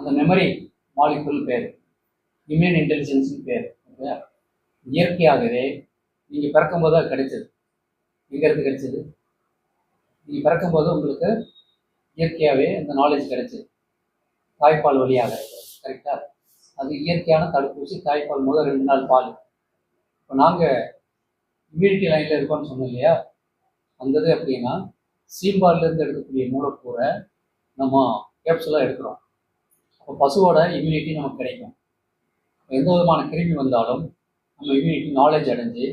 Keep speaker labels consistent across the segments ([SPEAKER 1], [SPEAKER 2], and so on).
[SPEAKER 1] அந்த memory molecule பேர், immune இன்டெலிஜென்ஸ்னு பேர். ஓகே, இயற்கையாகவே நீங்கள் பிறக்கும்போது அது கிடைச்சது. எங்கேருந்து கிடைச்சது? நீங்கள் பிறக்கும்போது உங்களுக்கு இயற்கையாகவே அந்த நாலேஜ் கிடைச்சது, தாய்ப்பால் வழியாக. கரெக்டாக? அது இயற்கையான தடுப்பூசி. தாய்ப்பால் முதல் 2 நாள் பால். இப்போ நாங்கள் இம்யூனிட்டி லைனில் இருக்கோம்னு சொன்னோம் இல்லையா, வந்தது அப்படின்னா சீம்பால்லேருந்து எடுக்கக்கூடிய மூலக்கூறை நம்ம கேப்சுலாக எடுக்கிறோம். அப்போ பசுவோட இம்யூனிட்டி நமக்கு கிடைக்கும். எந்த விதமான கிருமி வந்தாலும் நம்ம இம்யூனிட்டி நாலேஜ் அடைஞ்சு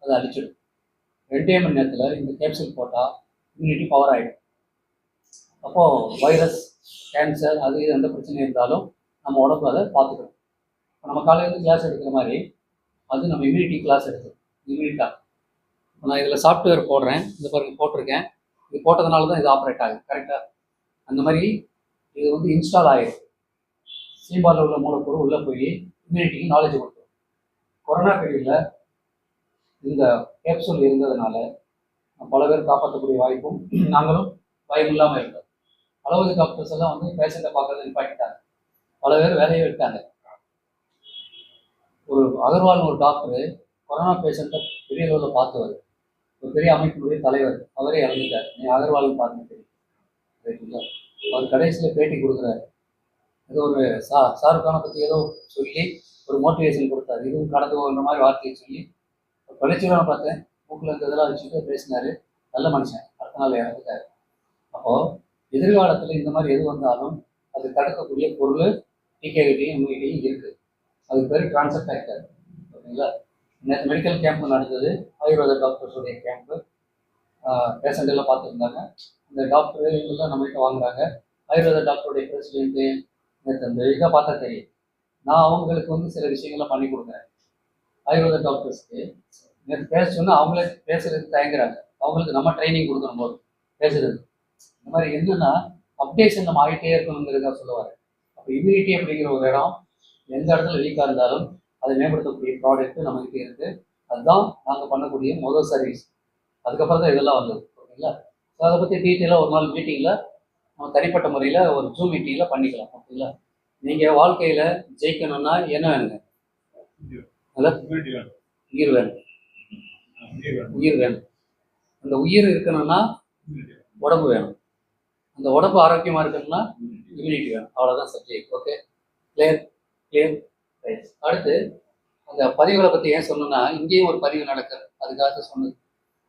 [SPEAKER 1] அதை அழிச்சிடும். 2 மணி நேரத்தில் இந்த கேப்சூல் போட்டால் இம்யூனிட்டி பவர் ஆகிடும். அப்போது வைரஸ், கேன்சர், அது எந்த பிரச்சனை இருந்தாலும் நம்ம உடம்பு அதை பார்த்துக்கணும். இப்போ நம்ம காலையில் கிளாஸ் எடுக்கிற மாதிரி அது நம்ம இம்யூனிட்டி கிளாஸ் எடுத்து இம்யூனிட்டாக. இப்போ நான் இதில் சாஃப்ட்வேர் போடுறேன், இந்த பாருங்க போட்டிருக்கேன். இது போட்டதுனால தான் இது ஆப்ரேட் ஆகுது. கரெக்டாக? அந்த மாதிரி இது வந்து இன்ஸ்டால் ஆகிடும். சீம்பாலில் உள்ள மூலக்கூறு உள்ளே போய் இம்யூனிட்டிக்கு நாலேஜ் கொடுக்கும். கொரோனா பீரியடில் இந்த கேப்சூல் இருந்ததுனால பல பேர் காப்பாற்றக்கூடிய வாய்ப்பும் நாங்களும் பயம் இல்லாமல் இருக்கோம். அளவுக்கு டாக்டர்ஸ் எல்லாம் வந்து பேஷண்ட்டை பார்க்கறது நிப்பாட்டிட்டாங்க. பல பேர் வேலையை விட்டாங்க. ஒரு அகர்வால்னு ஒரு டாக்டரு கொரோனா பேஷண்ட்டை பெரிய அளவில் பார்த்தவர், ஒரு பெரிய அமைப்பினுடைய தலைவர், அவரே இறந்துட்டார். நீ அகர்வால்னு பார்த்து தெரியும். ரைட்டுங்களா? அவர் கடைசியில் பேட்டி கொடுக்குறாரு. ஏதோ ஒரு ஷாருக்கானை பற்றி ஏதோ சொல்லி ஒரு மோட்டிவேஷன் கொடுத்தாரு. இதுவும் கடந்து போகிற மாதிரி வார்த்தையை சொல்லி படிச்சுதான் பார்த்தேன். மூக்கில் இருந்ததெல்லாம் வச்சுட்டு பேசினார். நல்ல மனுஷன். அடுத்த நாள் இறந்துட்டார். அப்போது எதிர்காலத்தில் இந்த மாதிரி எது வந்தாலும் அது தடுக்கக்கூடிய பொருள் டிகேவிட்டியும் இம்யூனிட்டியும் இருக்குது. அதுக்கு பேர் ட்ரான்ஸ்ஃபர் ஃபேக்டர். ஓகேங்களா? நேற்று மெடிக்கல் கேம்ப் நடந்தது, ஆயுர்வேத டாக்டர்ஸுடைய கேம்ப்பு. பேஷண்ட் எல்லாம் பார்த்துருந்தாங்க. இந்த டாக்டர் இவங்கெல்லாம் நம்மகிட்ட வாங்குறாங்க. ஆயுர்வேத டாக்டருடைய பிரசிடென்ட்டு நேற்று அந்த இதை பார்த்தா தெரியும். நான் அவங்களுக்கு வந்து சில விஷயங்கள்லாம் பண்ணி கொடுக்குறேன். ஆயுர்வேத டாக்டர்ஸ்க்கு நேற்று பேச சொன்னால் அவங்களே பேசுறதுக்கு தயங்குறாங்க. அவங்களுக்கு நம்ம ட்ரைனிங் கொடுக்கணும் போது பேசுறது. இந்த மாதிரி என்னென்னா அப்டேஷன் நம்ம ஆகிட்டே இருக்கணுங்கிறதுக்காக சொல்லுவார். அப்போ இம்யூனிட்டி அப்படிங்கிற ஒரு இடம் எந்த இடத்துல வீக்காக இருந்தாலும் அதை மேம்படுத்தக்கூடிய ப்ராடக்ட் நம்மகிட்ட இருக்குது. அதுதான் நாங்கள் பண்ணக்கூடிய முதல் சர்வீஸ். அதுக்கப்புறம் தான் இதெல்லாம் வந்தது. ஓகேங்களா? ஸோ அதை பற்றி டீட்டெயிலாக ஒரு நாள் மீட்டிங்கில் நம்ம தனிப்பட்ட முறையில் ஒரு ஜூம் மீட்டிங்கில் பண்ணிக்கலாம். ஓகேங்களா? நீங்கள் வாழ்க்கையில் ஜெயிக்கணும்னா என்ன வேணுங்க? உயிர் வேணும். உயிர் வேணும். அந்த உயிர் இருக்கணும்னா உடம்பு வேணும். அந்த உடம்பு ஆரோக்கியமாக இருக்கணும்னா இம்யூனிட்டி வேணும். அவ்வளோதான் subject. Okay, clear clear. Right. அடுத்து அந்த பதிவுகளை பற்றி ஏன் சொன்னோன்னா, இங்கேயும் ஒரு பதிவு நடக்குது, அதுக்காக சொன்னது.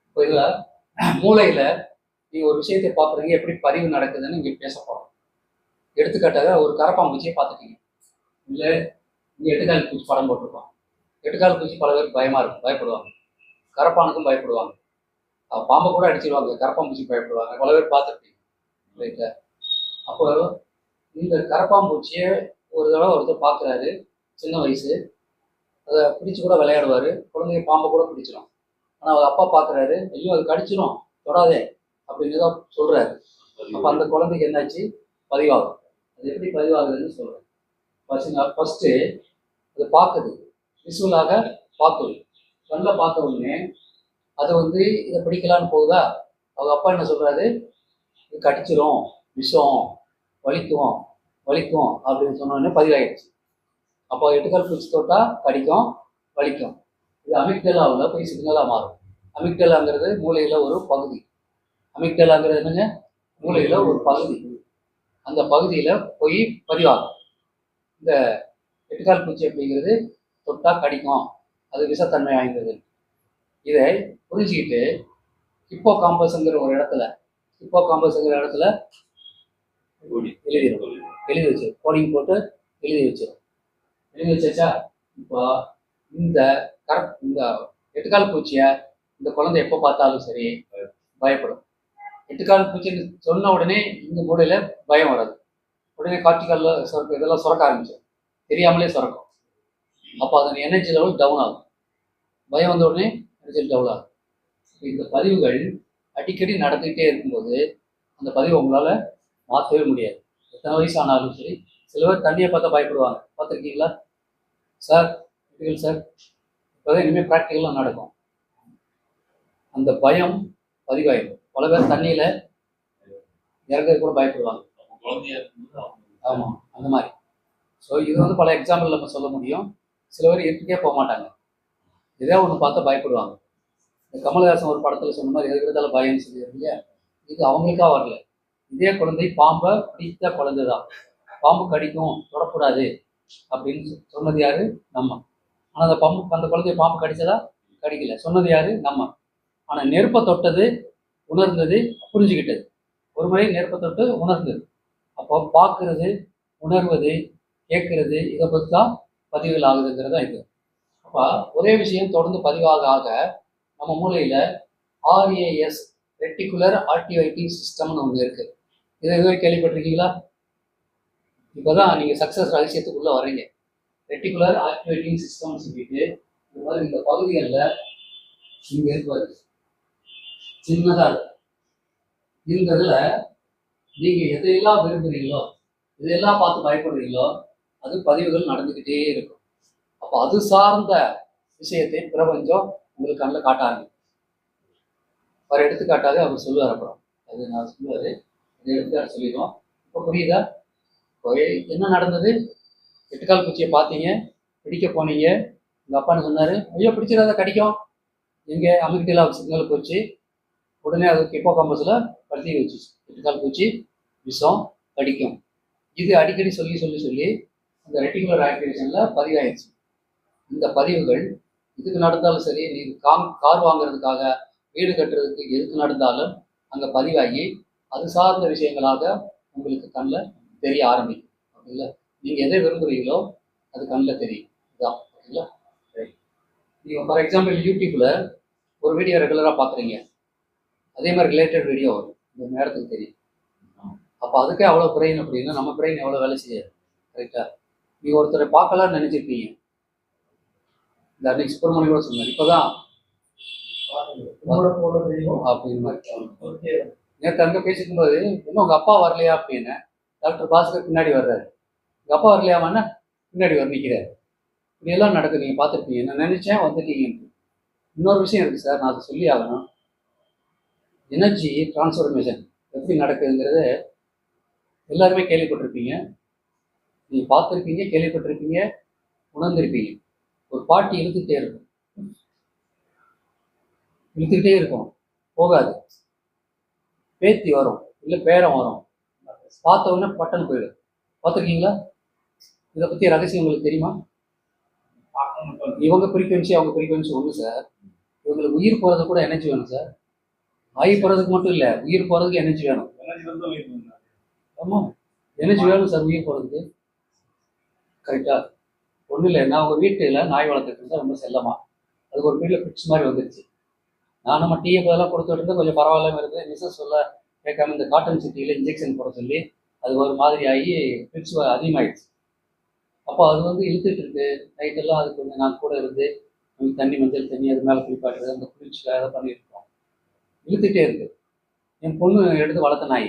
[SPEAKER 1] இப்போ இதில் மூளையில் நீங்கள் ஒரு விஷயத்தை பார்க்குறீங்க, எப்படி பதிவு நடக்குதுன்னு இங்கே பேச போகிறோம். எடுத்துக்காட்டாக ஒரு கரப்பாம்பூச்சியை பார்த்துட்டீங்க, இல்லை இங்கே எட்டுக்கால் பூச்சி படம் போட்டிருக்கோம். எட்டுக்கால் பூச்சி பல பேருக்கு பயமாக இருக்கும், பயப்படுவாங்க. கரப்பானுக்கும் பயப்படுவாங்க. பாம்பை கூட அடிச்சிடுவாங்க, கரப்பாம்பூச்சி பயப்படுவாங்க. பல பேர் பார்த்துருப்பீங்க. ரைட்டா? அப்போ இந்த கரப்பாம்பூச்சியை ஒரு தடவை ஒருத்தர் பார்க்குறாரு, சின்ன வயசு. அதை பிடிச்சி கூட விளையாடுவார். குழந்தைங்க பாம்பை கூட பிடிச்சிடும். ஆனால் அவர் அப்பா பார்க்குறாரு, ஐயோ அது கடிச்சிடும், தொடாதே அப்படின்னு தான் சொல்கிறாரு. அப்போ அந்த குழந்தைக்கு என்னாச்சு? பதிவாகும். அது எப்படி பதிவாகுதுன்னு சொல்கிறேன். ஃபஸ்ட்டு அது பார்க்குது, விசுவலாக பார்க்குது. நல்லா பார்த்த உடனே அது வந்து இதை பிடிக்கலான்னு போகுதா? அவங்க அப்பா என்ன சொல்கிறாரு? இது கடிச்சிடும், விஷம், வலிக்கும் வலிக்கும் அப்படின்னு சொன்னோடனே பதிவாயிடுச்சு. அப்போ எட்டுக்கால் பூச்சி தொட்டால் கடிக்கும், வலிக்கும். இது அமிக்டலாவில் போய் சிக்னலாக மாறும். அமிக்டலாங்கிறது மூளையில் ஒரு பகுதி. அமிக்டலாங்கிறது என்னங்க? மூளையில் ஒரு பகுதி. அந்த பகுதியில் போய் பதிவாகும். இந்த எட்டுக்கால் பூச்சி அப்படிங்கிறது தொட்டால் கடிக்கும், அது விஷத்தன்மை வாய்ந்தது. இதை புரிஞ்சுக்கிட்டு ஹிப்போ காம்பஸ்ங்கிற ஒரு இடத்துல, ஹிப்போ காம்பஸ்ங்கிற இடத்துல எழுதி வச்சு கோடிங் போட்டு எழுதி வச்சிடும். எழுதி வச்சாச்சா? இப்போ இந்த இந்த எட்டுக்கால் பூச்சியை இந்த குழந்தை எப்போ பார்த்தாலும் சரி பயப்படும். எட்டுக்கால் பூச்சின்னு சொன்ன உடனே இந்த மூளையில் பயம் வராது. உடனே கார்டிகாலில் இதெல்லாம் சுரக்க ஆரம்பிச்சிடும், தெரியாமலே சுரக்கும். அப்போ அதன் எனர்ஜி லெவல் டவுன் ஆகும். பயம் வந்த உடனே எனர்ஜி டவுன் ஆகும். இந்த பதிவுகள் அடிக்கடி நடந்துக்கிட்டே இருக்கும்போது அந்த பதிவை உங்களால் மாற்றவே முடியாது. எத்தனை வயசு ஆனாலும் சரி. சில பேர் தண்ணியை பார்த்தா பயப்படுவாங்க, பார்த்துருக்கீங்களா? சார் சார் இப்போதான் இனிமேல் ப்ராக்டிக்கலாக நடக்கும். அந்த பயம் பதிவாயிடும். பல பேர் தண்ணியில் இறங்க கூட பயப்படுவாங்க. ஆமாம், அந்த மாதிரி ஸோ இது வந்து பல எக்ஸாம்பிள் நம்ம சொல்ல முடியும். சில பேர் எட்டுக்கே போக மாட்டாங்க, இதே ஒன்று பார்த்தா பயப்படுவாங்க. இந்த கமல்ஹாசன் ஒரு படத்தில் சொன்ன மாதிரி எது இருந்தாலும் பயம்னு சொல்லிடுறது இல்லையா, இது அவங்களுக்கா வரல. இதே குழந்தை பாம்பை பிடித்த குழந்தை தான். பாம்பு கடிக்கும், தொடக்கூடாது அப்படின்னு சொன்னது யாரு? நம்ம. ஆனால் அந்த குழந்தைய பாம்பு கடிச்சதா? கடிக்கல. சொன்னது யாரு? நம்ம. ஆனால் நெருப்பை தொட்டது, உணர்ந்தது, புரிஞ்சுக்கிட்டது. ஒரு முறை நெருப்பை தொட்டு உணர்ந்தது. அப்போ பார்க்கறது, உணர்வது, கேட்கறது, இதை பற்றி தான் பதிவுகள் ஆகுதுங்கிறதா இது. அப்போ ஒரே விஷயம் தொடர்ந்து பதிவாக ஆக நம்ம மூளையில் ஆர்ஏஎஸ், ரெட்டிகுலர் ஆக்டிவேட்டிங் சிஸ்டம்னு ஒன்று இருக்குது. இதை எதுவே கேள்விப்பட்டிருக்கீங்களா? இப்போ தான் நீங்கள் சக்ஸஸ் ரகசியத்துக்குள்ளே வர்றீங்க. ரெட்டிகுலர் ஆக்டிவேட்டிங் சிஸ்டம்னு சொல்லிட்டு இந்த மாதிரி இந்த பகுதிகளில் இங்கே இருப்பாரு, சின்னதாக இருக்கு. இருந்ததுல நீங்கள் எதையெல்லாம் விரும்புகிறீங்களோ, எதையெல்லாம் பார்த்து பயப்படுறீங்களோ அது பதிவுகள் நடந்துக்கிட்டே இருக்கும். அப்போ அது சார்ந்த விஷயத்தை பிரபஞ்சம் உங்களுக்கு கண்ணில் காட்ட ஆரம்பிக்கும். ஒரு எடுத்துக்காட்டாக அவர் சொல்லுவார். அப்புறம் அது நான் சொல்லுவார், அதை எடுத்துக்காட்டு சொல்லிடுவோம். இப்போ புரியுதா? என்ன நடந்தது? எட்டுக்கால் பூச்சியை பார்த்தீங்க, பிடிக்க போனீங்க, உங்கள் அப்பான்னு சொன்னார், ஐயோ பிடிச்சிடாத கடிக்கும். எங்கே அமெரிக்காவில் சிக்னல் போச்சு, உடனே அது கிப்போ காம்பஸில் படுத்தி வச்சுச்சு. எட்டுக்கால் பூச்சி விஷம், கடிக்கும். இது அடிக்கடி சொல்லி சொல்லி சொல்லி அந்த ரெட்டிகுலர் ஆக்டிவேஷனில் பதிவாயிடுச்சு. இந்த பதிவுகள் இதுக்கு நடந்தாலும் சரி, நீ கார் வாங்குறதுக்காக, வீடு கட்டுறதுக்கு, எதுக்கு நடந்தாலும் அங்கே பதிவாகி அது சார்ந்த விஷயங்களாக உங்களுக்கு கண்ணில் தெரிய ஆரம்பிக்கும். ஓகேங்களா? நீங்கள் எதை விரும்புகிறீங்களோ அது கண்ணில் தெரியும். இதுதான். ஓகேங்களா? ரைட். நீங்கள் ஃபார் எக்ஸாம்பிள் யூடியூப்பில் ஒரு வீடியோ ரெகுலராக பார்க்குறீங்க, அதே மாதிரி ரிலேட்டட் வீடியோ வரும், இந்த நேரத்துக்கு தெரியும். அப்போ அதுக்கே அவ்வளோ பிரெயின் அப்படின்னா நம்ம பிரெயின் எவ்வளோ வேலை செய்யாது. கரெக்டாக? நீங்கள் ஒருத்தரை பார்க்கலான்னு நினச்சிருப்பீங்க. இந்த அன்னைக்கு சுப்பிரமணியம் கூட சொன்னார், இப்போதான் அப்படின்னு. நேற்று அங்கே பேசிக்கும்போது இன்னும் உங்கள் அப்பா வரலையா அப்படின்னு. டாக்டர் பாஸ்கர் பின்னாடி வர்றாரு, உங்கள் அப்பா வரலையாமான்னா பின்னாடி வர நிற்கிறார். இப்படியெல்லாம் நடக்குது, நீங்கள் பார்த்துருப்பீங்க. நான் நினச்சேன் வந்துட்டீங்கன்னு. இன்னொரு விஷயம் இருக்குது சார், நான் அதை சொல்லி ஆகணும். எனர்ஜி டிரான்ஸ்ஃபர்மேஷன் எப்படி நடக்குதுங்கிறத எல்லாருமே கேள்விப்பட்டிருப்பீங்க, நீங்கள் பார்த்துருப்பீங்க, கேள்விப்பட்டிருப்பீங்க, உணர்ந்திருப்பீங்க. ஒரு பாட்டி இழுத்துக்கிட்டே இருக்கும், இழுத்துக்கிட்டே இருக்கும், போகாது. பேத்தி வரும், இல்லை பேரம் வரும், பார்த்த உடனே பட்டன் போயிடும். பார்த்துருக்கீங்களா? இதை பற்றி ரகசியம் உங்களுக்கு தெரியுமா? இவங்க ஃப்ரீக்வன்சி அவங்க ஃப்ரீக்வன்சி ஒன்று சார். இவங்களுக்கு உயிர் போகிறது கூட எனர்ஜி வேணும் சார். ஆகி போகிறதுக்கு மட்டும் இல்லை, உயிர் போகிறதுக்கு எனர்ஜி வேணும். ஆமாம், எனர்ஜி வேணும் சார் உயிர் போகிறதுக்கு. கரெக்டாக? ஒன்றும் இல்லை, நான் உங்கள் வீட்டில் நாய் வளர்த்துட்டு இருந்தால் ரொம்ப செல்லமாக, அதுக்கு ஒரு வீட்டில் ஃபிக்ஸ் மாதிரி வந்துருச்சு. நான் நம்ம டீயை பதிலாக கொடுத்துட்டு இருந்தால் கொஞ்சம் பரவாயில்லாமல் இருக்குது. மிஸ்ஸஸ் சொல்ல கேட்காம இந்த காட்டன் சிட்டியில் இன்ஜெக்ஷன் போட சொல்லி அது ஒரு மாதிரி ஆகி ஃபிக்ஸ் அதிகமாகிடுச்சு. அப்போ அது வந்து இழுத்துட்டு இருக்கு. நைட்டெல்லாம் அது கொஞ்சம் நான் கூட இருந்து தண்ணி, மஞ்சள் தண்ணி அது மேலே குளிப்பாட்டுறது, அந்த குளிச்சுக்காக அதை பண்ணியிருக்கோம். இழுத்துட்டே இருக்கு. என் பொண்ணு எடுத்து வளர்த்த நாய்.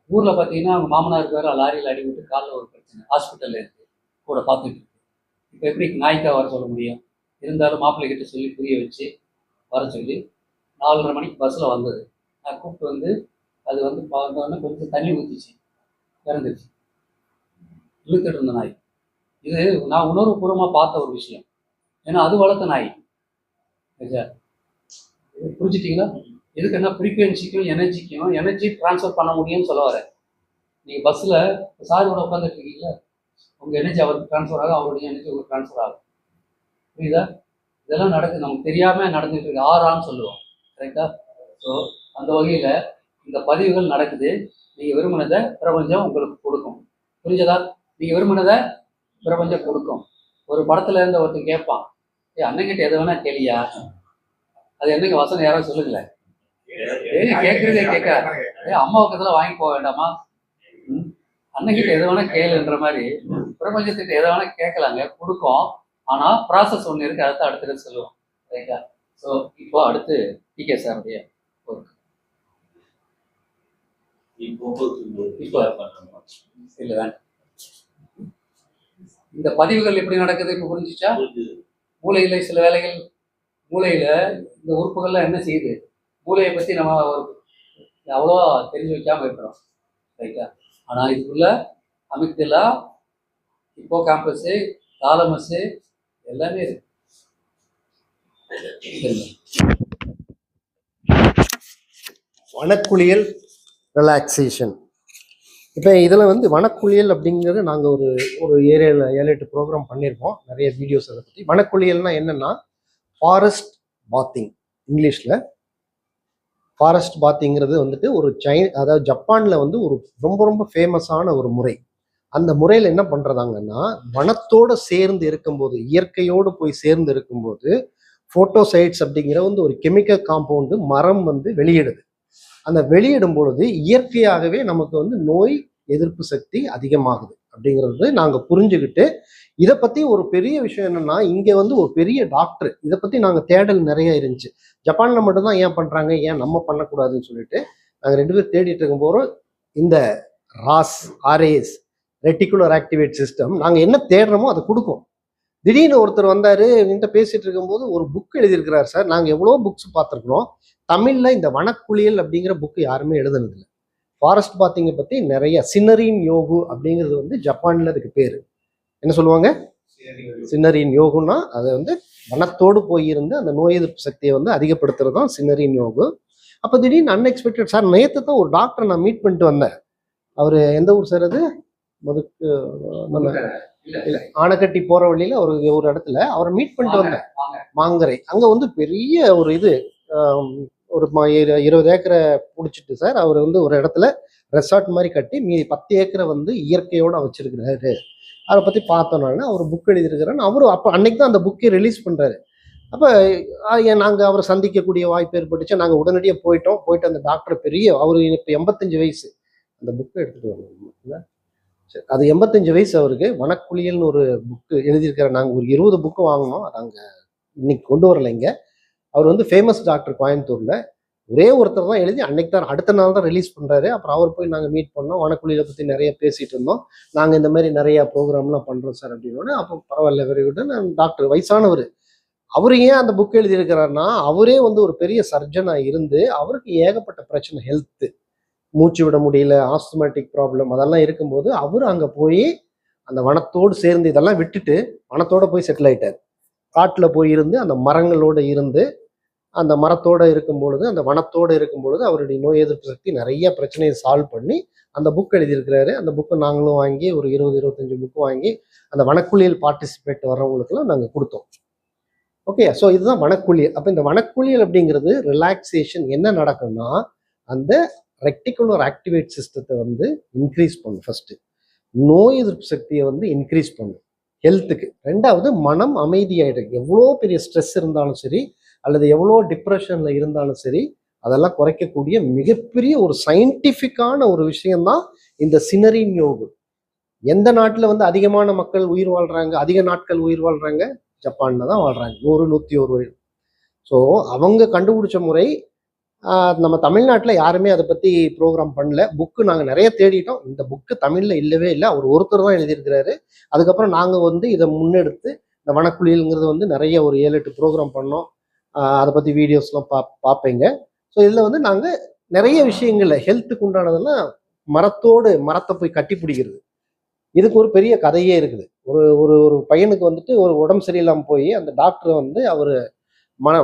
[SPEAKER 1] ஊரில் பார்த்தீங்கன்னா அவங்க மாமனாருக்கு வேறு லாரியில் அடிவிட்டு காலில் ஒரு பிரச்சனை, ஹாஸ்பிட்டலில் இருக்குது, கூட பார்த்துட்டு இருக்கு. இப்போ எப்படி நாய்க்காக வர சொல்ல முடியும்? இருந்தாலும் மாப்பிள்ளைகிட்ட சொல்லி புரிய வச்சு வர சொல்லி 4:30 மணிக்கு பஸ்ஸில் வந்தது. நான் கூப்பிட்டு வந்து அது வந்து பார்த்தோன்னே கொஞ்சம் தண்ணி ஊற்றிச்சு, இறந்துச்சு. இழுத்துட்டு இருந்த நாய். இது நான் உணர்வுபூர்வமாக பார்த்த ஒரு விஷயம். ஏன்னா அது வளர்த்த நாய். புரிஞ்சுட்டிங்களா? இதுக்கு என்ன ஃப்ரீக்வன்சிக்கும் எனர்ஜிக்கும் எனர்ஜி ட்ரான்ஸ்ஃபர் பண்ண முடியும்னு சொல்ல வரேன். நீங்கள் பஸ்ஸில் சாரோட உட்காந்துட்டு இருக்கீங்களா, உங்கள் எனர்ஜி அவருக்கு ட்ரான்ஸ்ஃபர் ஆகும், அவருடைய எனர்ஜி உங்களுக்கு ட்ரான்ஸ்ஃபர் ஆகும். புரியுதா? இதெல்லாம் நடக்குது, நமக்கு தெரியாமல் நடந்துகிட்டு இருக்கு. ஆறான்னு சொல்லுவோம். கரெக்டாக? ஸோ அந்த வகையில் இந்த பதிவுகள் நடக்குது. நீங்கள் விரும்பினதை பிரபஞ்சம் உங்களுக்கு கொடுக்கும். புரிஞ்சதா? நீங்கள் விரும்பினதை பிரபஞ்சம் கொடுக்கும். ஒரு படத்தில் இருந்த ஒருத்தன் கேட்பான், அண்ணங்கிட்ட எதை வேணா கேளியா? அது என்னங்க வசனம் யாராவது சொல்லுங்களேன். கேட்கறதே கேட்க, அம்மாவுக்கு இதெல்லாம் வாங்கி போக வேண்டாமா? அண்ணங்கிட்ட எதை வேணா கேளுன்ற மாதிரி பிரபஞ்சத்திட்ட எதை வேணா கேட்கலாங்க, கொடுக்கும். ஆனால் ப்ராசஸ் ஒன்று இருக்குது, அதை அடுத்தது சொல்லுவோம். ரைட்டா? ஸோ இப்போ அடுத்து டிகே சாருடைய ஒர்க். இப்போ இல்லை வேண்டாம். இந்த பதிவுகள் எப்படி நடக்குது இப்போ புரிஞ்சிச்சா? மூளையில் சில வேலைகள், மூளையில் இந்த உறுப்புகள்லாம் என்ன செய்யுது, மூளையை பற்றி நம்ம அவ்வளோ தெரிஞ்சு வைக்காமல் இருக்கிறோம். ரைட்டா? ஆனால் இதுக்குள்ள அமிக்டலா, இப்போ கேம்பஸு, தாலமஸு எல்லாமே இருக்கு.
[SPEAKER 2] வனக்குளியல் ரிலாக்ஸேஷன். இப்போ இதில் வந்து வனக்குளியல் அப்படிங்கிறது நாங்கள் ஒரு ஏரியாவில் 7-8 ப்ரோக்ராம் பண்ணியிருக்கோம், நிறைய வீடியோஸ் அதை பற்றி. வனக்குளியல்னா என்னென்னா ஃபாரஸ்ட் பாத்திங். இங்கிலீஷில் ஃபாரஸ்ட் பாத்திங்கிறது வந்துட்டு ஒரு அதாவது ஜப்பானில் வந்து ஒரு ரொம்ப ரொம்ப ஃபேமஸான ஒரு முறை. அந்த முறையில் என்ன பண்ணுறதாங்கன்னா, வனத்தோடு சேர்ந்து இருக்கும்போது, இயற்கையோடு போய் சேர்ந்து இருக்கும்போது ஃபோட்டோசைட்ஸ் அப்படிங்கிற வந்து ஒரு கெமிக்கல் காம்பவுண்டு மரம் வந்து வெளியிடுது. அந்த வெளியிடும் பொழுது இயற்கையாகவே நமக்கு வந்து நோய் எதிர்ப்பு சக்தி அதிகமாகுது அப்படிங்கிறது நாங்கள் புரிஞ்சுக்கிட்டு, இதை பற்றி ஒரு பெரிய விஷயம் என்னன்னா, இங்கே வந்து ஒரு பெரிய டாக்டர் இதை பற்றி நாங்கள் தேடல் நிறைய இருந்துச்சு. ஜப்பானில் மட்டும்தான் ஏன் பண்ணுறாங்க, ஏன் நம்ம பண்ணக்கூடாதுன்னு சொல்லிட்டு நாங்கள் 2 பேர் தேடிட்டு இருக்கும்போது இந்த RAS ரெட்டிகுலர் ஆக்டிவேட் சிஸ்டம் நாங்கள் என்ன தேடுறோமோ அதை கொடுக்கும். திடீர்னு ஒருத்தர் வந்தார், என்கிட்ட பேசிட்டு இருக்கும்போது ஒரு புக் எழுதியிருக்கிறார் சார். நாங்கள் எவ்வளோ புக்ஸ் பார்த்துருக்குறோம், தமிழில் இந்த வனக்குளியல் அப்படிங்கிற புக்கு யாருமே எழுதுனதில்லை. ஃபாரஸ்ட் பாத்திங்கை பற்றி நிறைய சின்னரின் யோகு அப்படிங்கிறது வந்து ஜப்பானில் அதுக்கு பேர் என்ன சொல்லுவாங்க, சின்னரின் யோகுன்னா அதை வந்து வனத்தோடு போயிருந்து அந்த நோய் எதிர்ப்பு சக்தியை வந்து அதிகப்படுத்துறது தான் சின்னரின் யோகு. அப்போ திடீர்னு அன்எக்ஸ்பெக்டட் சார், நேற்று தான் ஒரு டாக்டரை நான் மீட் பண்ணிட்டு வந்தேன். அவர் எந்த ஊர் சார் அது, மதுக்கு நம்ம இல்லை ஆனைக்கட்டி போகிற வழியில் ஒரு இடத்துல அவரை மீட் பண்ணிட்டு வந்தேன், மாங்கரை. அங்கே வந்து பெரிய ஒரு இது ஒரு 20 ஏக்கரை பிடிச்சிட்டு சார் அவர் வந்து ஒரு இடத்துல ரெசார்ட் மாதிரி கட்டி மீதி 10 ஏக்கரை வந்து இயற்கையோட வச்சிருக்கிறாரு. அதை பற்றி பார்த்தோன்னா அவர் புக் எழுதியிருக்கிறான்னு அவரு அப்போ அன்னைக்கு தான் அந்த புக்கை ரிலீஸ் பண்ணுறாரு. அப்போ நாங்கள் அவரை சந்திக்கக்கூடிய வாய்ப்பு ஏற்பட்டுச்சு. நாங்கள் உடனடியாக போயிட்டு அந்த டாக்டர் பெரிய அவர் இப்போ 85 வயசு. அந்த புக்கை எடுத்துகிட்டு வரணும். சரி, அது 85 வயசு அவருக்கு. வனக்குளியல்னு ஒரு புக்கு எழுதியிருக்கிற. நாங்கள் ஒரு 20 புக்கு வாங்கினோம், நாங்கள் இன்னைக்கு கொண்டு வரலைங்க. அவர் வந்து ஃபேமஸ் டாக்டர் கோயம்புத்தூரில். ஒரே ஒருத்தர் தான் எழுதி அன்னைக்கு தான், அடுத்த நாள் தான் ரிலீஸ் பண்ணுறாரு. அப்புறம் அவர் போய் நாங்கள் மீட் பண்ணோம், வனக்குளியலை பற்றி நிறைய பேசிகிட்டு இருந்தோம். நாங்கள் இந்த மாதிரி நிறையா ப்ரோக்ராம்லாம் பண்ணுறோம் சார் அப்படின்னோடனே, அப்போ பரவாயில்ல வெரி குட். நான் டாக்டர் வயசானவர், அவர் ஏன் அந்த புக் எழுதியிருக்கிறாருன்னா, அவரே வந்து ஒரு பெரிய சர்ஜனாக இருந்து அவருக்கு ஏகப்பட்ட பிரச்சனை, ஹெல்த்து, மூச்சு விட முடியல, ஆஸ்துமேட்டிக் ப்ராப்ளம் அதெல்லாம் இருக்கும்போது அவர் அங்கே போய் அந்த வனத்தோடு சேர்ந்து இதெல்லாம் விட்டுட்டு வனத்தோடு போய் செட்டில் ஆகிட்டார். காட்டில் போய் இருந்து அந்த மரங்களோடு இருந்து அந்த மரத்தோடு இருக்கும் பொழுது, அந்த வனத்தோடு இருக்கும் பொழுது அவருடைய நோய் எதிர்ப்பு சக்தி நிறைய பிரச்சனையை சால்வ் பண்ணி அந்த புக் எழுதியிருக்கிறாரு. அந்த புக்கை நாங்களும் வாங்கி ஒரு 20-25 புக்கு வாங்கி அந்த வனக்குளியல் பார்ட்டிசிபேட் வர்றவங்களுக்குலாம் நாங்கள் கொடுத்தோம். ஓகே, ஸோ இதுதான் வனக்குளியல். அப்போ இந்த வனக்குளியல் அப்படிங்கிறது ரிலாக்ஸேஷன். என்ன நடக்கும்னா, அந்த ரெக்டிகுலர் ஆக்டிவேட் சிஸ்டத்தை வந்து இன்க்ரீஸ் பண்ணும். ஃபர்ஸ்ட் நோய் எதிர்ப்பு சக்தியை வந்து இன்க்ரீஸ் பண்ணும் ஹெல்த்துக்கு. ரெண்டாவது மனம் அமைதியாயிடும். எவ்வளோ பெரிய ஸ்ட்ரெஸ் இருந்தாலும் சரி, அல்லது எவ்வளோ டிப்ரெஷன்ல இருந்தாலும் சரி, அதெல்லாம் குறைக்கக்கூடிய மிகப்பெரிய ஒரு சயின்டிஃபிக்கான ஒரு விஷயம்தான் இந்த சினரின் யோகு. எந்த நாட்டில் வந்து அதிகமான மக்கள் உயிர் வாழ்றாங்க, அதிக நாட்கள் உயிர் வாழ்றாங்க, ஜப்பான்ல தான் வாழ்றாங்க, 100-101 வயது. ஸோ அவங்க கண்டுபிடிச்ச முறை. நம்ம தமிழ்நாட்டில் யாருமே அதை பற்றி ப்ரோக்ராம் பண்ணல. புக்கு நாங்கள் நிறைய தேடிட்டோம், இந்த புக்கு தமிழில் இல்லவே இல்லை. அவர் ஒருத்தர் தான் எழுதியிருக்கிறாரு. அதுக்கப்புறம் நாங்கள் வந்து இதை முன்னெடுத்து இந்த வனக்குளியல்ங்கிறது வந்து நிறைய ஒரு 7-8 ப்ரோக்ராம் பண்ணோம். அதை பற்றி வீடியோஸ்லாம் பார்ப்பீங்க. ஸோ இதில் வந்து நாங்கள் நிறைய விஷயங்கள்ல ஹெல்த்துக்கு உண்டானதெல்லாம் மரத்தை போய் கட்டி பிடிக்கிறது. இதுக்கு ஒரு பெரிய கதையே இருக்குது. ஒரு பையனுக்கு வந்துட்டு ஒரு உடம்பு சரியில்லாமல் போய் அந்த டாக்டரை வந்து அவர்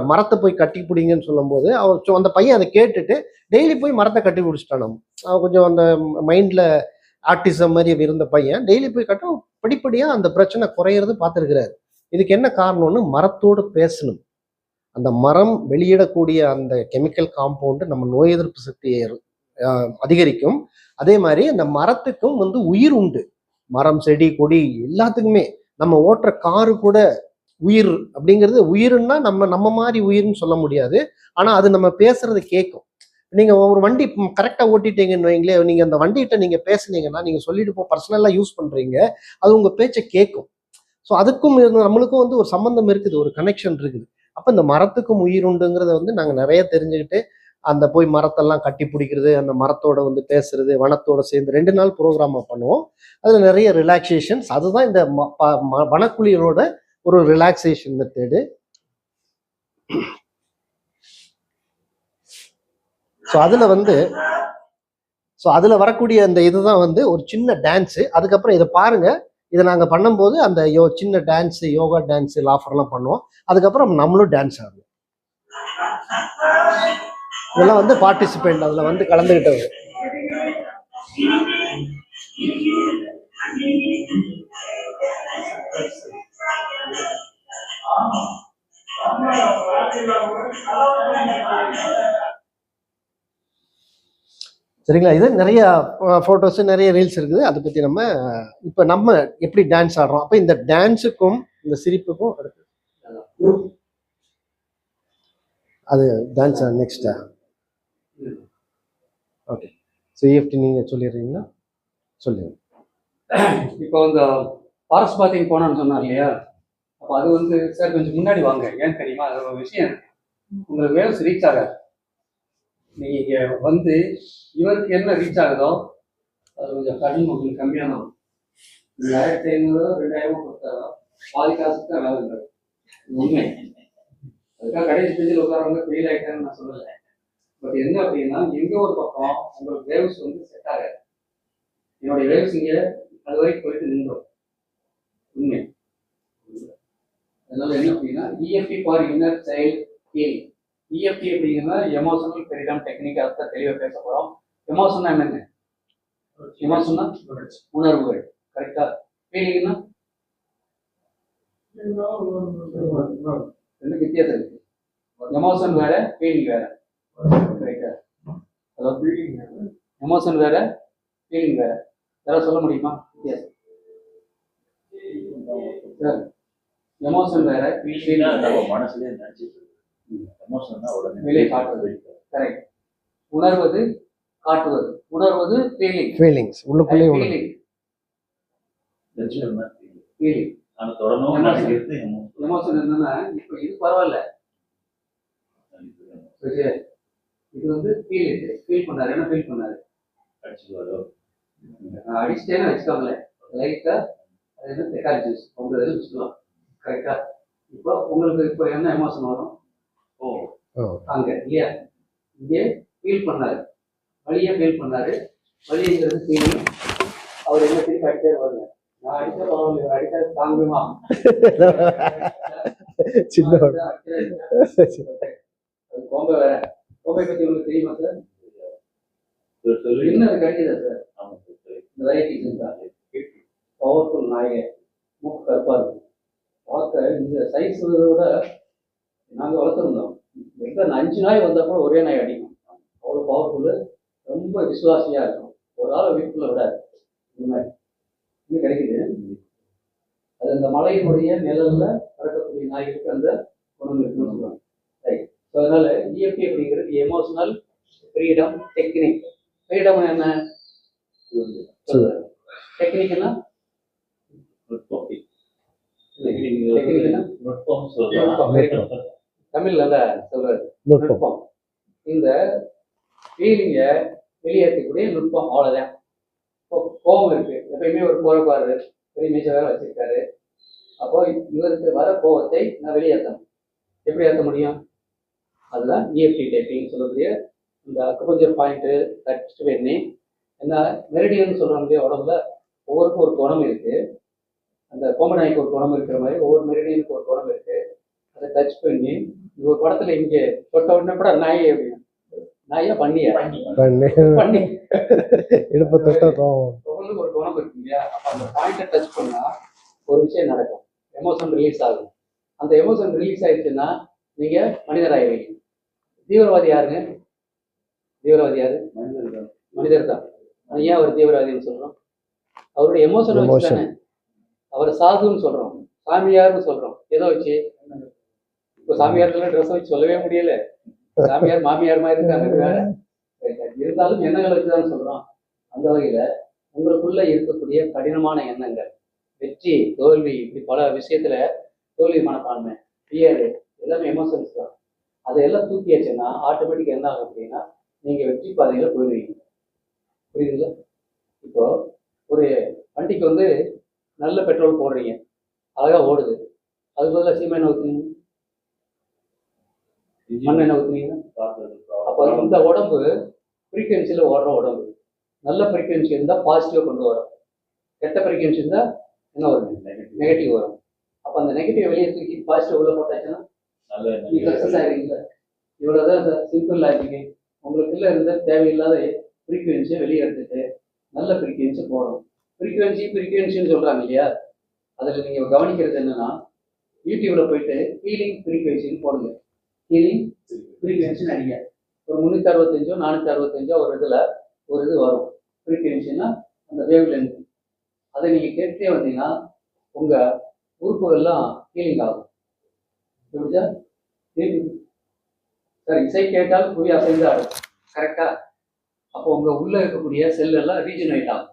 [SPEAKER 2] மரத்தை போய் கட்டி பிடிங்கன்னு சொல்லும்போது அந்த பையன் அதை கேட்டுட்டு டெய்லி போய் மரத்தை கட்டி பிடிச்சிட்டான். அவன் கொஞ்சம் அந்த மைண்டில் ஆர்டிசம் மாதிரி இருந்த பையன் டெய்லி போய் கட்டும், படிப்படியாக அந்த பிரச்சனை குறையிறது பார்த்துருக்கிறாரு. இதுக்கு என்ன காரணம்னு மரத்தோடு பேசணும். அந்த மரம் வெளியிடக்கூடிய அந்த கெமிக்கல் காம்பவுண்டு நம்ம நோய் எதிர்ப்பு சக்தியை அதிகரிக்கும். அதே மாதிரி அந்த மரத்துக்கும் வந்து உயிர் உண்டு. மரம், செடி, கொடி எல்லாத்துக்குமே. நம்ம ஓட்டுற காரு கூட உயிர் அப்படிங்கிறது. உயிர்னா நம்ம மாதிரி உயிர்னு சொல்ல முடியாது, ஆனா அது நம்ம பேசுறது கேட்கும். நீங்க ஒரு வண்டி கரெக்டா ஓட்டிட்டீங்கன்னு வைங்களே, நீங்க அந்த வண்டிகிட்ட நீங்க பேசுனீங்கன்னா, நீங்க சொல்லிட்டு போ பர்சனலா யூஸ் பண்றீங்க, அது உங்க பேச்சை கேட்கும். ஸோ அதுக்கும் நம்மளுக்கும் வந்து ஒரு சம்பந்தம் இருக்குது, ஒரு கனெக்ஷன் இருக்குது. அப்ப இந்த மரத்துக்கும் உயிர் உண்டுங்கிறத வந்து நாங்க நிறைய தெரிஞ்சுக்கிட்டு அந்த போய் மரத்தெல்லாம் கட்டி பிடிக்கிறது, அந்த மரத்தோட வந்து பேசுறது, வனத்தோட சேர்ந்து 2 நாள் ப்ரோக்ராமா பண்ணுவோம். அதுல நிறைய ரிலாக்ஸேஷன்ஸ். அதுதான் இந்த வனக்குளியலோட ஒரு ரிலாக்ஸேஷன் மெத்தடு. ஸோ அதுல வரக்கூடிய அந்த இதுதான் வந்து ஒரு சின்ன டான்ஸு. அதுக்கப்புறம் இதை பாருங்க, இதை நாங்கள் பண்ணும்போது அந்த சின்ன டான்ஸு, யோகா டான்ஸு, லாஃபர்லாம் பண்ணுவோம். அதுக்கப்புறம் நம்மளும் டான்ஸ் ஆடுவோம். இதெல்லாம் வந்து பார்ட்டிசிபெண்ட், அதில் வந்து கலந்துக்கிட்டது. சரிங்களா? இது நிறைய ஃபோட்டோஸ், நிறைய ரீல்ஸ் இருக்குது. அதை பற்றி இப்போ நம்ம எப்படி டான்ஸ் ஆடுறோம், அப்போ இந்த டான்ஸுக்கும் இந்த சிரிப்புக்கும் அது டான்ஸ் நெக்ஸ்டா. ஓகே, ஸோ EFT நீங்கள் சொல்லிடுறீங்களா? சொல்லுங்கள்.
[SPEAKER 1] இப்போ இந்த ஃபாரஸ்ட் பாத்திங் போனான்னு சொன்னார் இல்லையா, அப்போ அது வந்து சார் கொஞ்சம் முன்னாடி வாங்க. ஏன்னு தெரியுமா, அது ஒரு விஷயம் இருக்கு. உங்களுக்கு வேவ்ஸ் ரீச் ஆகாது. நீங்கள் வந்து இவருக்கு என்ன ரீச் ஆகுதோ அது கொஞ்சம் கடன் உங்களுக்கு கம்மியான 1500 2000 கொடுத்தாலும் பாதி காசுக்கு தான் வேலை இருக்காது. உண்மை. அதுக்காக கடைசி பேஜில் உட்காரவங்க ஃபெயில் ஆகிட்டாங்கன்னு நான் சொல்லலை. பட் என்ன அப்படின்னா, எங்கே ஒரு பக்கம் உங்களுக்கு வேவ்ஸ் வந்து செட் ஆகாது. என்னுடைய வேவ்ஸ் இங்கே அது வரைக்கும் போயிட்டு நின்றோம். உண்மை. அதனால என்ன அப்படின்னா, EFT for inner child healing. EFT அப்படிங்கன்னா எமோஷனல் ஃப்ரீடம் டெக்னிக். அதை தெளிவாக பேச போகிறோம். எமோஷன்னா என்னங்க? எமோஷன்னா உணர்வுகள். கரெக்டா? ஃபீலிங்னா ரெண்டு வித்தியாசம் இருக்கு. எமோஷன் வேற, ஃபீலிங் வேற. கரெக்டா? ஹலோ, எமோஷன் வேற, ஃபீலிங் வேற. யாராவது சொல்ல முடியுமா வித்தியாசம்? சார், எமோஷன் வேற, ஃபீலிங் மனசுலேயே நினைச்சிட்டு வெளியே காட்டுவது. கரெக்ட். உணர்வது, காட்டுவது. உணர்வது ஃபீலிங்ஸ், உள்ளுக்குள்ளே ஃபீலிங். எமோஷன் என்னன்னா, இப்போ இது பரவாயில்ல, இது வந்து ஃபீல் பண்ணாரு. என்ன ஃபீல் பண்ணாரு? அடிச்சுட்டேன்னு வச்சுக்கோங்களேன், லைட்டா அது என்ன தெக்காளி ஜூஸ் உங்க இதில் வச்சுக்கலாம். கரெக்டா? இப்போ உங்களுக்கு இப்போ என்ன எமோஷன் வரும்? அங்க இல்லையா, இங்கே ஃபீல் பண்ணாரு, வழியை ஃபீல் பண்ணாரு. வழிங்கிறது ஃபீலிங். அவர் என்ன திருப்பி அடிச்சே வருங்க. நான் அடிச்ச பரவாயில்ல, அடிச்சா தாங்குமா? கோம்பை வேற. கோம்பை பத்தி உங்களுக்கு தெரியுமா சார்? என்ன கிடைக்குதா சார்? இந்த வெரைட்டிஸ் இருக்கா? பவர்ஃபுல் நாயை, மூக்கு கருப்பா இருக்கும். பார்க்க இந்த சைஸ் விட நாங்கள் வளர்த்துருந்தோம். எந்த 5 நாய் வந்தால் கூட ஒரே நாய் அடிக்கும். அவ்வளோ பவர்ஃபுல்லு. ரொம்ப விசுவாசியா இருக்கும். ஒரு ஆளை வீட்டுக்குள்ள விடாது. இந்த மாதிரி இன்னும் கிடைக்குது. அது அந்த மலையினுடைய நிழல்ல பறக்கக்கூடிய நாய்களுக்கு அந்த குணம் இருக்குன்னு சொல்லுவாங்க. ரைட். ஸோ அதனால EFT அப்படிங்கிறது எமோஷனல் ஃப்ரீடம் டெக்னிக். ஃப்ரீடம் என்ன? டெக்னிக்னா தமிழ்ல சொல்றது நுட்பம். இந்த ஃபீலிங்கை வெளியேற்றக்கூடிய நுட்பம். அவ்வளோதான். இப்போ கோபம் இருக்கு, எப்பயுமே ஒரு கோரப்பாரு பெரிய மீச வேலை வச்சிருக்காரு. அப்போ இவருக்கு வர கோபத்தை நான் வெளியேற்றணும். எப்படி ஏற்ற முடியும்? அதுதான் EFT டைப்பிங் சொல்லக்கூடிய இந்த அக்குபஞ்சர் பாயிண்ட்டு டச் பண்ணி என்ன மெரிடியன் சொல்கிறோம் இல்லையா, உடம்புல ஒவ்வொருக்கும் ஒரு குணம் இருக்கு. அந்த கோமநாய்க்கு ஒரு குணம் இருக்கிற மாதிரி ஒவ்வொரு மெரிடியனுக்கு ஒரு குணம் இருக்கு. அதை டச் பண்ணி ஒரு படத்துல இங்கே தொட்ட உடனே கூட நாயை அப்படின்னு நாயா பண்ணியா பண்ணி
[SPEAKER 2] இடுப்பு தொட்ட
[SPEAKER 1] ஒவ்வொன்றுக்கு ஒரு குணம் இருக்கு இல்லையா. அப்போ அந்த பாயிண்ட்டை டச் பண்ணா ஒரு விஷயம் நடக்கும். எமோஷன் ரிலீஸ் ஆகும். அந்த எமோஷன் ரிலீஸ் ஆயிடுச்சுன்னா நீங்க மனிதராயிருவீங்க. தீவிரவாதி யாருங்க? தீவிரவாதி யாரு? மனிதர் தான். ஏன் அவர் தீவிரவாதின்னு சொல்றோம்? அவருடைய எமோஷனை வச்சு தானே. அவரை சாதுன்னு சொல்றோம், சாமியார்னு சொல்றோம். எதை வச்சு? இப்போ சாமியார்கள் ட்ரெஸ் வச்சு சொல்லவே முடியல. சாமியார் மாமியார் மாதிரி இருக்காங்க வேற. இருந்தாலும் எண்ணங்களை வச்சுதான் சொல்றோம். அந்த வகையில உங்களுக்குள்ள இருக்கக்கூடிய கடினமான எண்ணங்கள், வெற்றி தோல்வி, இப்படி பல விஷயத்துல தோல்வி மனப்பான்மை, ஃபியர், எல்லாமே எமோஷன்ஸ் தான். அதையெல்லாம் தூக்கியாச்சுன்னா ஆட்டோமேட்டிக் என்ன ஆகும் அப்படின்னா நீங்க வெற்றி பாதையில போயிடுவீங்க. புரியுதுங்களா? இப்போ ஒரு வண்டிக்கு வந்து நல்ல பெட்ரோல் போடுறீங்க, அழகா ஓடுது. அதுக்கு பதிலாக சீமை எண்ணெய் ஊற்றுனீங்க, மண்ணெண்ணெய் ஊற்றுனீங்கன்னா அப்போ இந்த உடம்பு ஃப்ரீக்வன்சியில் ஓடுற உடம்பு. நல்ல ஃப்ரீக்வன்சி இருந்தால் பாசிட்டிவாக கொண்டு வரும், கெட்ட ஃப்ரீக்வன்சி இருந்தால் என்ன வரும்? நெகட்டிவ் வரும். அப்போ அந்த நெகட்டிவ் வெளியே தூக்கி பாசிட்டிவ் உள்ள போட்டாச்சுன்னா நீ சக்ஸஸ் ஆகிடுவீங்களா? இவ்வளோதான் சார், சிம்பிள் லாஜிக்கு. உங்களுக்குள்ள இருந்த தேவையில்லாத ஃப்ரீக்குவென்சியை வெளியே எடுத்துட்டு நல்ல ஃப்ரீக்குவென்சி போகணும். ஃப்ரீக்குவென்சின்னு சொல்கிறாங்க இல்லையா, அதில் நீங்கள் கவனிக்கிறது என்னன்னா, யூடியூப்ல போயிட்டு ஹீலிங் ஃப்ரீக்குவென்சின்னு போடுங்க. ஹீலிங் ஃப்ரீக்குவென்சின்னு அடிங்க. ஒரு 365 465 ஒரு இதில் ஒரு இது வரும். ஃப்ரீக்குவென்சின்னா அந்த வேவ் லென்த். அதை நீங்கள் கேட்டுட்டே வந்தீங்கன்னா உங்கள் உறுப்புகள்லாம் ஹீலிங் ஆகும். புரியுதா? சார், இசை கேட்டால் புரிய அசைந்து ஆடும். கரெக்டா? அப்போ உங்கள் உள்ளே இருக்கக்கூடிய செல் எல்லாம் ரீஜெனரேட் ஆகும்.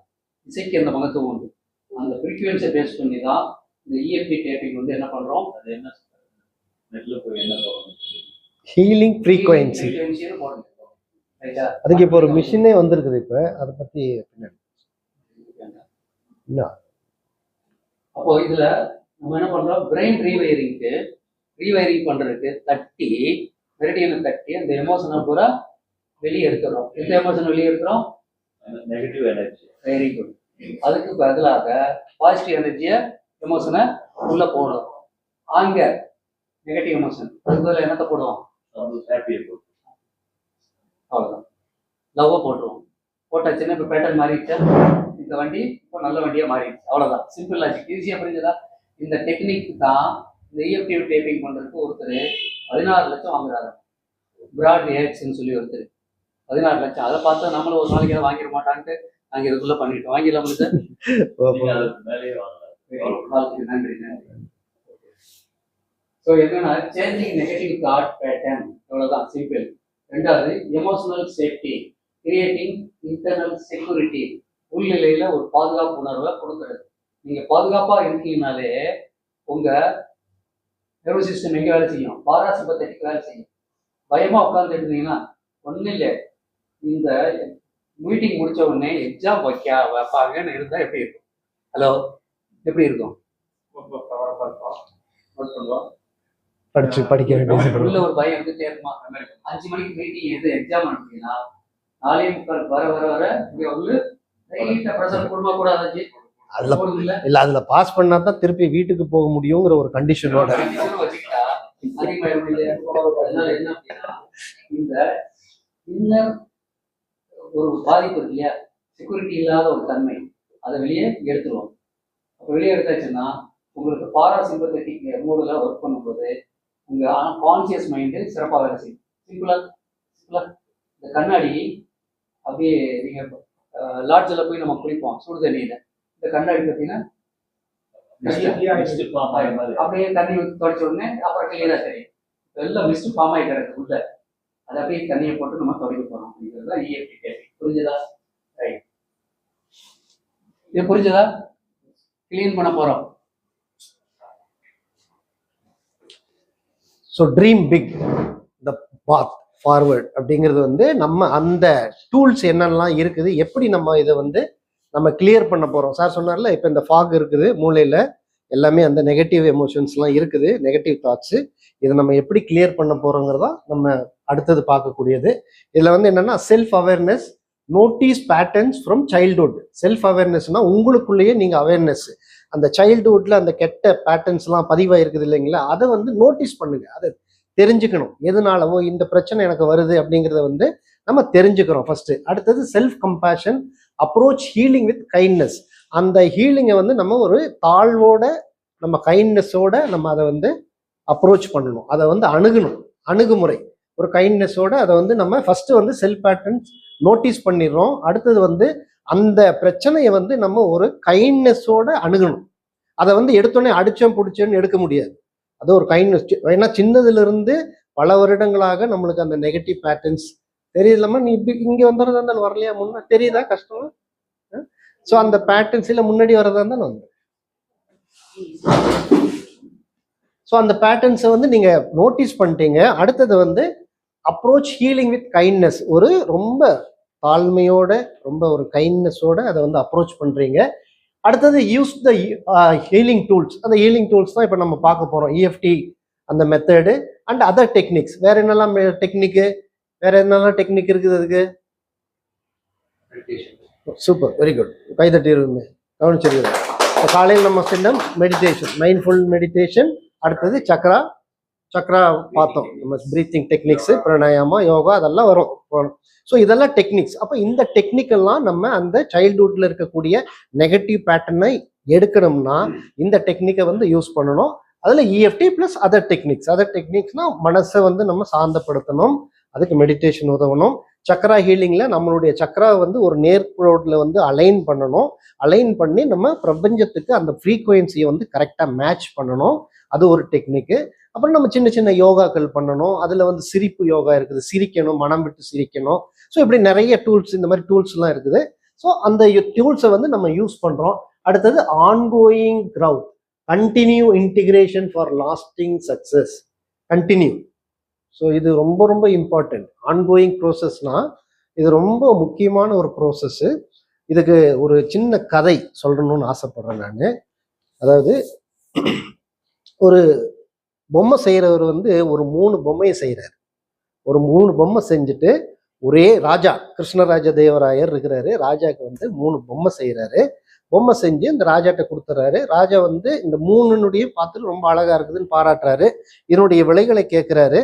[SPEAKER 1] இசைக்கு அந்த மகத்துவம் உண்டு. அந்த ஃப்ரீக்குவென்சியை பேஸ் பண்ணி தான் இந்த இஎஃப்டி டேப்பிங் வந்து என்ன பண்ணுறோம், அது என்ன நெட்ல போய் என்ன
[SPEAKER 2] ஹீலிங் ஃப்ரீக்வென்சி
[SPEAKER 1] போடுங்க.
[SPEAKER 2] அதுக்கு இப்போ ஒரு மிஷினே வந்திருக்குது. இப்போ அதை பற்றி
[SPEAKER 1] அப்போ இதுல நம்ம என்ன பண்றோம், பிரெயின் ரீவயரிங் பண்றதுக்கு தட்டி மெரிடியனை தட்டி அந்த எமோஷனை பூரா வெளியே எடுத்துறோம். எந்த எமோஷன் வெளியே எடுக்கிறோம்? Negative energy. Very good. அதுக்கு பதிலாக பாசிட்டிவ் எனர்ஜியை எமோஷனை உள்ள போடும். ஆங்க நெகட்டிவ் எமோஷன் அதுக்கு பதிலாக என்னத்தை போடுவோம்? அவ்வளோதான், லவ்வை போட்டுருவோம். போட்டாச்சுன்னா இப்போ பேட்டர்ன் மாறிடுச்சா? இந்த வண்டி இப்போ நல்ல வண்டியாக மாறிடுச்சு. அவ்வளோதான், சிம்பிள் லாஜிக். ஈஸியாக புரிஞ்சதா? இந்த டெக்னிக் தான் இந்த இஎஃப்டி டேப்பிங் பண்ணுறதுக்கு ஒருத்தர் 16 லட்சம் வாங்குறாரு. பிராட் ஏக்ஸ்ன்னு சொல்லி ஒருத்தர் 16 லட்சம். அதை பார்த்தா நம்மளும் ஒரு நாளைக்கு வாங்கிட மாட்டான்ட்டு நாங்கள் இதுக்குள்ளே பண்ணிட்டோம். வாங்கிடலாம் சார்? நன்றி நன்றி. ஸோ என்னன்னா, சேஞ்சிங் நெகட்டிவ் தாட் பேட்டர்ன். இவ்வளோதான், சிம்பிள். ரெண்டாவது, emotional safety, creating internal security. உள்நிலையில ஒரு பாதுகாப்பு உணர்வை கொடுக்கறது. நீங்க பாதுகாப்பா இருக்கீங்கனாலே உங்க நர்வஸ் சிஸ்டம் எங்க வேலை செய்யும்? பாராசிம்பத்தட்டிக் வேலை செய்யும். பயமா உட்கார்ந்து இருந்தீங்கன்னா ஒன்றும் இல்லை. இந்த மீட்டிங் முடிச்ச உடனே எக்ஸாம் வைப்பாங்கன்னு இருந்தா எப்படி இருக்கும்? ஹலோ, எப்படி இருக்கும்?
[SPEAKER 2] படிக்க வேண்டிய
[SPEAKER 1] உள்ள ஒரு பயம் இருந்துட்டே இருக்குமா? 5 மணிக்கு மீட்டிங் எது எக்ஸாம் அனுப்பிங்கன்னா 4:45 வர வர வர இங்க வந்து கொடுக்க கூடாது.
[SPEAKER 2] அதுல பாஸ் பண்ணா தான் திருப்பி வீட்டுக்கு போக முடியுங்கிற ஒரு கண்டிஷனோட
[SPEAKER 1] வச்சுக்கிட்டா அதனால என்ன அப்படின்னா, இந்த இன்னர் ஒரு பாதிப்பு இருக்கு இல்லையா, செக்யூரிட்டி இல்லாத ஒரு தன்மை, அதை வெளியே எடுத்துருவோம். அப்போ வெளியே எடுத்தாச்சுன்னா உங்களுக்கு பாராசிம்பத்தட்டிக் மூடுல ஒர்க் பண்ணும்போது உங்க கான்சியஸ் மைண்டு சிறப்பாக வேலை செய்யும். சிம்பிளா இந்த கண்ணாடி அப்படியே நீங்க லாட்ஜில் போய் நம்ம குளிப்போம் சுடு தண்ணியில. இந்த கண்ணாடி பார்த்தீங்கன்னா அப்படியே தண்ணி ஊற்றி தொடச்ச உடனே அப்புறம் கிளியரா தெரியும். எல்லாம் மிஸ்ட் ஃபார்ம் ஆகி கிடக்கு உள்ள. அதை அப்படியே தண்ணியை போட்டு நம்ம தொடக்க போறோம். அப்படிங்கிறது தான் இஎஃப்டி டேப்பிங். புரிஞ்சதா? ரைட். இது புரிஞ்சதா? கிளீன் பண்ண போறோம்.
[SPEAKER 2] ஸோ ட்ரீம் பிக், த பாத் ஃபார்வர்ட் அப்படிங்கிறது வந்து நம்ம அந்த டூல்ஸ் என்னென்னலாம் இருக்குது, எப்படி நம்ம இதை வந்து நம்ம கிளியர் பண்ண போகிறோம். சார் சொன்னார்ல, இப்போ இந்த ஃபாக் இருக்குது மூளையில், எல்லாமே அந்த நெகட்டிவ் எமோஷன்ஸ்லாம் இருக்குது, நெகட்டிவ் தாட்ஸு. இதை நம்ம எப்படி கிளியர் பண்ண போகிறோங்கிறதா நம்ம அடுத்தது பார்க்கக்கூடியது. இதில் வந்து என்னென்னா, self awareness, notice patterns from childhood. Self அவேர்னஸ்னால் உங்களுக்குள்ளேயே நீங்கள் அவேர்னஸ், அந்த சைல்டுஹுட்ல அந்த கெட்ட பேட்டர்ன்ஸ்லாம் பதிவாக இருக்குது இல்லைங்களா, அதை வந்து நோட்டீஸ் பண்ணுங்க. அதை தெரிஞ்சுக்கணும். எதனாலவோ இந்த பிரச்சனை எனக்கு வருது அப்படிங்கிறத வந்து நம்ம தெரிஞ்சுக்கிறோம் ஃபர்ஸ்ட். அடுத்தது self compassion, approach healing with kindness. அந்த ஹீலிங்கை வந்து நம்ம ஒரு தாழ்வோட, நம்ம கைண்ட்னஸோட நம்ம அதை வந்து அப்ரோச் பண்ணணும். அதை வந்து அணுகணும். அணுகுமுறை ஒரு கைண்ட்னஸோட அதை வந்து நம்ம ஃபர்ஸ்ட் வந்து செல்ஃப் பேட்டர்ன்ஸ் நோட்டீஸ் பண்ணிடுறோம். அடுத்தது வந்து அந்த பிரச்சனையை வந்து நம்ம ஒரு கைண்ட்னஸோட அணுகணும். அதை வந்து எடுத்தோடனே அடிச்சோம் பிடிச்சோன்னு எடுக்க முடியாது. அது ஒரு கைண்ட்னஸ். ஏன்னா சின்னதுல இருந்து பல வருடங்களாக நம்மளுக்கு அந்த நெகட்டிவ் பேட்டர்ன்ஸ் தெரியலாமா, நீ இப்படி இங்கே வந்துடுறதா இருந்தாலும் வரலையா, முன்னா தெரியுதா கஷ்டமா? ஸோ அந்த பேட்டர்ன்ஸ் இல்லை முன்னாடி வரதா இருந்தாலும் வந்து ஸோ அந்த பேட்டர்ன்ஸை வந்து நீங்கள் நோட்டீஸ் பண்ணிட்டீங்க. அடுத்தது வந்து அப்ரோச் ஹீலிங் வித் கைண்ட்னஸ். ஒரு ரொம்ப தாழ்மையோட, ரொம்ப ஒரு கைண்ட்னஸோட அதை வந்து அப்ரோச் பண்ணுறீங்க. அடுத்தது யூஸ் த ஹீலிங் டூல்ஸ். அந்த ஹீலிங் டூல்ஸ் தான் இப்போ நம்ம பார்க்க போகிறோம். இஎஃப்டி அந்த மெத்தடு அண்ட் அதர் டெக்னிக்ஸ். வேற என்னெல்லாம் டெக்னிக்கு, வேற என்னெல்லாம் டெக்னிக் இருக்குது அதுக்கு? Super, very good. கைதட்டி இருக்குமே, கவனிச்சிருக்கேன். காலையில் நம்ம செஞ்ச மெடிடேஷன், மைண்ட்ஃபுல் மெடிடேஷன். அடுத்தது சக்ரா பார்த்தோம். நம்ம பிரீத்திங் டெக்னிக்ஸ், பிராணாயாமா, யோகா அதெல்லாம் வரும். ஸோ இதெல்லாம் டெக்னிக்ஸ். அப்போ இந்த டெக்னிக்கெல்லாம் நம்ம அந்த சைல்ட்ஹுட்ல இருக்கக்கூடிய நெகட்டிவ் பேட்டர்னை எடுக்கணும்னா இந்த டெக்னிக்கை வந்து யூஸ் பண்ணணும். அதில் இஎஃப்டி ப்ளஸ் அதர் டெக்னிக்ஸ்னா மனசை வந்து நம்ம சாந்தப்படுத்தணும், அதுக்கு மெடிடேஷன் உதவணும். சக்ரா ஹீலிங்ல நம்மளுடைய சக்ரா வந்து ஒரு நேர்கோட்டில் வந்து அலைன் பண்ணணும். அலைன் பண்ணி நம்ம பிரபஞ்சத்துக்கு அந்த ஃப்ரீக்குவென்சியை வந்து கரெக்டாக மேட்ச் பண்ணணும். அது ஒரு டெக்னிக்கு. அப்புறம் நம்ம சின்ன சின்ன யோகாக்கள் பண்ணணும். அதில் வந்து சிரிப்பு யோகா இருக்குது, சிரிக்கணும், மனம் விட்டு சிரிக்கணும். ஸோ இப்படி நிறைய டூல்ஸ், இந்த மாதிரி டூல்ஸ்லாம் இருக்குது. ஸோ அந்த டூல்ஸை வந்து நம்ம யூஸ் பண்ணுறோம். அடுத்தது ongoing growth, continue integration for lasting success, continue. So இது ரொம்ப ரொம்ப இம்பார்ட்டன்ட். ஆன்கோயிங் ப்ரோசஸ்னா இது ரொம்ப முக்கியமான ஒரு ப்ரோசஸ்ஸு. இதுக்கு ஒரு சின்ன கதை சொல்லணும்னு ஆசைப்படுறேன் நான். அதாவது ஒரு பொம்மை செய்கிறவர் வந்து ஒரு 3 பொம்மையை செய்கிறார். ஒரு 3 பொம்மை செஞ்சுட்டு ஒரே ராஜா, கிருஷ்ணராஜ தேவராயர் இருக்கிறாரு. ராஜாவுக்கு வந்து 3 பொம்மை செய்கிறாரு. பொம்மை செஞ்சு இந்த ராஜாட்ட கொடுத்துட்றாரு. ராஜா வந்து இந்த 3னுடையும் பார்த்துட்டு ரொம்ப அழகா இருக்குதுன்னு பாராட்டுறாரு. இதனுடைய விலைகளை கேட்குறாரு.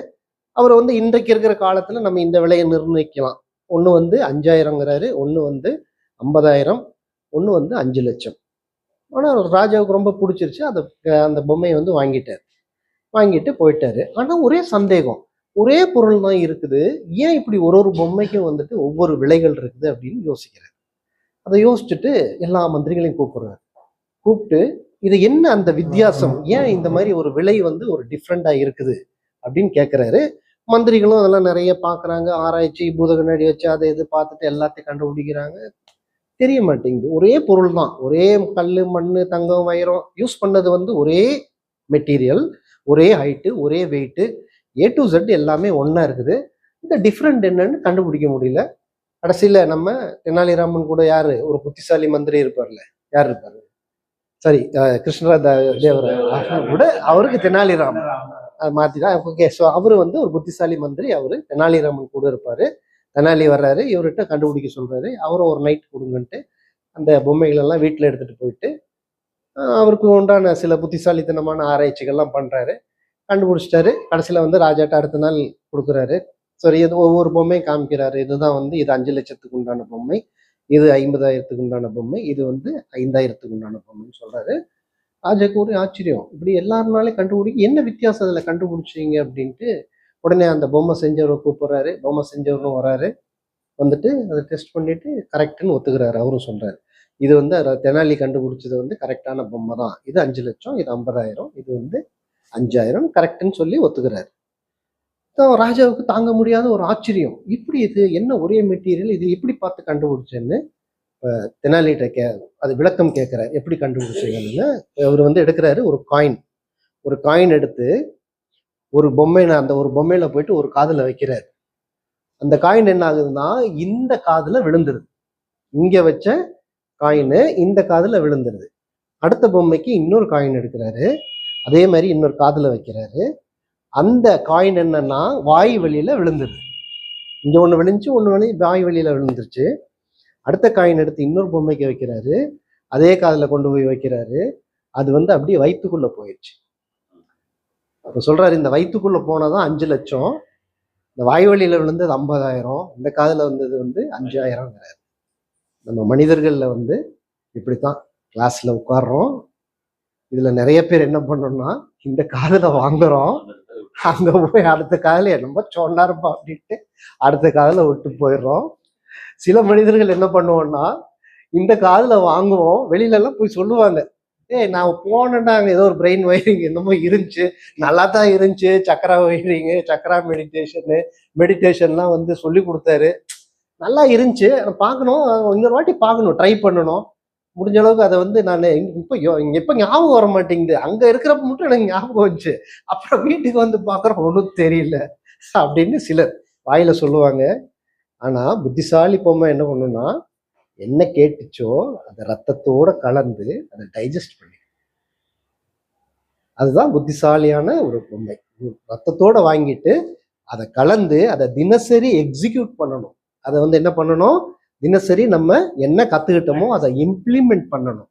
[SPEAKER 2] அவர் வந்து இன்றைக்கு இருக்கிற காலத்தில் நம்ம இந்த விலையை நிர்ணயிக்கலாம். ஒன்று வந்து 5000ங்கிறாரு, ஒன்று வந்து 50,000, ஒன்று வந்து 5 லட்சம். ஆனால் ராஜாவுக்கு ரொம்ப பிடிச்சிருச்சு. அந்த பொம்மையை வந்து வாங்கிட்டு போயிட்டாரு. ஆனால் ஒரே சந்தேகம், ஒரே பொருள் தான் இருக்குது, ஏன் இப்படி ஒரு பொம்மைக்கும் வந்துட்டு ஒவ்வொரு விலைகள் இருக்குது அப்படின்னு யோசிக்கிறார். அதை யோசிச்சுட்டு எல்லா மந்திரிகளையும் கூப்பிட்டு இது என்ன அந்த வித்தியாசம், ஏன் இந்த மாதிரி ஒரு விலை வந்து ஒரு டிஃப்ரெண்டாக இருக்குது அப்படின்னு கேட்குறாரு. மந்திரிகளும் அதெல்லாம் நிறைய பார்க்குறாங்க, ஆராய்ச்சி, பூத கண்ணாடி வச்சு அதை இது பார்த்துட்டு எல்லாத்தையும் கண்டுபிடிக்கிறாங்க. தெரிய மாட்டேங்குது. ஒரே பொருள் தான், ஒரே கல், மண், தங்கம், வைரம் யூஸ் பண்ணது வந்து ஒரே மெட்டீரியல், ஒரே ஹைட்டு, ஒரே வெயிட்டு, A to Z எல்லாமே ஒன்றா இருக்குது. இந்த டிஃப்ரெண்ட் என்னன்னு கண்டுபிடிக்க முடியல. கடைசியில் நம்ம தெனாலிராமன் கூட யார், ஒரு புத்திசாலி மந்திரி இருப்பார்ல, யார் இருப்பார், சரி கிருஷ்ணராஜ தேவராயர் கூட அவருக்கு தெனாலிராமன் மாற்றிதான். ஓகே, ஸோ அவர் வந்து ஒரு புத்திசாலி மந்திரி, அவர் தெனாலிராமன் கூட இருப்பார். தெனாலி வர்றாரு, இவர்கிட்ட கண்டுபிடிக்க சொல்கிறாரு. அவரும் ஒரு நைட் கொடுங்கன்ட்டு அந்த பொம்மைகளெல்லாம் வீட்டில் எடுத்துகிட்டு போயிட்டு அவருக்கு உண்டான சில புத்திசாலித்தனமான ஆராய்ச்சிகள்லாம் பண்ணுறாரு. கண்டுபிடிச்சிட்டாரு. கடைசியில் வந்து ராஜாட்ட அடுத்த நாள் கொடுக்குறாரு. சரி, இது ஒவ்வொரு பொம்மையும் காமிக்கிறாரு. இதுதான் வந்து இது 5 லட்சத்துக்கு உண்டான பொம்மை, இது 50,000த்துக்கு உண்டான பொம்மை, இது வந்து 5,000த்துக்கு உண்டான பொம்மைன்னு சொல்கிறாரு. ராஜாக்கு ஒரு ஆச்சரியம், இப்படி எல்லாருனாலையும் கண்டுபிடிக்க என்ன வித்தியாசம் அதில் கண்டுபிடிச்சிங்க அப்படின்ட்டு உடனே அந்த பொம்மை செஞ்சவரை கூப்பிட்றாரு. பொம்மை செஞ்சவரும் வராரு. வந்துட்டு அதை டெஸ்ட் பண்ணிட்டு கரெக்டுன்னு ஒத்துக்கிறாரு. அவரும் சொல்கிறாரு, இது வந்து தெனாலி கண்டுபிடிச்சது வந்து கரெக்டான பொம்மை தான், இது 5 லட்சம், இது 50,000, இது வந்து 5,000 கரெக்டுன்னு சொல்லி ஒத்துக்கிறாரு. ராஜாவுக்கு தாங்க முடியாத ஒரு ஆச்சரியம், இப்படி இது என்ன ஒரே மெட்டீரியல், இது எப்படி பார்த்து கண்டுபிடிச்சேன்னு தெனாலிட்ட அது விளக்கம் கேட்குறாரு. எப்படி கண்டுபிடிச்சீங்கன்னு அவர் வந்து எடுக்கிறாரு. ஒரு காயின் எடுத்து ஒரு அந்த ஒரு பொம்மையில போயிட்டு ஒரு காதுல வைக்கிறாரு. அந்த காயின் என்ன ஆகுதுன்னா இந்த காதுல விழுந்துருது. இங்க வச்ச காயின் இந்த காதுல விழுந்துருது. அடுத்த பொம்மைக்கு இன்னொரு காயின் எடுக்கிறாரு, அதே மாதிரி இன்னொரு காதுல வைக்கிறாரு. அந்த காயின் என்னன்னா வாய் வழியில விழுந்துருது. இங்க ஒண்ணு விழுந்துச்சு, ஒண்ணு வாய் வழியில விழுந்துருச்சு. அடுத்த காயின் எடுத்து இன்னொரு பொம்மைக்கு வைக்கிறாரு, அதே காதுல கொண்டு போய் வைக்கிறாரு. அது வந்து அப்படியே வயிற்றுக்குள்ள போயிடுச்சு. அப்ப சொல்றாரு, இந்த வயிற்றுக்குள்ள போனதான் 5 லட்சம், இந்த வாய் வழியில விழுந்தது 50,000, இந்த காதுல வந்தது வந்து 5,000ங்கிறாரு. நம்ம மனிதர்கள்ல வந்து இப்படித்தான் கிளாஸ்ல உட்கார்றோம். இதுல நிறைய பேர் என்ன பண்ணோம்னா இந்த காதுல வாங்குறோம், அங்க போய் அடுத்த காதுல என்னமோ சொன்னா இருப்பா அப்படின்ட்டு அடுத்த காதுல விட்டு போயிடுறோம். சில மனிதர்கள் என்ன பண்ணுவோம்னா இந்த காதுல வாங்குவோம், வெளியில எல்லாம் போய் சொல்லுவாங்க, நான் போனேன்னா அங்க ஏதோ ஒரு பிரெயின் வயரிங் என்னமோ இருந்துச்சு, நல்லா தான் இருந்துச்சு, சக்கரா வயரிங்கு, சக்கரா மெடிடேஷன்லாம் வந்து சொல்லி கொடுத்தாரு, நல்லா இருந்துச்சு, பார்க்கணும், இன்னொரு வாட்டி பார்க்கணும், ட்ரை பண்ணணும், முடிஞ்ச அளவுக்கு அதை வந்து நான் இப்போ ஞாபகம் வர மாட்டேங்குது, அங்க இருக்கிறப்ப மட்டும் எனக்கு ஞாபகம் வந்துச்சு, அப்புறம் வீட்டுக்கு வந்து பார்க்குறோம் ஒன்றும் தெரியல அப்படின்னு சிலர் வாயில சொல்லுவாங்க. ஆனா புத்திசாலி பொம்மை என்ன பண்ணுன்னா என்ன கேட்டுச்சோ அதை ரத்தத்தோட கலந்து அதை டைஜஸ்ட் பண்ணி, அதுதான் புத்திசாலியான ஒரு பொம்மை. ரத்தத்தோட வாங்கிட்டு அதை கலந்து அதை தினசரி எக்ஸிக்யூட் பண்ணணும். அதை வந்து என்ன பண்ணணும், தினசரி நம்ம என்ன கத்துக்கிட்டோமோ அதை இம்ப்ளிமெண்ட் பண்ணணும்.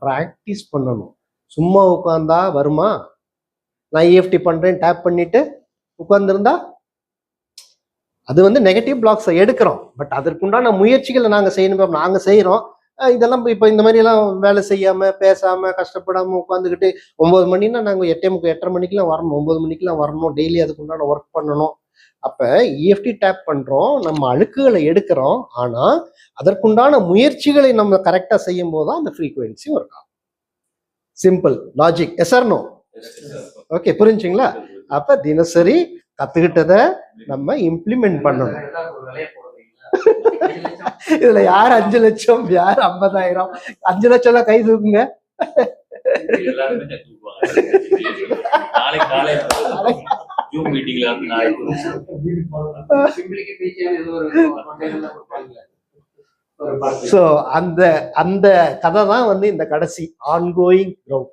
[SPEAKER 2] ப்ராக்டிஸ் பண்ணணும். சும்மா உட்காந்தா வருமா? நான் இஎஃப்டி பண்ணுறேன் டேப் பண்ணிட்டு உட்காந்துருந்தா அது வந்து நெகட்டிவ் பிளாக்ஸை எடுக்கிறோம். பட் அதற்குண்டான முயற்சிகளை நாங்கள் செய்யணும். நாங்கள் செய்கிறோம். இதெல்லாம் இப்போ இந்த மாதிரியெல்லாம் வேலை செய்யாமல் பேசாமல் கஷ்டப்படாமல் உட்காந்துக்கிட்டு 9 மணின்னா நாங்கள் 8:30 மணிக்கெலாம் வரணும், 9 மணிக்கெலாம் வரணும், டெய்லி அதுக்குண்டான ஒர்க் பண்ணணும். அப்போ இஎஃப்டி டேப் பண்ணுறோம், நம்ம அழுக்குகளை எடுக்கிறோம். ஆனால் அதற்குண்டான முயற்சிகளை நம்ம கரெக்டாக செய்யும் போது தான் அந்த ஃப்ரீக்குவென்சி ஒர்க் ஆகும். Simple logic. Yes or no? Okay, புரிஞ்சுங்களா? அப்போ தினசரி கற்றுக்கிட்டதை நம்ம இம்ப்ளிமெண்ட் பண்ணணும். இதுல யார் 5 லட்சம், யார் 50,000? 5 லட்சம் கை தூக்குங்க. சோ அந்த அந்த கதை தான் வந்து இந்த கடைசி ongoing growth,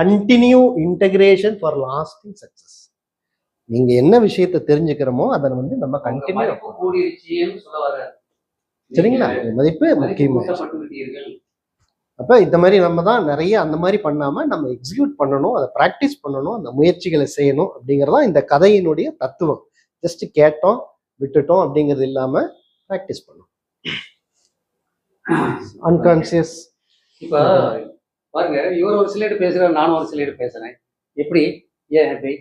[SPEAKER 2] continue integration for lasting success. நீங்க என்ன விஷயத்தை தெரிஞ்சுக்கிறோமோ அதை வந்து நம்ம கண்டினியூ. சரிங்களா? மதிப்பு முக்கியமாக. அப்ப இந்த மாதிரி நம்ம தான் நிறைய அந்த மாதிரி பண்ணாம நம்ம எக்ஸிக்யூட் பண்ணணும், அதை ப்ராக்டிஸ் பண்ணணும், அந்த முயற்சிகளை செய்யணும் அப்படிங்கறதா இந்த கதையினுடைய தத்துவம். ஜஸ்ட் கேட்டோம் விட்டுட்டோம் அப்படிங்கிறது இல்லாம ப்ராக்டிஸ் பண்ணணும். அன்கான்சியஸ்.
[SPEAKER 1] இப்ப பாருங்க, இவர் ஒரு சிலைடு பேசுறாரு, நானும் ஒரு சிலைடு பேசுறேன். எப்படி? ஏன் எப்படி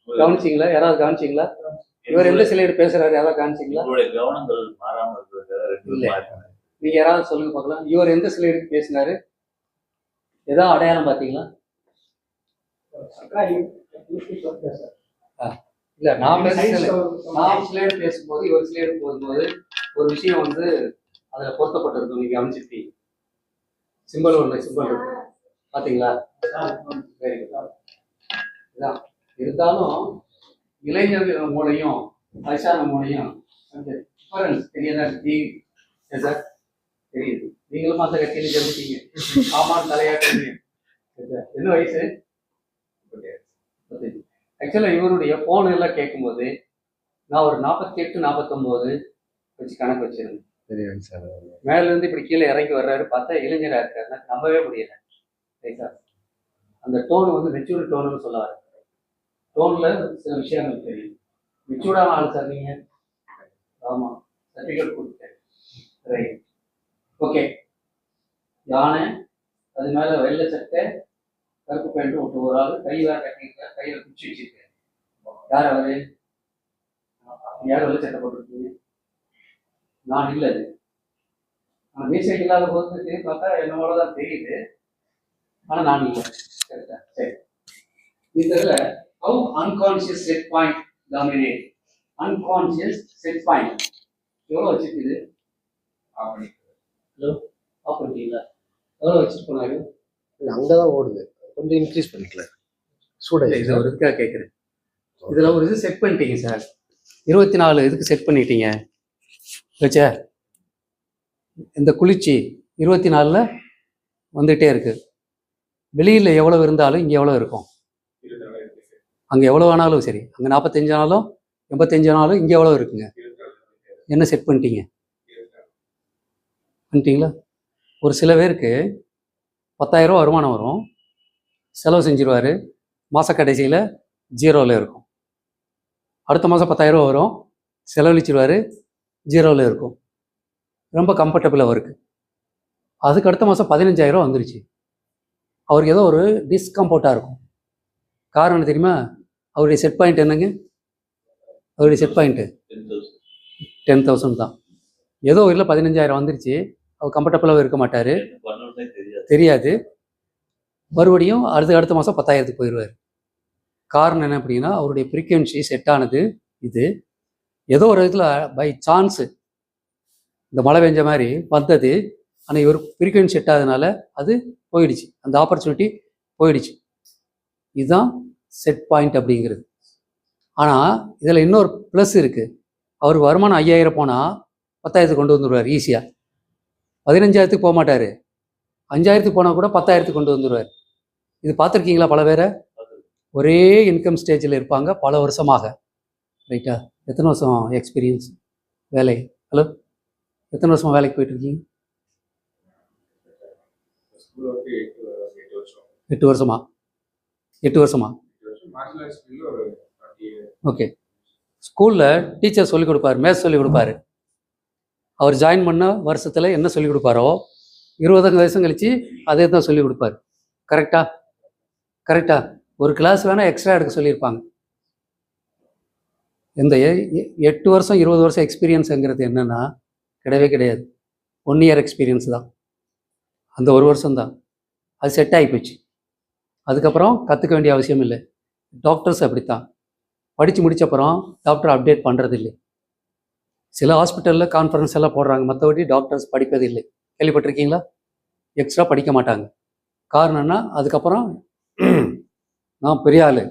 [SPEAKER 1] கவனிச்சிங்களா? யாராவது கவனிச்சிங்களா? இவர் எந்த சிலைடு பேசுறாரு, யாராவது கவனிச்சிங்களா?
[SPEAKER 3] கவனங்கள் மாறாம இருக்கிறது.
[SPEAKER 1] நீங்க யாராவது சொல்லுங்க பார்க்கலாம். இவர் எந்த சிலைடுக்கு பேசினாரு? ஏதாவது அடையாளம் பார்த்தீங்களா? இல்ல, நான் சிலைடு பேசும்போது இவர் சிலைடு போகும்போது ஒரு விஷயம் வந்து அதுல பொருத்தப்பட்டிருக்கும். நீங்க கவனிச்சிருப்பீங்க. சிம்பிள் ஒன்று சிம்பிள் இருக்கு பாத்தீங்களா? Very good. இதான் இருந்தாலும் இளைஞர்கள் மூலையும் வயசான மூலையும் டிஃபரன்ஸ் தெரியதான் சார் தெரியுது. நீங்களும் அந்த கட்சியில தெரிஞ்சுட்டீங்க. ஆமாம், தலையாட்டுறீங்க. என்ன வயசு? ஆக்சுவலா இவருடைய போன் எல்லாம் கேட்கும்போது நான் ஒரு 48 49 வச்சு கணக்கு வச்சிருந்தேன். மேல இருந்து இப்படி கீழே இறங்கி வர்றாரு, பார்த்தா இளைஞரா இருக்காரு. நம்பவே முடியல. ரைட்டா? அந்த டோன் வந்து மெச்சூர் டோன்னு சொல்லுவாரு. டோன்ல சில விஷயங்கள் தெரியும். மெச்சூர்டான ஆள் சார் நீங்க. ஆமா, சர்டிஃபிகேட் கொடுத்தேன். Right, okay. யானை, அது மேல வெள்ளை சட்டை கருப்பு பேண்ட் விட்டு ஒரு ஆள் கை வேற கட்டிருக்க, கையில குச்சி வச்சிருக்கேன். யார் அவரு? யார் வெள்ளை சட்டை போட்டிருக்கீங்க? நான் இல்லை. அது ஆனால் மீசை இல்லாத போது பார்த்தா என்னோடதான் தெரியுது. ஆனா நான் இல்லை. கரெக்டா? சரி. இதுல how unconscious set point dominate. Unconscious set point எவ்வளோ வச்சிருக்குது? ஹலோ, ஆஃப் பண்ணிட்டீங்களா? எவ்வளோ வச்சுட்டு போனாரு?
[SPEAKER 2] அங்கதான் ஓடுது, கொஞ்சம் இன்க்ரீஸ் பண்ணிக்கலாம். சூட
[SPEAKER 1] இது ஒரு இதுக்காக கேட்குறேன். இதுல ஒரு இது செட் பண்ணிட்டீங்க சார். 24 இதுக்கு செட் பண்ணிட்டீங்க வச்சா. இந்த குளிர்ச்சி 24ல் வந்துகிட்டே இருக்கு. வெளியில் எவ்வளோ இருந்தாலும் இங்கே எவ்வளோ இருக்கும்? அங்கே எவ்வளோ ஆனாலும் சரி, அங்கே 45 ஆனாலும் 85 ஆனாலும் இங்கே எவ்வளோ இருக்குங்க? என்ன செட் பண்ணிட்டீங்க? பண்ணிட்டீங்களா? ஒரு சில பேருக்கு 10,000 ரூபா வருமானம் வரும், செலவு செஞ்சிருவார், மாத கடைசியில் 0ல் இருக்கும். அடுத்த மாதம் 10,000 ரூபா வரும், செலவழிச்சிருவார், 0ல் இருக்கும். ரொம்ப கம்ஃபர்டபுளாக இருக்குது. அதுக்கு அடுத்த மாதம் 15,000 ரூபா வந்துருச்சு. அவருக்கு ஏதோ ஒரு டிஸ்கம்ஃபர்ட்டாக இருக்கும். காரணம் தெரியுமா? அவருடைய செட் பாயிண்ட் என்னங்க? அவருடைய செட் பாயிண்ட்டு 10,000 தான். ஏதோ இல்லை 15,000 வந்துருச்சு, அவர் கம்ஃபர்டபுளாக இருக்க மாட்டார், தெரியாது. மறுபடியும் அடுத்த மாதம் 10,000க்கு போயிடுவார். காரணம் என்ன அப்படின்னா, அவருடைய ஃப்ரீக்வன்சி செட் ஆனது இது. ஏதோ ஒரு இதில் பை சான்ஸு இந்த மழை பெஞ்ச மாதிரி வந்தது. ஆனால் இவர் ஃப்ரீக்வன்சி செட் ஆகுதுனால அது போயிடுச்சு, அந்த ஆப்பர்ச்சுனிட்டி போயிடுச்சு. இதுதான் செட் பாயிண்ட் அப்படிங்கிறது. ஆனால் இதில் இன்னொரு ப்ளஸ் இருக்குது. அவருக்கு வருமானம் 5,000 போனால் 10,000க்கு கொண்டு வந்துடுவார் ஈஸியாக. 15,000க்கு போக மாட்டார், 5,000க்கு போனால் கூட 10,000க்கு கொண்டு வந்துடுவார். இது பார்த்துருக்கீங்களா? பல பேரை ஒரே இன்கம் ஸ்டேஜில் இருப்பாங்க பல வருஷமாக. ரைட்டா? எத்தனை வருஷம் எக்ஸ்பீரியன்ஸ் வேலை? ஹலோ, எத்தனை வருஷமாக வேலைக்கு போயிட்டுருக்கீங்க? 8 வருஷமா 8 வருஷமா ஓகே. ஸ்கூலில் டீச்சர் சொல்லிக் கொடுப்பாரு, மேத்ஸ் சொல்லிக் கொடுப்பாரு. அவர் ஜாயின் பண்ண வருஷத்தில் என்ன சொல்லிக் கொடுப்பாரோ 20 வருஷம் கழித்து அதே தான் சொல்லிக் கொடுப்பாரு. கரெக்டா? ஒரு கிளாஸ் வேணால் எக்ஸ்ட்ரா எடுக்க சொல்லியிருப்பாங்க. இந்த 8 வருஷம் 20 வருஷம் எக்ஸ்பீரியன்ஸுங்கிறது என்னென்னா கிடையவே கிடையாது. 1 இயர் எக்ஸ்பீரியன்ஸ் தான். அந்த 1 வருஷம்தான் அது செட் ஆகி போச்சு. அதுக்கப்புறம் கற்றுக்க வேண்டிய அவசியம் இல்லை. டாக்டர்ஸ் அப்படித்தான், படித்து முடித்தப்புறம் டாக்டர் அப்டேட் பண்ணுறது இல்லை. சில ஹாஸ்பிட்டலில் கான்ஃபரன்ஸ் எல்லாம் போடுறாங்க, மற்றபடி டாக்டர்ஸ் படிப்பது இல்லை. கேள்விப்பட்டிருக்கீங்களா? எக்ஸ்ட்ரா படிக்க மாட்டாங்க. காரணம்னா அதுக்கப்புறம் நான் பெரிய ஆள்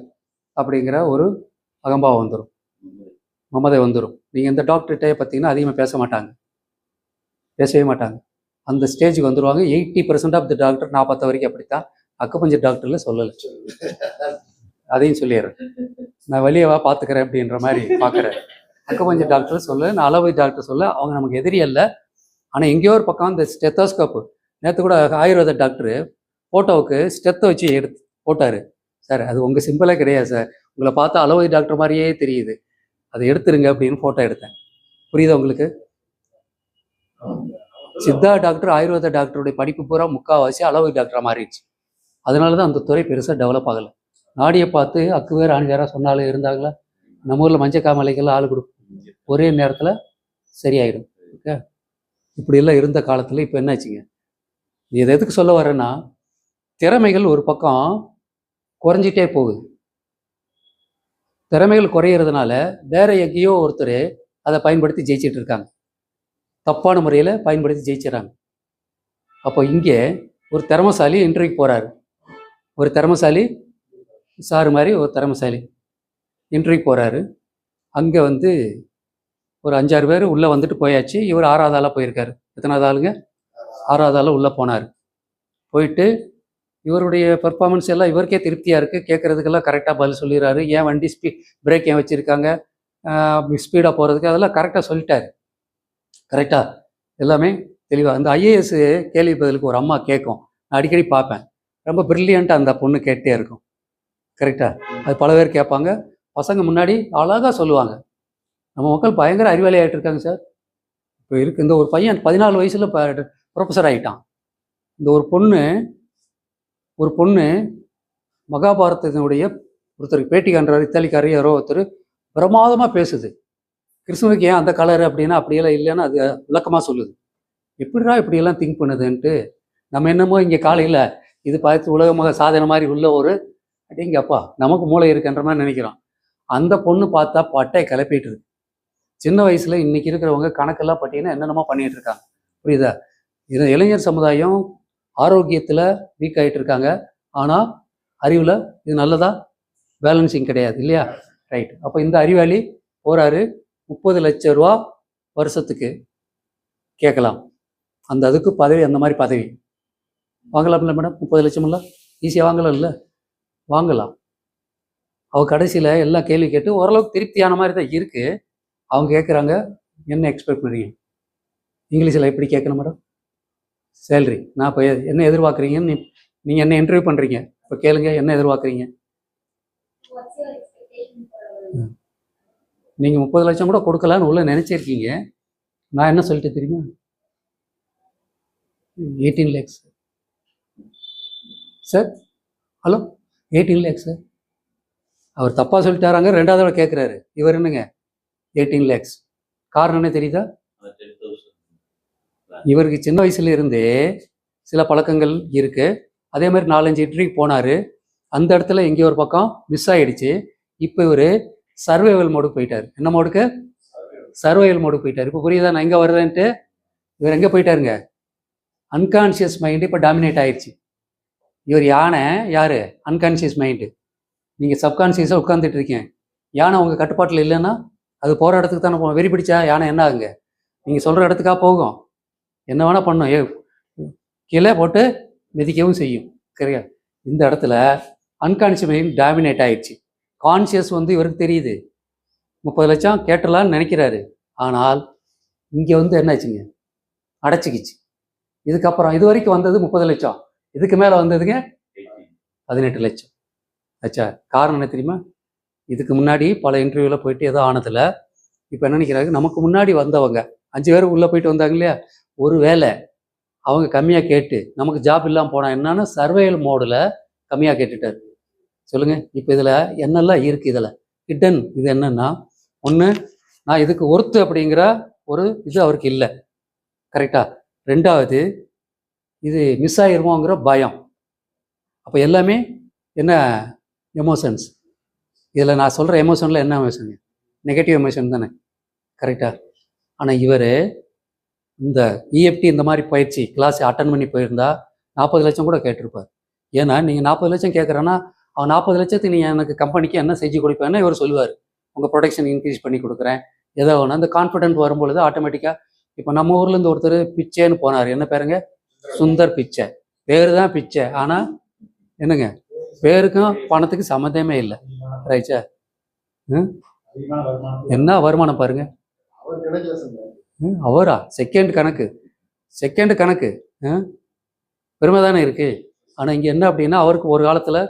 [SPEAKER 1] அப்படிங்கிற ஒரு அகம்பாவம் வந்துடும், மமதை வந்துடும். நீங்கள் இந்த டாக்டர்கிட்ட பார்த்தீங்கன்னா அதிகமாக பேசவே மாட்டாங்க. அந்த ஸ்டேஜுக்கு வந்துடுவாங்க. 80% ஆஃப் த டாக்டர் நான் பார்த்த வரைக்கும் அப்படித்தான். அக்குபஞ்சர் டாக்டரில் சொல்லலை, அதையும் சொல்லிடுறேன். நான் வெளியவா பார்த்துக்கிறேன் அப்படின்ற மாதிரி பார்க்குறேன். அக்குபஞ்சர் டாக்டர் சொல்ல, நான் அலோபதி டாக்டர் சொல்ல, அவங்க நமக்கு எதிரி அல்ல. ஆனால் எங்கேயோ ஒரு பக்கம் இந்த ஸ்டெத்தோஸ்கோப்பு, நேற்று கூட ஆயுர்வேத டாக்டரு ஃபோட்டோவுக்கு ஸ்டெத்தை வச்சு எடுத்து போட்டார். சார் அது உங்கள் சிம்பிளே கிடையாது சார், உங்களை பார்த்தா அலோபதி டாக்டர் மாதிரியே தெரியுது, அதை எடுத்துருங்க அப்படின்னு ஃபோட்டோ எடுத்தேன். புரியுதா உங்களுக்கு? சித்தா டாக்டர் ஆயுர்வேத டாக்டருடைய படிப்பு பூரா முக்கால்வாசி அலோபதி டாக்டராக மாறிடுச்சு. அதனால தான் அந்த துறை பெருசாக டெவலப் ஆகலை. நாடியை பார்த்து அக்கு வேறு ஆணி வேற சொன்னாலும் இருந்தாங்களா? நம்ம ஊரில் மஞ்சக்காமலைக்கெல்லாம் ஆள் கொடுக்கும், ஒரே நேரத்தில் சரியாயிடும். ஓகே, இப்படியெல்லாம் இருந்த காலத்தில் இப்போ என்னாச்சுங்க? இதை எதுக்கு சொல்ல வரேன்னா, திறமைகள் ஒரு பக்கம் குறைஞ்சிட்டே போகுது. திறமைகள் குறையிறதுனால வேற எங்கேயோ ஒருத்தர் அதை பயன்படுத்தி ஜெயிச்சிட்டு இருக்காங்க, தப்பான முறையில் பயன்படுத்தி ஜெயிச்சிடறாங்க. அப்போ இங்கே ஒரு திறமசாலி இன்டர்வியூக்கு போகிறாரு. ஒரு திறமசாலி சாரு மாதிரி ஒரு திறமசாலி இன்டர்வியூக்கு போகிறாரு. அங்கே வந்து ஒரு 5-6 பேர் உள்ளே வந்துட்டு போயாச்சு. இவர் 6வது ஆளாக போயிருக்காரு. எத்தனாவது ஆளுங்க? 6வது ஆளாக உள்ளே போனார். போயிட்டு இவருடைய பெர்ஃபார்மன்ஸ் எல்லாம் இவருக்கே திருப்தியாக இருக்குது. கேட்குறதுக்கெல்லாம் கரெக்டாக பதில் சொல்லிடுறாரு. ஏன் வண்டி பிரேக் ஏன் வச்சுருக்காங்க, ஸ்பீடாக போகிறதுக்கு அதெல்லாம் கரெக்டாக சொல்லிட்டாரு. கரெக்டாக எல்லாமே தெளிவாக. அந்த ஐஏஎஸ் கேள்வி பதிலுக்கு ஒரு அம்மா கேட்கும், நான் அடிக்கடி பார்ப்பேன். ரொம்ப ப்ரில்லியண்ட்டாக அந்த பொண்ணு கேட்டே இருக்கும். கரெக்டாக அது பல பேர் கேட்பாங்க. பசங்க முன்னாடி அழகாக சொல்லுவாங்க. நம்ம மக்கள் பயங்கர அறிவாளி ஆகிட்டு இருக்காங்க சார். இப்போ இருக்குது இந்த ஒரு பையன் 14 வயசில் ப்ரொஃபஸர் ஆகிட்டான். இந்த ஒரு பொண்ணு மகாபாரதத்தினுடைய ஒருத்தருக்கு பேட்டி காண்றாரு, இத்தாலிக்காரர் யாரோ ஒருத்தர் பிரமாதமாக பேசுது. கிருஷ்ணனுக்கு ஏன் அந்த கலர் அப்படின்னா அப்படியெல்லாம் இல்லைன்னா அது விளக்கமாக சொல்லுது. எப்படிடா இப்படியெல்லாம் திங்க் பண்ணுதுன்ட்டு நம்ம என்னமோ இங்கே காலையில் இது பார்த்து உலகமாக சாதனை மாதிரி உள்ள ஒரு அப்படிங்கப்பா நமக்கு மூளை இருக்குன்ற மாதிரி நினைக்கிறோம். அந்த பொண்ணு பார்த்தா பட்டை கிளப்பிட்டு இருக்கு. சின்ன வயசில் இன்றைக்கி இருக்கிறவங்க கணக்கெல்லாம் பார்த்தீங்கன்னா என்னென்னமோ பண்ணிகிட்டு இருக்காங்க. புரியுதா? இது இளைஞர் சமுதாயம் ஆரோக்கியத்தில் வீக் ஆகிட்டு இருக்காங்க, ஆனால் அறிவில் இது நல்லதா? பேலன்சிங் கிடையாது இல்லையா? ரைட். அப்போ இந்த அறிவாளி போகிறாரு, 30 லட்சம் ரூபா வருஷத்துக்கு கேட்கலாம். அதுக்கு பதவி, அந்த மாதிரி பதவி வாங்கலாம்ல மேடம்? 30 லட்சம் இல்லை ஈஸியாக வாங்கலாம் இல்லை? வாங்கலாம். அவள் கடைசியில் எல்லாம் கேள்வி கேட்டு ஓரளவுக்கு திருப்தியான மாதிரி தான் இருக்குது. அவங்க கேட்குறாங்க, என்ன எக்ஸ்பெக்ட் பண்ணுறீங்க? இங்கிலீஷில் எப்படி கேட்கணும் மேடம்? சேலரி நான் இப்போ என்ன எதிர்பார்க்குறீங்கன்னு நீங்கள் என்ன இன்டர்வியூ பண்ணுறீங்க, இப்போ கேளுங்க, என்ன எதிர்பார்க்குறீங்க? நீங்கள் 30 லட்சம் கூட கொடுக்கலான்னு உள்ள நினச்சிருக்கீங்க. நான் என்ன சொல்லிட்டு தெரியுமா? 18 lakhs sir. Hello, 18 lakhs sir. அவர் தப்பாக சொல்லிட்டாராங்க. 2வது தடவை கேட்குறாரு. இவர் என்னங்க 18 lakhs? காரணம் என்ன தெரியுதா? இவருக்கு சின்ன வயசுல இருந்தே சில பழக்கங்கள் இருக்குது. அதே மாதிரி 4-5 இன்டர்வியூ போனார். அந்த இடத்துல எங்கேயோ ஒரு பக்கம் மிஸ் ஆகிடுச்சு. இப்போ இவர் சர்வைவல் மோடுக்கு போயிட்டார். என்ன மோடுக்கு? சர்வைவல் மோடுக்கு போயிட்டார். இப்போ புரியுதா நான் எங்கே வருதுன்ட்டு? இவர் எங்கே போயிட்டாருங்க? அன்கான்ஷியஸ் மைண்டு இப்போ டாமினேட் ஆயிடுச்சு. இவர் யானை யார்? Unconscious mind. நீங்கள் சப்கான்ஷியஸாக உட்காந்துட்டு இருக்கீங்க. யானை உங்கள் கட்டுப்பாட்டில் இல்லைன்னா அது போகிற இடத்துக்கு தானே போகும். வெறி பிடிச்சா யானை என்ன ஆகுங்க? நீங்கள் சொல்கிற இடத்துக்காக போகும், என்ன வேணால் பண்ணும், கீழே போட்டு மிதிக்கவும் செய்யும். சரியா? இந்த இடத்துல அன்கான்ஷியஸ் மைண்ட் டாமினேட் ஆயிடுச்சு. கான்ஷியஸ் இவருக்கு தெரியுது 30 லட்சம் கேட்டலான்னு நினைக்கிறாரு. ஆனால் இங்கே என்னாச்சுங்க? அடைச்சிக்கிச்சு. இதுக்கப்புறம் இது வரைக்கும் வந்தது 30 லட்சம், இதுக்கு மேலே வந்ததுங்க 18 லட்சம் ஆச்சா. காரணம் என்ன தெரியுமா? இதுக்கு முன்னாடி பல இன்டர்வியூவில் போயிட்டு ஏதோ ஆனதில் இப்போ என்ன நினைக்கிறாங்க, நமக்கு முன்னாடி வந்தவங்க 5 பேர் உள்ளே போயிட்டு வந்தாங்க இல்லையா, ஒரு வேளை அவங்க கம்மியாக கேட்டு நமக்கு ஜாப் இல்லாமல் போனால் என்னன்னா சர்வேயல் மோடில் கம்மியாக கேட்டுட்டார். சொல்லுங்கள், இப்போ இதில் என்னெல்லாம் இருக்குது? இதில் ஹிடன் இது என்னன்னா, ஒன்று நான் இதுக்கு ஒர்த்து அப்படிங்கிற ஒரு இது அவருக்கு இல்லை, கரெக்டாக. ரெண்டாவது இது மிஸ் ஆகிருமோங்கிற பயம். அப்போ எல்லாமே என்ன எமோஷன்ஸ். இதில் நான் சொல்கிற எமோஷனில் என்ன எமோஷன்? நெகட்டிவ் எமோஷன் தானே, கரெக்டாக. ஆனால் இவர் இந்த இஎஃப்டி இந்த மாதிரி பயிற்சி கிளாஸ் அட்டன் பண்ணி போயிருந்தா 40 லட்சம் கூட கேட்டிருப்பார். ஏன்னா நீங்கள் 40 லட்சம் கேட்குறேன்னா அவன் 40 லட்சத்துக்கு நீங்கள் எனக்கு கம்பெனிக்கு என்ன செஞ்சு கொடுப்பேன்னா இவர் சொல்லுவார், உங்கள் ப்ரொடக்ஷன் இன்க்ரீஸ் பண்ணி கொடுக்குறேன் ஏதோ ஒன்று. அந்த கான்ஃபிடென்ட் வரும்பொழுது ஆட்டோமேட்டிக்காக இப்போ நம்ம ஊர்லேருந்து ஒருத்தர் பிச்சைன்னு போனார். என்ன பேருங்க? சுந்தர் பிச்சை. பேரு தான் பிச்சை, ஆனால் என்னங்க பேருக்கும் பணத்துக்கு சம்மந்தமே இல்லை, ரைட்டா? என்ன வருமானம் பாருங்க. அவரா செகண்ட் கணக்கு பெருமை தானே இருக்கு. ஆனால் இங்கே என்ன அப்படின்னா, அவருக்கு ஒரு காலத்தில்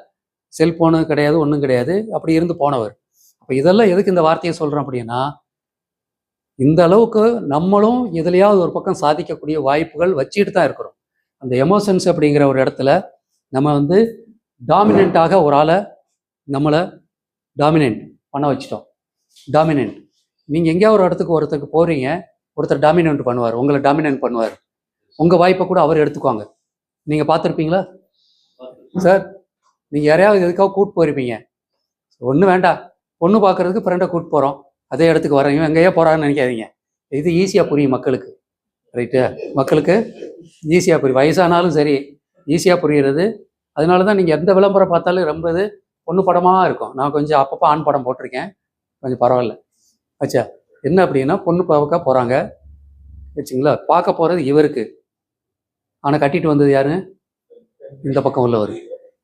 [SPEAKER 1] செல்ஃபோனு கிடையாது, ஒன்றும் கிடையாது, அப்படி இருந்து போனவர். அப்போ இதெல்லாம் எதுக்கு இந்த வார்த்தையை சொல்கிறோம் அப்படின்னா, இந்த அளவுக்கு நம்மளும் எதுலையாவது ஒரு பக்கம் சாதிக்கக்கூடிய வாய்ப்புகள் வச்சுட்டு தான் இருக்கிறோம். அந்த எமோஷன்ஸ் அப்படிங்கிற ஒரு இடத்துல நம்ம வந்து டாமினண்ட்டாக ஒரு ஆளை நம்மளை டாமினன்ட் பண்ண வச்சிட்டோம். டாமினன்ட். நீங்கள் எங்கேயாவது ஒரு இடத்துக்கு ஒருத்தருக்கு போகிறீங்க, ஒருத்தர் டாமினன்ட் பண்ணுவார், உங்களை டாமினன்ட் பண்ணுவார். உங்கள் வாய்ப்பை கூட அவர் எடுத்துக்குவாங்க. நீங்கள் பார்த்துருப்பீங்களா சார்? நீங்கள் யாரையாவது எதுக்காக கூப்பிட்டு போயிருப்பீங்க, ஒன்றும் வேண்டாம், பொண்ணு பார்க்குறதுக்கு ஃப்ரெண்டை கூப்பிட்டு போகிறோம், அதே இடத்துக்கு வரீங்க, எங்கேயோ போகிறான்னு நினைக்காதீங்க. இது ஈஸியாக புரியும் மக்களுக்கு, ரைட்டு? மக்களுக்கு ஈஸியாக புரியும், வயசானாலும் சரி ஈஸியாக புரிகிறது. அதனால தான் நீங்கள் எந்த விளம்பரம் பார்த்தாலும் ரொம்ப இது பொண்ணு படமாக இருக்கும். நான் கொஞ்சம் அப்பப்போ ஆண் படம் போட்டிருக்கேன், கொஞ்சம் பரவாயில்ல ஆச்சா. என்ன அப்படின்னா, பொண்ணு பார்க்க போகிறாங்க வச்சுங்களா, பார்க்க போகிறது இவருக்கு, ஆனால் கட்டிட்டு வந்தது யாருங்க? இந்த பக்கம் உள்ளவர்.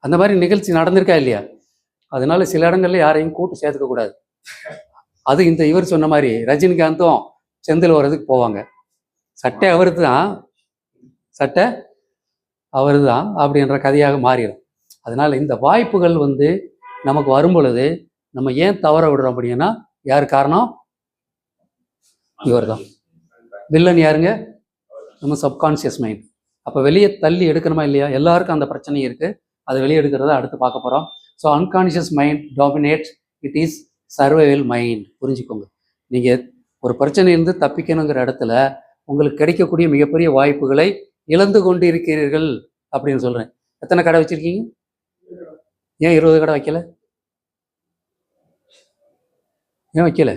[SPEAKER 1] அந்த மாதிரி நிகழ்ச்சி நடந்திருக்கா இல்லையா? அதனால சில இடங்கள்ல யாரையும் கூட்டு சேர்த்துக்கக்கூடாது. அது இந்த இவர் சொன்ன மாதிரி ரஜினிகாந்தும் செந்தில் வர்றதுக்கு போவாங்க, சட்டை அவருக்கு தான், சட்டை அவரு தான் அப்படின்ற கதையாக மாறிடும். அதனால இந்த வாய்ப்புகள் வந்து நமக்கு வரும் பொழுது நம்ம ஏன் தவற விடுறோம் அப்படின்னா, யார் காரணம்? இவர் தான். வில்லன் யாருங்க? நம்ம சப்கான்சியஸ் மைண்ட். அப்போ வெளியே தள்ளி எடுக்கணுமா இல்லையா? எல்லாருக்கும் அந்த பிரச்சனை இருக்குது, அதை வெளியே எடுக்கிறத அடுத்து பார்க்க போகிறோம். So unconscious mind dominates, it is survival mind. புரிஞ்சுக்கோங்க, நீங்கள் ஒரு பிரச்சனையிலிருந்து தப்பிக்கணுங்கிற இடத்துல உங்களுக்கு கிடைக்கக்கூடிய மிகப்பெரிய வாய்ப்புகளை இழந்து கொண்டு இருக்கிறீர்கள் அப்படின்னு சொல்கிறேன். எத்தனை கடை வச்சுருக்கீங்க? ஏன் 20 கடை வைக்கல? ஏன் வைக்கல?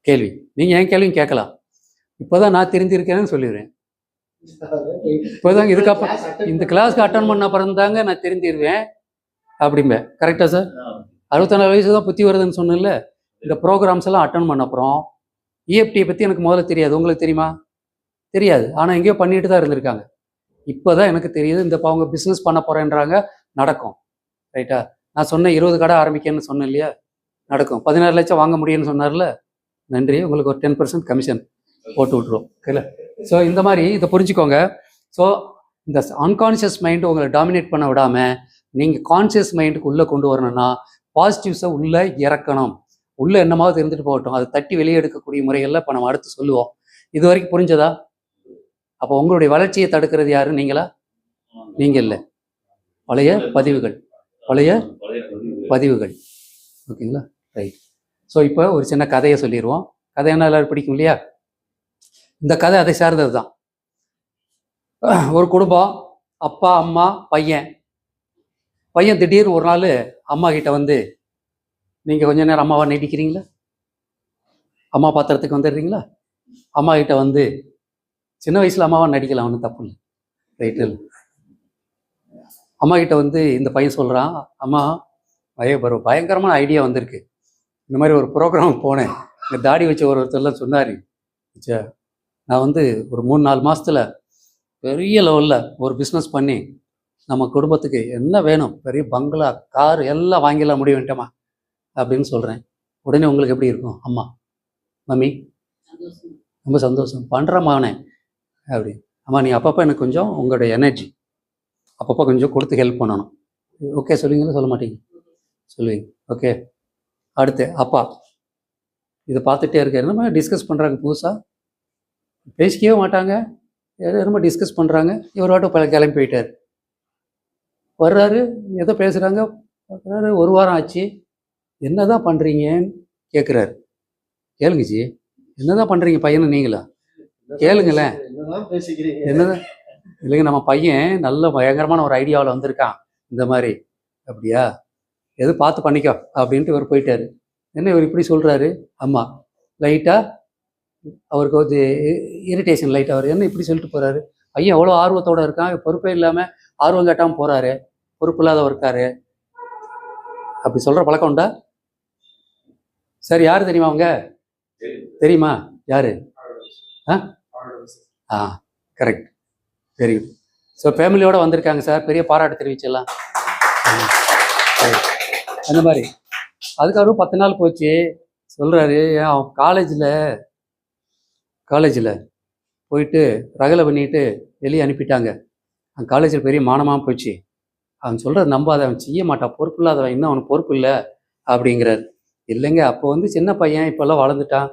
[SPEAKER 1] கேள்வி. நீங்கள் ஏன் கேள்வியும் கேட்கலாம். இப்போதான் நான் தெரிஞ்சிருக்கேன்னு சொல்லிடுறேன். இப்போதாங்க இதுக்கப்புறம் இந்த கிளாஸ்க்கு அட்டன் பண்ண அப்புறம் தாங்க நான் தெரிஞ்சிருவேன் அப்படிம்பேன். கரெக்டா சார்? 64 வயசு தான் புத்தி வருதுன்னு சொன்னேன்ல. இந்த ப்ரோக்ராம்ஸ் எல்லாம் அட்டன் பண்ண அப்புறம் இஎஃப்டியை பற்றி எனக்கு முதல்ல தெரியாது. உங்களுக்கு தெரியுமா? தெரியாது. ஆனால் எங்கேயோ பண்ணிட்டு தான் இருந்திருக்காங்க. இப்போ தான் எனக்கு தெரியுது. இந்த அவங்க பிஸ்னஸ் பண்ண போகிறேன்றாங்க, நடக்கும். ரைட்டா? நான் சொன்னேன் 20 கடை ஆரம்பிக்கன்னு சொன்னேன் இல்லையா? நடக்கும். 16 லட்சம் வாங்க முடியும்னு சொன்னார்ல, நன்றி. உங்களுக்கு ஒரு 10% கமிஷன் போட்டு விட்ருவோம். இல்லை? ஸோ இந்த மாதிரி இதை புரிஞ்சுக்கோங்க. ஸோ இந்த அன்கான்ஷியஸ் மைண்டு உங்களை டாமினேட் பண்ண விடாமல் நீங்கள் கான்ஷியஸ் மைண்டுக்கு உள்ளே கொண்டு வரணும்னா பாசிட்டிவ்ஸை உள்ளே இறக்கணும். உள்ளே என்னமாவது இருந்துட்டு போகட்டும், அதை தட்டி வெளியே எடுக்கக்கூடிய முறைகளில் இப்போ நம்ம அடுத்து சொல்லுவோம். இது வரைக்கும் புரிஞ்சதா? அப்போ உங்களுடைய வளர்ச்சியை தடுக்கிறது யாரு? நீங்களா? நீங்கள் இல்லை, பழைய பதிவுகள். ஓகேங்களா? ரைட். ஸோ இப்போ ஒரு சின்ன கதையை சொல்லிடுவோம். கதை என்ன எல்லாரும் பிடிக்கும் இல்லையா? இந்த கதை அதை சார்ந்தது தான். ஒரு குடும்பம், அப்பா அம்மா பையன். திடீர்னு ஒரு நாள் அம்மா கிட்ட வந்து, நீங்கள் கொஞ்ச நேரம் அம்மாவை நடிக்கிறீங்களா? அம்மா பாத்திரத்துக்கு வந்துடுறீங்களா? அம்மா கிட்ட வந்து, சின்ன வயசில் அம்மாவை நடிக்கலாம், ஒன்றும் தப்பு இல்லை, ரைட்டு? அம்மா கிட்ட வந்து இந்த பையன் சொல்கிறான், அம்மா பயங்கரமான ஐடியா வந்திருக்கு. இந்த மாதிரி ஒரு ப்ரோக்ராம் போனேன், இந்த தாடி வச்ச ஒருத்தர்லாம் சொன்னார், நான் வந்து ஒரு 3-4 மாதத்தில் பெரிய லெவலில் ஒரு பிஸ்னஸ் பண்ணி நம்ம குடும்பத்துக்கு என்ன வேணும், பெரிய பங்களா, கார் எல்லாம் வாங்கிடலாம் முடியும்ட்டமா அப்படின்னு சொல்கிறேன். உடனே உங்களுக்கு எப்படி இருக்கும்? அம்மா, மம்மி ரொம்ப சந்தோஷம், பண்ணுறேம்மா அவனே அப்படி. அம்மா, நீ அப்பப்போ எனக்கு கொஞ்சம் உங்களுடைய எனர்ஜி அப்பப்போ கொஞ்சம் கொடுத்து ஹெல்ப் பண்ணணும். ஓகே சொல்லுவீங்களா சொல்ல மாட்டீங்க? சொல்லுவீங்க. ஓகே. அடுத்து அப்பா இதை பார்த்துட்டே இருக்காரு. என்னமா டிஸ்கஸ் பண்ணுறாங்க புதுசாக, பேசிக்கவே மாட்டாங்க, ஏதோ என்னமோ டிஸ்கஸ் பண்ணுறாங்க. இவர் வாட்டும் கிளம்பி போயிட்டார். வர்றாரு, ஏதோ பேசுகிறாங்க, பார்க்குறாரு. ஒரு வாரம் ஆச்சு. என்ன தான் பண்ணுறீங்கன்னு கேட்குறாரு. கேளுங்க ஜி, என்ன தான் பண்ணுறீங்க பையனை நீங்களா? கேளுங்களேன்.
[SPEAKER 2] என்னதான் பேசிக்கிறீங்க?
[SPEAKER 1] என்னதான் இல்லைங்க, நம்ம பையன் நல்ல பயங்கரமான ஒரு ஐடியாவில் வந்திருக்கான் இந்த மாதிரி. அப்படியா, எது பார்த்து பண்ணிக்கோ அப்படின்ட்டு இவர் போயிட்டாரு. என்ன இவர் இப்படி சொல்கிறாரு? ஆமாம், லைட்டாக அவருக்கு ஒரு இரிட்டேஷன் லைட்டாக. அவர் என்ன இப்படி சொல்லிட்டு போகிறாரு? பையன் எவ்வளோ ஆர்வத்தோடு இருக்கான், பொறுப்பே இல்லாமல் ஆர்வம் காட்டாமல் போகிறாரு, பொறுப்பு இல்லாதவர் இருக்காரு. அப்படி சொல்கிற பழக்கம் உண்டா? சார் யார் தெரியுமா அவங்க? தெரியுமா யார்? ஆ கரெக்ட், வெரி குட். ஸோ ஃபேமிலியோடு வந்திருக்காங்க சார், பெரிய பாராட்டு தெரிவிச்சிடலாம். அந்த மாதிரி அதுக்கப்புறம் 10 நாள் போச்சு. சொல்கிறாரு, அவன் காலேஜில் போயிட்டு ரகலை பண்ணிட்டு வெளியே அனுப்பிட்டாங்க. அவன் காலேஜில் பெரிய மானமாக போச்சு. அவன் சொல்கிறத நம்பாத, அவன் செய்ய மாட்டான், பொறுப்பு இல்லாதவன், இன்னும் அவனுக்கு பொறுப்பு இல்லை அப்படிங்கிறார். இல்லைங்க, அப்போ வந்து சின்ன பையன், இப்போல்லாம் வளர்ந்துட்டான்,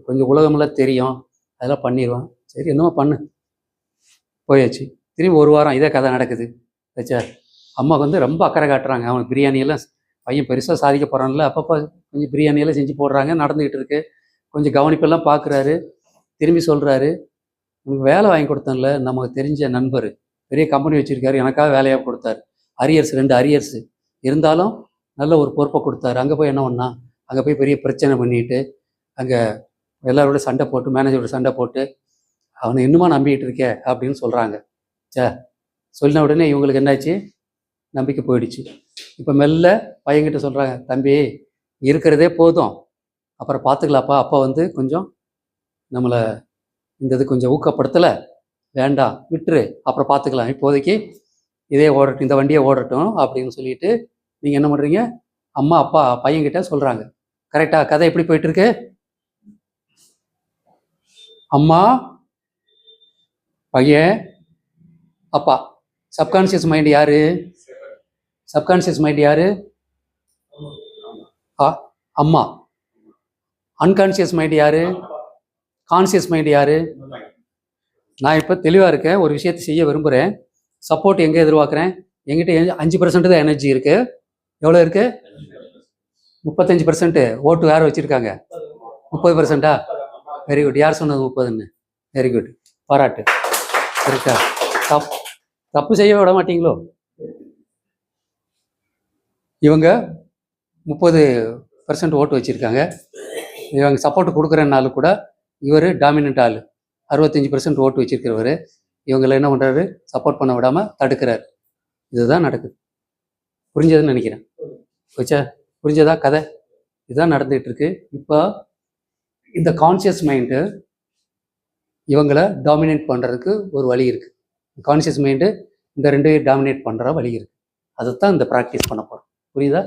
[SPEAKER 1] கொஞ்சம் உலகமெல்லாம் தெரியும், அதெல்லாம் பண்ணிடுவான். சரி என்னமோ பண்ணு. போயாச்சு. திரும்பி ஒரு வாரம் இதே கதை நடக்குது. ஆச்சா, அம்மாவுக்கு வந்து ரொம்ப அக்கறை காட்டுறாங்க. அவனுக்கு பிரியாணியெல்லாம், பையன் பெருசாக சாதிக்க போகிறான்ல, அப்பப்போ கொஞ்சம் பிரியாணியெல்லாம் செஞ்சு போடுறாங்க, நடந்துக்கிட்டு இருக்கு. கொஞ்சம் கவனிப்பெல்லாம் பார்க்குறாரு. திரும்பி சொல்கிறாரு, உங்களுக்கு வேலை வாங்கி கொடுத்தேன்ல, நமக்கு தெரிஞ்ச நண்பர், பெரிய கம்பெனி வச்சுருக்காரு, எனக்காக வேலையாக கொடுத்தாரு. அரியர்ஸ் 2 அரியர்ஸு இருந்தாலும் நல்ல ஒரு பொறுப்பை கொடுத்தாரு. அங்கே போய் என்ன பண்ணா, அங்கே போய் பெரிய பிரச்சனை பண்ணிட்டு, அங்கே எல்லாரோட சண்டை போட்டு, மேனேஜரோட சண்டை போட்டு, அவனை இன்னுமா நம்பிக்கிட்டு இருக்கே அப்படின்னு சொல்கிறாங்க. சொன்ன உடனே இவங்களுக்கு என்னாச்சு, நம்பிக்கை போயிடுச்சு. இப்போ மெல்ல பையன்கிட்ட சொல்கிறாங்க, தம்பி இருக்கிறதே போதும், அப்புறம் பார்த்துக்கலாப்பா, அப்பா வந்து கொஞ்சம் நம்மளை இந்த இது கொஞ்சம் ஊக்கப்படுத்தலை, வேண்டாம் விட்டுரு, அப்புறம் பார்த்துக்கலாம், இப்போதைக்கு இதே ஓடட்டும், இந்த வண்டியை ஓடட்டும் அப்படின்னு சொல்லிட்டு நீங்கள் என்ன பண்ணுறீங்க, அம்மா அப்பா பையன்கிட்ட சொல்கிறாங்க. கரெக்டாக கதை எப்படி போயிட்டுருக்கு? அம்மா, பையன், அப்பா. சப்கான்ஷியஸ் மைண்ட் யாரு? சப்கான்ஷியஸ் மைண்ட் யாரு? அம்மா. அன்கான்ஷியஸ் மைண்ட் யாரு? கான்ஷியஸ் மைண்ட் யாரு? நான் இப்போ தெளிவாக இருக்கேன், ஒரு விஷயத்தை செய்ய விரும்புகிறேன், சப்போர்ட் எங்கே எதிர்பார்க்குறேன்? எங்கிட்ட 5% தான் எனர்ஜி இருக்குது. எவ்வளோ இருக்குது? 35% ஓட்டு யார் வச்சுருக்காங்க? 30%. Very good. யார் சொன்னது 30ன்னு? வெரி குட், பாராட்டு. இருக்கா? தப்பு செய்ய விட மாட்டீங்களோ? இவங்க 30% ஓட்டு வச்சுருக்காங்க. இவங்க சப்போர்ட் கொடுக்குறனாலும் கூட இவர் டாமினன்ட் ஆள், 65% ஓட்டு வச்சிருக்கிறவர். இவங்களை என்ன பண்ணுறாரு, சப்போர்ட் பண்ண விடாமல் தடுக்கிறார். இதுதான் நடக்குது. புரிஞ்சதுன்னு நினைக்கிறேன். வச்சா புரிஞ்சதா கதை? இதுதான் நடந்துகிட்டு இருக்கு. இப்போ இந்த கான்சியஸ் மைண்டு இவங்களை டாமினேட் பண்ணுறதுக்கு ஒரு வழி இருக்குது. கான்சியஸ் மைண்டு இந்த 2 டாமினேட் பண்ணுற வழி இருக்குது. அதைத்தான் இந்த ப்ராக்டிஸ் பண்ண போகிறோம். புரியுதா?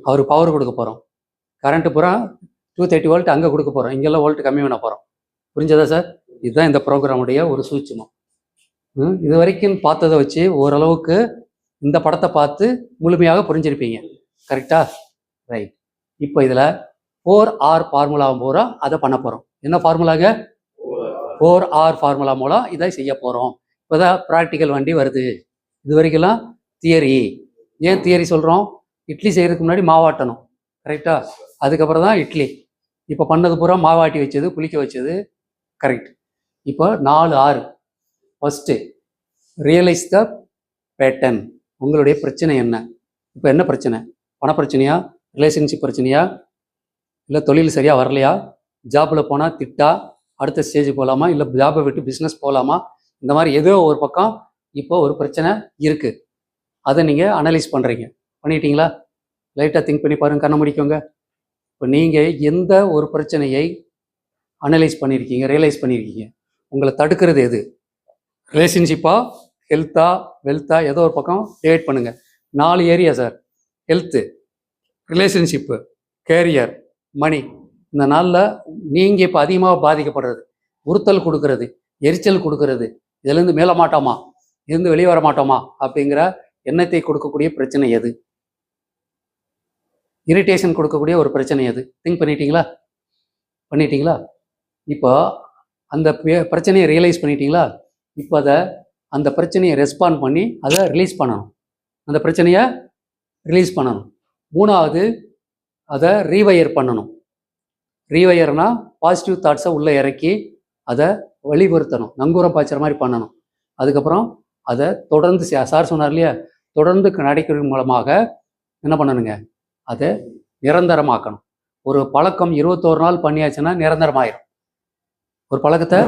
[SPEAKER 1] அவர் பவர் கொடுக்க போகிறோம். கரண்ட்டு பூரா 230 வோல்ட் அங்கே கொடுக்க போகிறோம், இங்கெல்லாம் வோல்ட் கம்மி பண்ண போகிறோம். புரிஞ்சதா சார்? இதுதான் இந்த ப்ரோக்ராமுடைய ஒரு சூட்சுமம். இது வரைக்கும் பார்த்ததை வச்சு ஓரளவுக்கு இந்த படத்தை பார்த்து முழுமையாக புரிஞ்சிருப்பீங்க. கரெக்டா? ரைட். இப்போ இதில் 4R ஃபார்முலா பூரா அதை பண்ண போகிறோம். என்ன ஃபார்முலாங்க? 4R ஃபார்முலா மூலம் இதை செய்ய போகிறோம். இப்போ தான் ப்ராக்டிக்கல் வண்டி வருது. இது வரைக்கும்லாம் தியரி. ஏன் தியரி சொல்கிறோம்? இட்லி செய்கிறதுக்கு முன்னாடி மாவாட்டணும், கரெக்டா? அதுக்கப்புறம் தான் இட்லி. இப்போ பண்ணது பூரா மாவாட்டி வச்சது, புளிக்க வச்சது, கரெக்ட். இப்போ 4R. First realise the pattern. உங்களுடைய பிரச்சனை என்ன? இப்போ என்ன பிரச்சனை? பண பிரச்சனையா, ரிலேஷன்ஷிப் பிரச்சனையா, இல்லை தொழில் சரியாக வரலையா, ஜாப்பில் போனால் திட்டா, அடுத்த ஸ்டேஜ் போகலாமா, இல்லை ஜாப்பை விட்டு பிஸ்னஸ் போகலாமா, இந்த மாதிரி ஏதோ ஒரு பக்கம் இப்போ ஒரு பிரச்சனை இருக்குது. அதை நீங்கள் அனலைஸ் பண்ணுறீங்க. பண்ணிட்டீங்களா? லைட்டாக திங்க் பண்ணி பாருங்கள், கண்ணை முடிக்கோங்க. இப்போ நீங்கள் எந்த ஒரு பிரச்சனையை அனலைஸ் பண்ணியிருக்கீங்க, ரியலைஸ் பண்ணியிருக்கீங்க? உங்களை தடுக்கிறது எது? ரிலேஷன்ஷிப்பா, ஹெல்த்தா, வெல்த்தா, ஏதோ ஒரு பக்கம் டிவைட் பண்ணுங்கள். 4 area sir. Health, relationship, career, money. இந்த நாளில் நீங்கள் இப்போ அதிகமாக பாதிக்கப்படுறது, உறுத்தல் கொடுக்கறது, எரிச்சல் கொடுக்கறது, இதுலேருந்து மேல மாட்டோமா, இருந்து வெளியே வர மாட்டோமா அப்படிங்கிற எண்ணத்தை கொடுக்கக்கூடிய பிரச்சனை எது, இரிட்டேஷன் கொடுக்கக்கூடிய ஒரு பிரச்சனை எது, திங்க் பண்ணிட்டீங்களா? இப்போ அந்த பிரச்சனையை ரியலைஸ் பண்ணிட்டீங்களா? இப்போ அந்த பிரச்சனையை ரெஸ்பாண்ட் பண்ணி அதை ரிலீஸ் பண்ணணும். அந்த பிரச்சனையை ரிலீஸ் பண்ணணும். மூணாவது, அதை ரீவயர் பண்ணணும். ரீவயர்னா பாசிட்டிவ் தாட்ஸை உள்ளே இறக்கி அதை வழிபடுத்தணும், நங்கூரம் பாய்ச்சற மாதிரி பண்ணணும். அதுக்கப்புறம் அதை தொடர்ந்து சார் சொன்னார் இல்லையா, தொடர்ந்து நடைமுறை மூலமாக என்ன பண்ணணுங்க, அதை நிரந்தரமாக்கணும். ஒரு பழக்கம் 21 நாள் பண்ணியாச்சுன்னா நிரந்தரமாயிரும். ஒரு பழக்கத்தை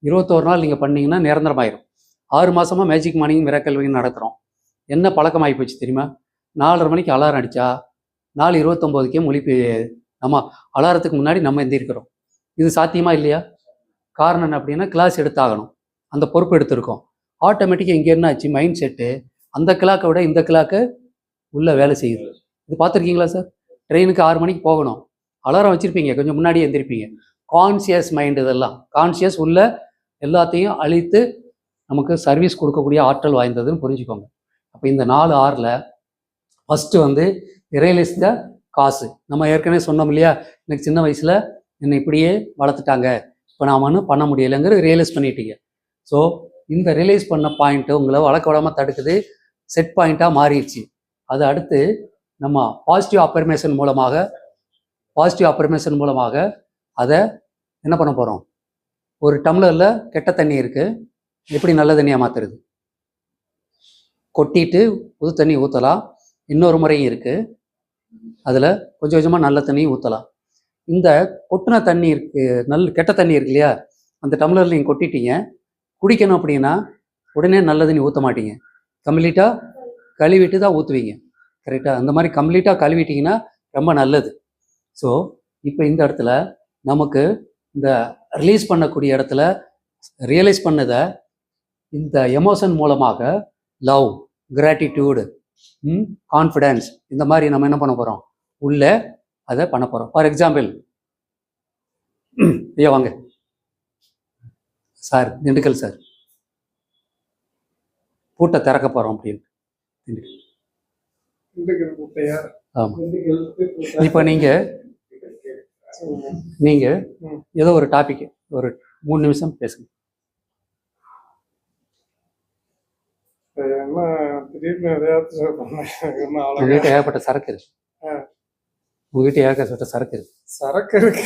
[SPEAKER 1] 21 நாள் நீங்கள் பண்ணீங்கன்னா நிரந்தரமாயிரும். 6 மாதமாக மேஜிக் மார்னிங் மிராக்கல் வீக் நடத்துகிறோம். என்ன பழக்கம் ஆகி போச்சு தெரியுமா? 4:30 மணிக்கு அலாரம் அடித்தா 4:29க்கே முழிப்பு. நம்ம அலாரத்துக்கு முன்னாடி நம்ம எந்திரிக்கிறோம். இது சாத்தியமா இல்லையா? காரணம் என்ன அப்படின்னா, கிளாஸ் எடுத்தாகணும், அந்த பொறுப்பு எடுத்திருக்கோம். ஆட்டோமேட்டிக்காக இங்கே என்ன ஆச்சு, மைண்ட் செட்டு அந்த கிளாக்கை விட இந்த கிளாக்கு உள்ளே வேலை செய்யுது. இது பார்த்துருக்கீங்களா சார்? ட்ரெயினுக்கு 6 மணிக்கு போகணும், அலாரம் வச்சுருப்பீங்க, கொஞ்சம் முன்னாடியே எந்திரிப்பீங்க. கான்சியஸ் மைண்டு, இதெல்லாம் கான்சியஸ் உள்ள எல்லாத்தையும் அழித்து நமக்கு சர்வீஸ் கொடுக்கக்கூடிய ஆற்றல் வாய்ந்ததுன்னு புரிஞ்சுக்கோங்க. அப்போ இந்த 4 Rல ஃபஸ்ட்டு வந்து ரியலைஸ் த காசு. நம்ம ஏற்கனவே சொன்னோம் இல்லையா, எனக்கு சின்ன வயசில் என்னை இப்படியே வளர்த்துட்டாங்க, இப்போ நான் ஒன்றும் பண்ண முடியலைங்கிற ரியலைஸ் பண்ணிட்டீங்க. ஸோ இந்த ரியலைஸ் பண்ண பாயிண்ட்டு உங்களை வளர்க்க விடாமல் தடுக்குது, செட் பாயிண்ட்டாக மாறிடுச்சு. அது அடுத்து நம்ம பாசிட்டிவ் அஃபர்மேஷன் மூலமாக அதை என்ன பண்ண போகிறோம். ஒரு டம்ளரில் கெட்ட தண்ணி இருக்குது, எப்படி நல்ல தண்ணியாக மாற்றுறது? கொட்டிட்டு புது தண்ணி ஊற்றலாம். இன்னொரு முறையும் இருக்குது, அதில் கொஞ்சம் கொஞ்சமாக நல்ல தண்ணியும் ஊற்றலாம். இந்த கொட்டின தண்ணி கெட்ட தண்ணி இருக்கு இல்லையா, அந்த டம்ளரில் நீங்கள் கொட்டிட்டீங்க, குடிக்கணும் அப்படின்னா உடனே நல்ல தண்ணி ஊற்ற மாட்டீங்க, கம்ப்ளீட்டாக கழுவிட்டு தான் ஊற்றுவீங்க. கரெக்டாக? அந்த மாதிரி கம்ப்ளீட்டாக கழுவிட்டிங்கன்னா ரொம்ப நல்லது. ஸோ இப்போ இந்த இடத்துல நமக்கு இந்த ரிலீஸ் பண்ணக்கூடிய இடத்துல ரியலைஸ் பண்ணதை இந்த எமோஷன் மூலமாக லவ், கிராட்டிடியூடு, கான்ஃபிடென்ஸ், இந்த மாதிரி நம்ம என்ன பண்ண போகிறோம், உள்ள அதை பண்ண போகிறோம். ஃபார் எக்ஸாம்பிள், ஐயா வாங்க சார், திண்டுக்கல் சார், பூட்டை திறக்க போகிறோம் அப்படின்னு. ஆமாம். இப்போ நீங்கள் ஏதோ ஒரு டாபிக் ஒரு 3 நிமிஷம் பேசுங்க. உங்ககிட்ட ஏகப்பட்ட சரக்கு இருக்கு. சரக்கு இருக்கு.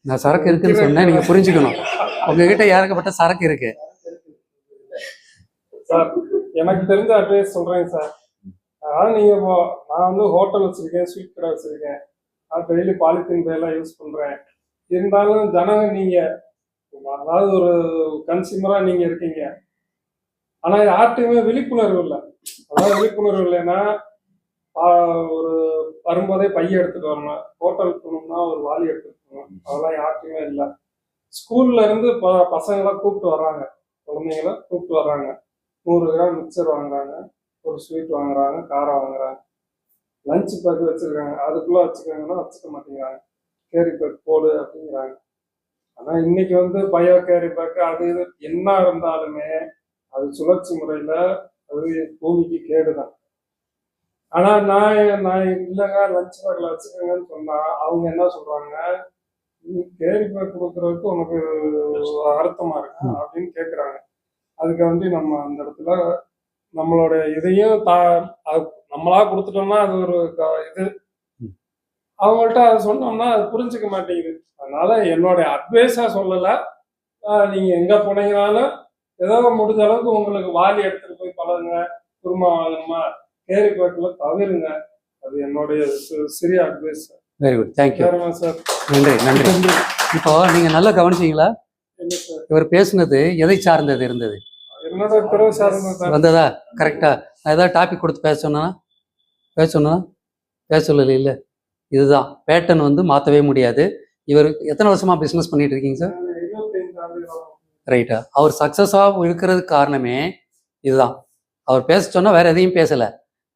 [SPEAKER 1] நான் சரக்கு இருக்குன்னு சொன்னேன், நீங்க புரிஞ்சுக்கணும். உங்ககிட்ட ஏகப்பட்ட சரக்கு இருக்கு.
[SPEAKER 4] சார், எனக்கு தெரிஞ்ச அட்வைஸ் சொல்றேன் சார். அதாவது நான் வந்து ஹோட்டல் வச்சிருக்கேன், ஸ்வீட் கடை வச்சிருக்கேன், டெய்லி பாலித்தீன் பேலாம் யூஸ் பண்றேன். இருந்தாலும் ஜனங்க நீங்க அதாவது ஒரு கன்சியூமரா நீங்க இருக்கீங்க, ஆனா யார்கிட்டையுமே விழிப்புணர்வு இல்லை. அதாவது விழிப்புணர்வு இல்லைன்னா, ஒரு வரும்போதே பைய எடுத்துட்டு வரணும், ஹோட்டலுக்கு போகணும்னா ஒரு வாலி எடுத்துட்டு போகணும், அதெல்லாம் யார்கிட்டையுமே இல்லை. ஸ்கூல்ல இருந்து பசங்களை கூப்பிட்டு வர்றாங்க, குழந்தைங்களை கூப்பிட்டு வர்றாங்க, 100 கிராம் மிக்சர் வாங்குறாங்க, ஒரு ஸ்வீட் வாங்குறாங்க, காரம் வாங்குறாங்க, லஞ்ச் பேக் வச்சிருக்காங்க, அதுக்குள்ள வச்சுக்காங்கன்னா வச்சுக்க மாட்டேங்கிறாங்க, கேரி பேக் போடு அப்படிங்கிறாங்க. ஆனா இன்னைக்கு வந்து பயோ கேரி பேக் அது இது என்ன இருந்தாலுமே அது சுழற்சி முறையில அது பூமிக்கு கேடுதான். ஆனா நான் இல்லைங்க லஞ்ச் பேக்ல வச்சுக்கோங்கன்னு சொன்னா அவங்க என்ன சொல்றாங்க, நீ கேரி பேக் கொடுக்கறதுக்கு உனக்கு அர்த்தமா இருக்கு அப்படின்னு கேட்குறாங்க. அதுக்கு வந்து நம்ம அந்த இடத்துல நம்மளோட இதையும் நம்மளா கொடுத்துட்டோம்னா அது ஒரு இது, அவங்கள்ட்ட அதை சொன்னோம்னா அது புரிஞ்சுக்க மாட்டேங்குது. அதனால என்னோட அட்வைஸா சொல்லல, நீங்க எங்க போனீங்கனாலும் ஏதோ முடிஞ்ச அளவுக்கு உங்களுக்கு வாலி எடுத்துட்டு போய் பழகுங்க, குருமா வாங்கணுமா கேரி பேக்ல தவிருங்க. அது என்னுடைய சிறிய advice.
[SPEAKER 1] Very good, thank you
[SPEAKER 4] sir.
[SPEAKER 1] நன்றி. இப்போ நீங்க நல்லா கவனிச்சீங்களா? இவர் பேசுனது எதை சார்ந்தது இருந்தது?
[SPEAKER 4] என்னோட துறை சார்ந்த
[SPEAKER 1] வந்ததா? கரெக்டா? நான் ஏதாவது டாபிக் கொடுத்து பேச சொல்லல. இல்லை, இதுதான் பேட்டர்ன் வந்து மாற்றவே முடியாது. இவர் எத்தனை வருஷமா பிஸ்னஸ் பண்ணிட்டு இருக்கீங்க சார்?
[SPEAKER 4] 25 ஆண்டுகள்.
[SPEAKER 1] ரைட்டா? அவர் சக்ஸஸாக இருக்கிறதுக்கு காரணமே இதுதான். அவர் பேச சொன்னால் வேற எதையும் பேசலை,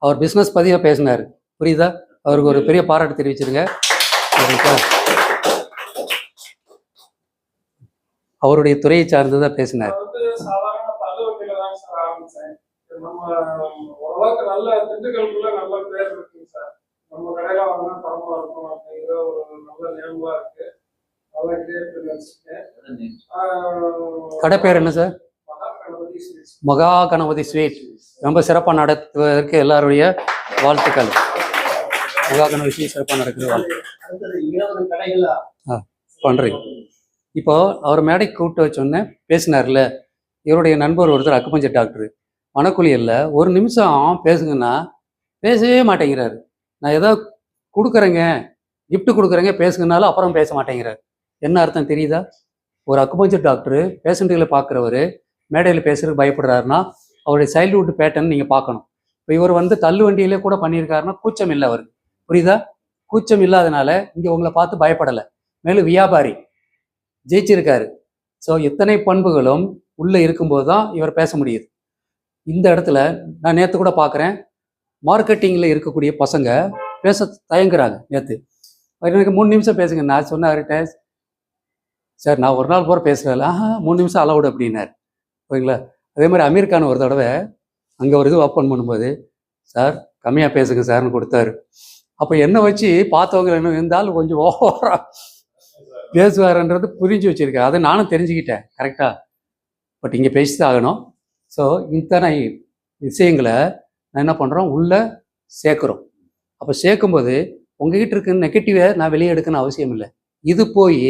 [SPEAKER 1] அவர் பிஸ்னஸ் பதிவாக பேசினார். புரியுதா? அவருக்கு ஒரு பெரிய பாராட்டு தெரிவிச்சிருங்க. அவருடைய துறையை சார்ந்துதான் பேசினார்.
[SPEAKER 4] சாதாரண தள்ளுவண்டியில தான் சார் ஆரம்பிச்சேன். நம்ம அளவுக்கு நல்ல திண்டுக்கலுக்குள்ள நல்ல பேர் இருக்குங்க சார். நம்ம கடையில வாங்கினா தரமா இருக்கும் அப்படிங்கிற ஒரு நல்ல நேர்வா இருக்கு. நல்லா கிளியர் பண்ணி வச்சிருக்கேன்.
[SPEAKER 1] கடை பேர் என்ன சார்?
[SPEAKER 4] மகாகணபதி ஸ்வீட்ஸ்.
[SPEAKER 1] மகா கணபதி ஸ்வீட். ரொம்ப சிறப்பாக நடத்துவதற்கு எல்லாருடைய வாழ்த்துக்கள். மகா கணபதி ஸ்வீட் சிறப்பாக நடக்கிற வாழ்த்து பண்ணுறீங்க. இப்போ அவர் மேடைக்கு கூப்பிட்டு வச்சோன்னே பேசினார்ல, இவருடைய நண்பர் ஒருத்தர் அக்குபஞ்சர் டாக்டர். மனக்குளியலில் ஒரு நிமிஷம் பேசுங்கன்னா பேசவே மாட்டேங்கிறாரு. நான் ஏதோ கொடுக்குறேங்க, gift கொடுக்குறேங்க, பேசுங்கனாலும் அப்புறம் பேச மாட்டேங்கிறார். என்ன அர்த்தம் தெரியுதா? ஒரு அக்குபஞ்சர் டாக்டர் பேஷண்ட்டுகளை பார்க்குறவர் மேடையில் பேசுறதுக்கு பயப்படுறாருன்னா அவருடைய சைல்ட்ஹுட் பேட்டர்ன் நீங்கள் பார்க்கணும். இப்போ இவர் தள்ளு வண்டியிலே கூட பண்ணியிருக்காருன்னா கூச்சம் இல்லை அவருக்கு. புரியுதா? கூச்சம் இல்லாதனால இங்கே உங்களை பார்த்து பயப்படலை. மேலும் வியாபாரி ஜெயிச்சிருக்காரு. ஸோ இத்தனை பண்புகளும் உள்ளே இருக்கும்போது தான் இவர் பேச முடியுது. இந்த இடத்துல நான் நேற்று கூட பார்க்குறேன், மார்க்கெட்டிங்கில் இருக்கக்கூடிய பசங்க பேச தயங்குறாங்க. நேற்று எனக்கு 3 நிமிஷம் பேசுங்க. நான் சொன்னவர்கிட்ட, சார் நான் ஒரு நாள் பூரா பேசுகிறேன். 3 நிமிஷம் அலவுடு அப்படின்னாரு. ஓகேங்களா? அதே மாதிரி அமீர் கான் ஒரு தடவை அங்கே ஒரு இது ஓப்பன் பண்ணும்போது, சார் கம்மியாக பேசுங்க சார்னு கொடுத்தாரு. அப்போ என்னை வச்சு பார்த்தவங்க என்ன இருந்தாலும் கொஞ்சம் ஓவராக பேசுவாருன்றது புரிஞ்சு வச்சுருக்கேன். அதை நானும் தெரிஞ்சுக்கிட்டேன் கரெக்டாக. பட் இங்கே பேசிதான் ஆகணும். ஸோ இத்தனை விஷயங்களை நான் என்ன பண்ணுறோம், உள்ளே சேர்க்குறோம். அப்போ சேர்க்கும்போது உங்ககிட்ட இருக்க நெகட்டிவை நான் வெளியே எடுக்கணும்னு அவசியம் இல்லை. இது போய்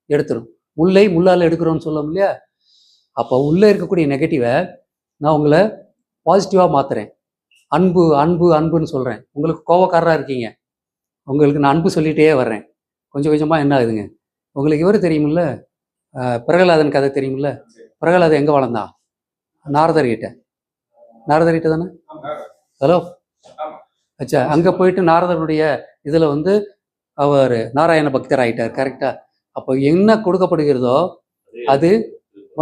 [SPEAKER 1] எடுத்துரும். முல்லை முள்ளால் எடுக்கிறோன்னு சொல்லுவோம் இல்லையா? அப்போ உள்ளே இருக்கக்கூடிய நெகட்டிவை நான் உங்களை பாசிட்டிவாக மாற்றுறேன். அன்பு அன்பு அன்புன்னு சொல்கிறேன். உங்களுக்கு கோவக்காரராக இருக்கீங்க, உங்களுக்கு நான் அன்பு சொல்லிகிட்டே வர்றேன். கொஞ்சம் கொஞ்சமாக என்ன ஆகுதுங்க, உங்களுக்கு இவர் தெரியுமில்ல, பிரகலாதன் கதை தெரியுமில்ல? பிரகலாதன் எங்கே வளர்ந்தான்? நாரதர்கிட்ட. நாரதர்கிட்ட தானே? ஹலோ அச்சா, அங்கே போயிட்டு நாரதருடைய இதில் அவர் நாராயண பக்தர் ஆகிட்டார். கரெக்டாக? அப்போ என்ன கொடுக்கப்படுகிறதோ அது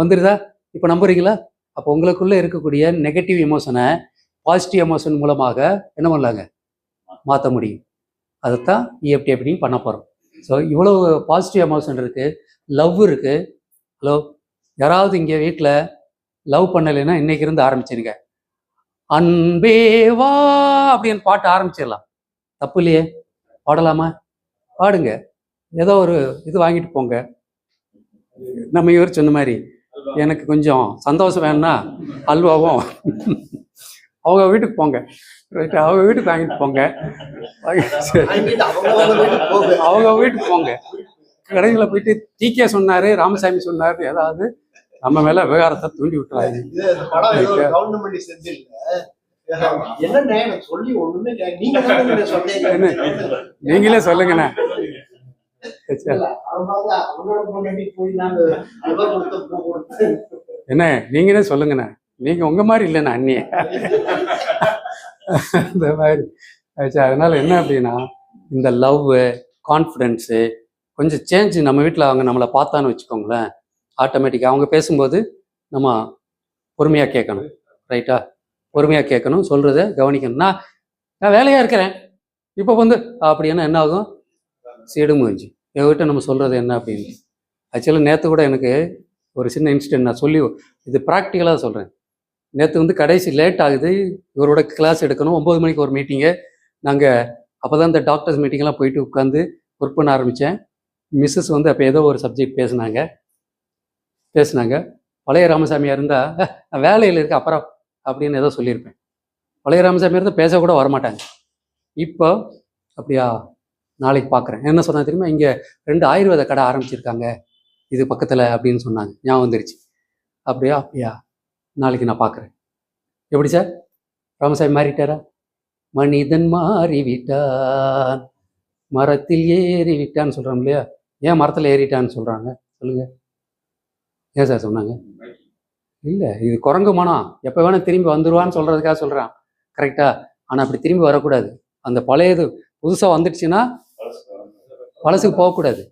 [SPEAKER 1] வந்துடுதா? இப்போ நம்புறீங்களா? அப்போ உங்களுக்குள்ளே இருக்கக்கூடிய நெகட்டிவ் எமோஷனை பாசிட்டிவ் எமோஷன் மூலமாக என்ன பண்ணலாங்க, மாற்ற முடியும். அதைத்தான் EFT அப்படின்னு பண்ண போகிறோம். ஸோ இவ்வளோ பாசிட்டிவ் எமோஷன் இருக்குது, லவ் இருக்குது. ஹலோ, யாராவது இங்கே வீட்டில் லவ் பண்ணலைன்னா இன்னைக்கு இருந்து ஆரம்பிச்சிருங்க. அன்பே வா அப்படின்னு பாட்டு ஆரம்பிச்சிடலாம். தப்பு இல்லையே? பாடலாமா? பாடுங்க. ஏதோ ஒரு இது வாங்கிட்டு போங்க. நம்ம இவர் சொன்ன மாதிரி எனக்கு கொஞ்சம் சந்தோஷம் வேணும்னா அல்வாவும் அவங்க வீட்டுக்கு போங்க. ரைட்டு, அவங்க வீட்டுக்கு வாங்கிட்டு போங்க. அவங்க வீட்டுக்கு போங்க. கடைகளில் போயிட்டு டிகே சொன்னார், ராமசாமி சொன்னார், ஏதாவது நம்ம மேல விவகாரத்தை தூண்டி விட்டுறாங்க. நீங்களே சொல்லுங்கண்ணே. என்ன நீங்களே சொல்லுங்கண்ணே, நீங்க உங்க மாதிரி இல்லைண்ணா அண்ணிய இந்த மாதிரி. அதனால என்ன அப்படின்னா, இந்த லவ் கான்ஃபிடென்ஸு கொஞ்சம் சேஞ்ச் நம்ம வீட்டில் அவங்க நம்மளை பார்த்தான்னு வச்சுக்கோங்களேன், ஆட்டோமேட்டிக்காக அவங்க பேசும்போது நம்ம பொறுமையாக கேட்கணும். ரைட்டா? பொறுமையாக கேட்கணும், சொல்கிறத கவனிக்கணும். நான் வேலையாக இருக்கிறேன் இப்போ அப்படின்னா என்ன ஆகும், சீடு மூஞ்சி எங்ககிட்ட நம்ம சொல்கிறது என்ன அப்படின்னு. ஆக்சுவலாக நேற்று கூட எனக்கு ஒரு சின்ன இன்சிடென்ட் நான் சொல்லி, இது ப்ராக்டிக்கலாக சொல்கிறேன். நேற்று கடைசி லேட் ஆகுது, இவரோட கிளாஸ் எடுக்கணும். 9 மணிக்கு ஒரு மீட்டிங்கு. நாங்கள் அப்போ தான் இந்த டாக்டர்ஸ் மீட்டிங்கெல்லாம் போயிட்டு உட்காந்து ஒர்க் பண்ண ஆரம்பித்தேன். மிஸ்ஸஸ் அப்போ ஏதோ ஒரு சப்ஜெக்ட் பேசுனாங்க. பழைய ராமசாமியாக இருந்தால் நான் வேலையில் இருக்க அப்புறம் அப்படின்னு ஏதோ சொல்லியிருப்பேன். பழைய ராமசாமியாக இருந்தால் பேசக்கூட வரமாட்டாங்க. இப்போ அப்படியா, நாளைக்கு பார்க்குறேன். என்ன சொன்னா தெரியுமா, இங்கே 2 ஆயுர்வேத கடை ஆரம்பிச்சிருக்காங்க இது பக்கத்தில் அப்படின்னு சொன்னாங்க. ஞாபகம் வந்துருச்சு. அப்படியா, நாளைக்கு நான் பார்க்குறேன். எப்படி சார், ராமசாமி மாறிட்டாரா? மனிதன் மாறிவிட்டான், மரத்தில் ஏறி விட்டான்னு சொல்கிறோம் இல்லையா? ஏன் மரத்தில் ஏறிட்டான்னு சொல்கிறாங்க சொல்லுங்க? ஏன் சார் சொன்னாங்க? இல்லை, இது குரங்கு மனம், எப்போ வேணால் திரும்பி வந்துடுவான்னு சொல்கிறதுக்காக சொல்கிறான். கரெக்டாக? ஆனால் அப்படி திரும்பி வரக்கூடாது. அந்த பழையது புதுசாக வந்துடுச்சுன்னா பழசுக்கு போகக்கூடாது.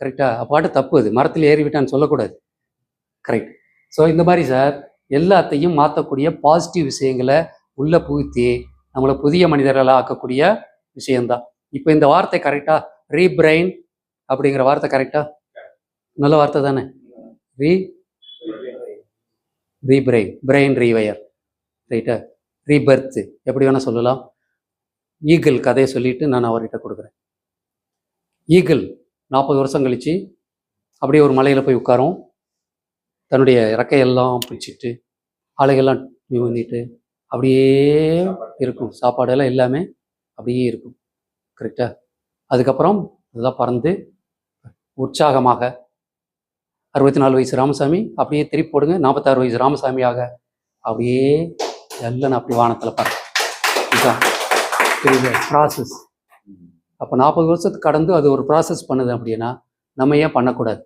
[SPEAKER 1] கரெக்டாக? அப்பாட்டு தப்பு, அது மரத்தில் ஏறி விட்டான்னு சொல்லக்கூடாது. கரெக்ட். ஸோ இந்த மாதிரி சார் எல்லாத்தையும் மாற்றக்கூடிய பாசிட்டிவ் விஷயங்களை உள்ளே புகுத்தி நம்மளை புதிய மனிதர்களாக ஆக்கக்கூடிய விஷயந்தான். இப்போ இந்த வார்த்தை கரெக்டாக, ரீபிரைன் அப்படிங்கிற வார்த்தை கரெக்டாக நல்ல வார்த்தை தானே? ரீபிரைன், பிரெயின் ரீவயர். ரைட்டா? ரீபர்த்து எப்படி வேணால் சொல்லலாம். ஈகிள் கதையை சொல்லிட்டு நான் அவர்கிட்ட கொடுக்குறேன். ஈகிள் 40 வருஷம் கழித்து அப்படியே ஒரு மலையில் போய் உட்காரும். தன்னுடைய இறக்கையெல்லாம் பிடிச்சிட்டு ஆலைகள்லாம் பண்ணிட்டு அப்படியே இருக்கும். சாப்பாடெல்லாம் எல்லாமே அப்படியே இருக்கும். கரெக்டாக. அதுக்கப்புறம் இதெல்லாம் பறந்து உற்சாகமாக 64 வயசு ராமசாமி அப்படியே திருப்பி போடுங்க, 46 வயசு ராமசாமியாக அப்படியே எல்லாம் அப்படி வானத்தில் பார்க்க. இதுதான் புரியுது ப்ராசஸ். அப்போ 40 வருஷத்துக்கு கடந்து அது ஒரு ப்ராசஸ் பண்ணுது அப்படின்னா நம்ம ஏன் பண்ணக்கூடாது?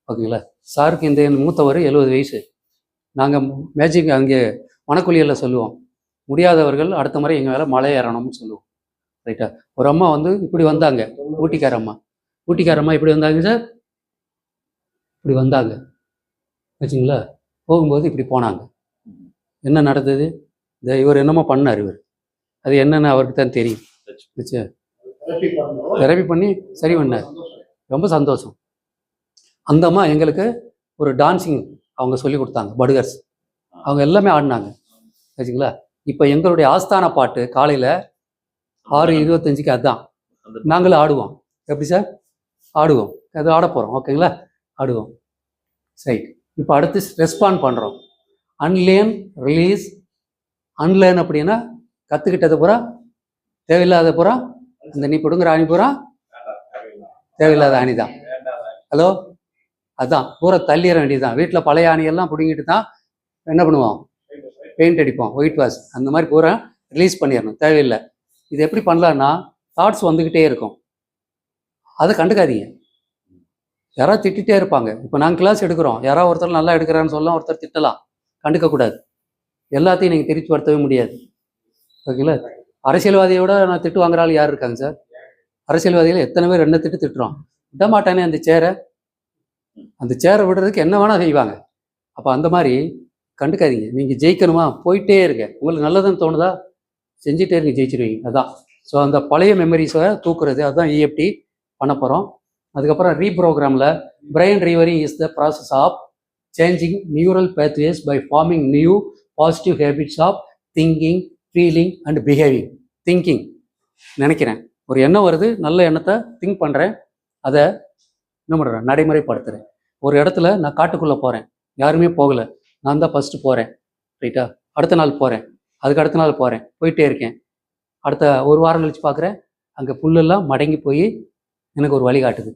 [SPEAKER 1] ஓகேங்களா. சாருக்கு இந்த மூத்தவர் 70 வயசு. நாங்கள் மேஜிக் அங்கே வனக்குழியில் சொல்லுவோம், முடியாதவர்கள் அடுத்த முறை எங்கள் மேலே மலை ஏறணும்னு சொல்லுவோம். ரைட்டா. ஒரு அம்மா வந்து இப்படி வந்தாங்க, ஊட்டிக்கார அம்மா. ஊட்டிக்கார அம்மா இப்படி வந்தாங்க சார், இப்படி வந்தாங்க வச்சுங்களா. போகும்போது இப்படி போனாங்க. என்ன நடந்தது? இவர் என்னமோ பண்ணார். இவர் அது என்னன்னு அவருக்கு தான் தெரியும். தெரப்பி பண்ணி சரி பண்ணார். ரொம்ப சந்தோஷம். அந்த அம்மா எங்களுக்கு ஒரு டான்ஸிங் அவங்க சொல்லி கொடுத்தாங்க. படுகர்ஸ் அவங்க எல்லாமே ஆடினாங்க வச்சுங்களா. இப்போ எங்களுடைய ஆஸ்தான பாட்டு காலையில் 6:25 அதுதான் நாங்களும் ஆடுவோம். எப்படி சார்? ஆடுவோம். அது ஆட போகிறோம். ஓகேங்களா, ஆடுவோம். சரி. இப்போ அடுத்து ரெஸ்பாண்ட் பண்ணுறோம். Unlearn, release. அன்லேர்ன் அப்படின்னா கற்றுக்கிட்டது பூரா தேவையில்லாத பூரா அந்த நீ பிடுங்குற அணி பூரா தேவையில்லாத அணி தான். ஹலோ, அதுதான் பூரா தள்ளிட வேண்டியதுதான். வீட்டில் பழைய அணியெல்லாம் பிடுங்கிட்டு தான் என்ன பண்ணுவோம்? பெயிண்ட் அடிப்போம், ஒயிட் வாஷ். அந்த மாதிரி பூரா ரிலீஸ் பண்ணிடணும், தேவையில்லை. இது எப்படி பண்ணலான்னா தாட்ஸ் வந்துக்கிட்டே இருக்கும், அதை கண்டுக்காதீங்க. யாராவது திட்டிகிட்டே இருப்பாங்க. இப்போ நாங்கள் கிளாஸ் எடுக்கிறோம், யாராவது ஒருத்தர் நல்லா எடுக்கிறான்னு சொல்லலாம், ஒருத்தர் திட்டலாம். கண்டுக்கக்கூடாது. எல்லாத்தையும் நீங்கள் திருப்பி படுத்தவே முடியாது. ஓகேங்களா. அரசியல்வாதியோட நான் திட்டு வாங்குற ஆள் யார் இருக்காங்க சார்? அரசியல்வாதிகள் எத்தனை பேர் என்ன திட்டுறோம். விட மாட்டானே அந்த சேரை விடுறதுக்கு என்ன வேணால் செய்வாங்க. அப்போ அந்த மாதிரி கண்டுக்காதீங்க. நீங்கள் ஜெயிக்கணுமா, போயிட்டே இருங்க. உங்களுக்கு நல்லதுன்னு தோணுதா, செஞ்சுட்டே இருங்க, ஜெயிச்சிருவீங்க. அதான். ஸோ அந்த பழைய மெமரிஸை தூக்குறது, அதுதான் இஎஃப்டி பண்ண போகிறோம். அதுக்கப்புறம் ரீப்ரோக்ராமில் brain rewiring is the process of changing neural pathways by forming new positive habits of thinking, feeling and behaving. Thinking நினைக்கிறேன், ஒரு எண்ணம் வருது, நல்ல எண்ணத்தை திங்க் பண்ணுறேன், அதை என்ன பண்ணுறேன், நடைமுறைப்படுத்துகிறேன். ஒரு இடத்துல நான் காட்டுக்குள்ளே போகிறேன், யாருமே போகலை, நான் தான் ஃபஸ்ட்டு போகிறேன். ரைட்டா. அடுத்த நாள் போகிறேன், அதுக்கு அடுத்த நாள் போகிறேன், போயிட்டே இருக்கேன். அடுத்த ஒரு வாரம் கழித்து பார்க்குறேன், அங்கே புல்லெல்லாம் மடங்கி போய் எனக்கு ஒரு வழி காட்டுது.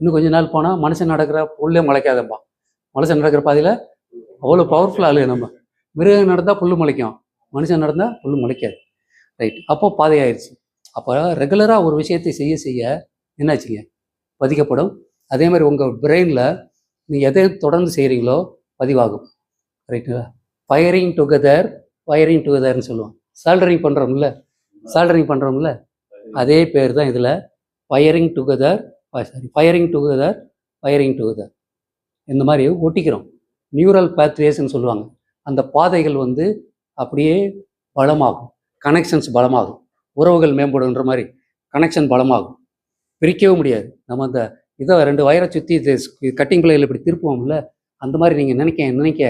[SPEAKER 1] இன்னும் கொஞ்ச நாள் போனால் மனுஷன் நடக்கிற புல்லே முளைக்காதப்பா. மனுஷன் நடக்கிற பாதையில் அவ்வளோ பவர்ஃபுல் ஆளு நம்ம. மிருகம் நடந்தால் புல் முளைக்கும், மனுஷன் நடந்தால் புல் முளைக்காது. ரைட். அப்போது பாதையாயிருச்சு. அப்போ ரெகுலராக ஒரு விஷயத்தை செய்ய செய்ய என்னாச்சுங்க, பதிக்கப்படும். அதே மாதிரி உங்கள் பிரெயினில் நீங்கள் எதை தொடர்ந்து செய்கிறீங்களோ பதிவாகும். ரைட்டுங்களா. ஃபயரிங் டுகெதர்னு சொல்லுவோம். சால்டரிங் பண்ணுறோம்ல, அதே பேர் தான் இதில். ஃபயரிங் டுகெதர் இந்த மாதிரி ஒட்டிக்கிறோம். நியூரல் பேத்வேஸ்ன்னு சொல்லுவாங்க. அந்த பாதைகள் வந்து அப்படியே பலமாகும், கனெக்ஷன்ஸ் பலமாகும், உறவுகள் மேம்படுன்ற மாதிரி கனெக்ஷன் பலமாகும். பிரிக்கவே முடியாது. நம்ம அந்த இதை 2 வயரை சுற்றி கட்டிங் பிள்ளைகள் இப்படி திருப்புவோம்ல, அந்த மாதிரி நீங்கள் நினைக்க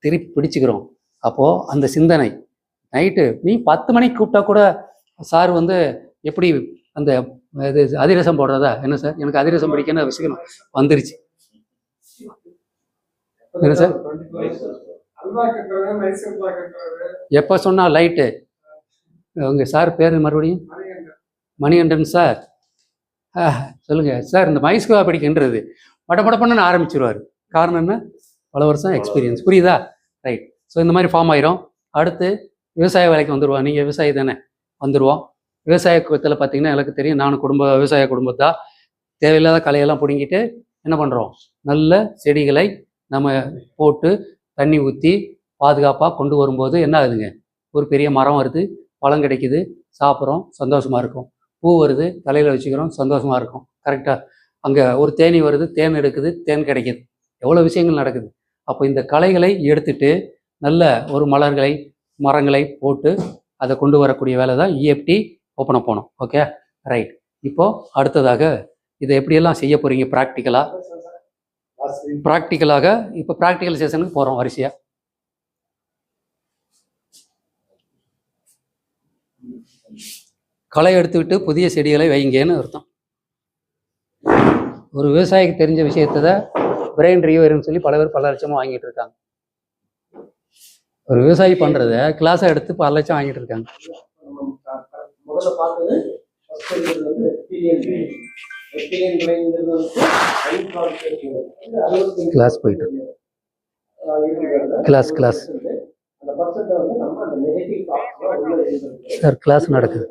[SPEAKER 1] திருப்பி பிடிச்சிக்கிறோம். அப்போது அந்த சிந்தனை நைட்டு நீ 10 மணிக்கு கூப்பிட்டா கூட சார் வந்து எப்படி அந்த இது அதிரசம் போடுறதா என்ன சார், எனக்கு அதிரசம் பிடிக்கணும் விஷயம் வந்துருச்சு. என்ன சார், எப்போ சொன்னால் லைட்டு. உங்கள் சார் பேர் மறுபடியும் மணிகண்டன் சார். சொல்லுங்கள் சார், இந்த மைஸ்கோவா பிடிக்கின்றது படப்படப்பண்ணு ஆரம்பிச்சிருவார். காரணம் என்ன, பல வருஷம் எக்ஸ்பீரியன்ஸ். புரியுதா? ரைட். ஸோ இந்த மாதிரி ஃபார்ம் ஆயிரும். அடுத்து விவசாய வேலைக்கு வந்துடுவோம். நீங்கள் விவசாயி தானே, வந்துடுவோம். விவசாயத்தில் பார்த்தீங்கன்னா எனக்கு தெரியும், நான் விவசாய குடும்பத்தா. தேவையில்லாத களையெல்லாம் பிடுங்கிட்டு என்ன பண்ணுறோம், நல்ல செடிகளை நம்ம போட்டு தண்ணி ஊற்றி பாதுகாப்பாக கொண்டு வரும்போது என்ன ஆகுதுங்க, ஒரு பெரிய மரம் வருது, பழம் கிடைக்குது, சாப்பிட்றோம், சந்தோஷமாக இருக்கும். பூ வருது, தலையில் வச்சுக்கிறோம், சந்தோஷமாக இருக்கும். கரெக்டாக. அங்கே ஒரு தேனி வருது, தேன் எடுக்குது, தேன் கிடைக்குது, எவ்வளோ விஷயங்கள் நடக்குது. அப்போ இந்த களைகளை எடுத்துட்டு நல்ல ஒரு மரங்களை போட்டு அதை கொண்டு வரக்கூடிய வேலை தான் இஎஃப்டி ஓப்பன் போகணும். Okay, right. இப்போது அடுத்ததாக இதை எப்படியெல்லாம் செய்ய போகிறீங்க ப்ராக்டிக்கலாக. இப்போ ப்ராக்டிக்கல் செஷனுக்கு போகிறோம் வரிசையாக. களை எடுத்துவிட்டு புதிய செடிகளை வைங்கன்னு அர்த்தம். ஒரு விவசாயிக்கு தெரிஞ்ச விஷயத்தை பிரெயின் ரீவைர்னு சொல்லி பல பேர் பல லட்சமாக வாங்கிட்டு இருக்காங்க. ஒரு விவசாயி பண்ணுறத கிளாஸாக எடுத்து பல லட்சம் வாங்கிட்டு இருக்காங்க.
[SPEAKER 2] முதல்ல பார்த்தது
[SPEAKER 1] கிளாஸ் போயிட்டு கிளாஸ் சார் கிளாஸ் நடக்குது.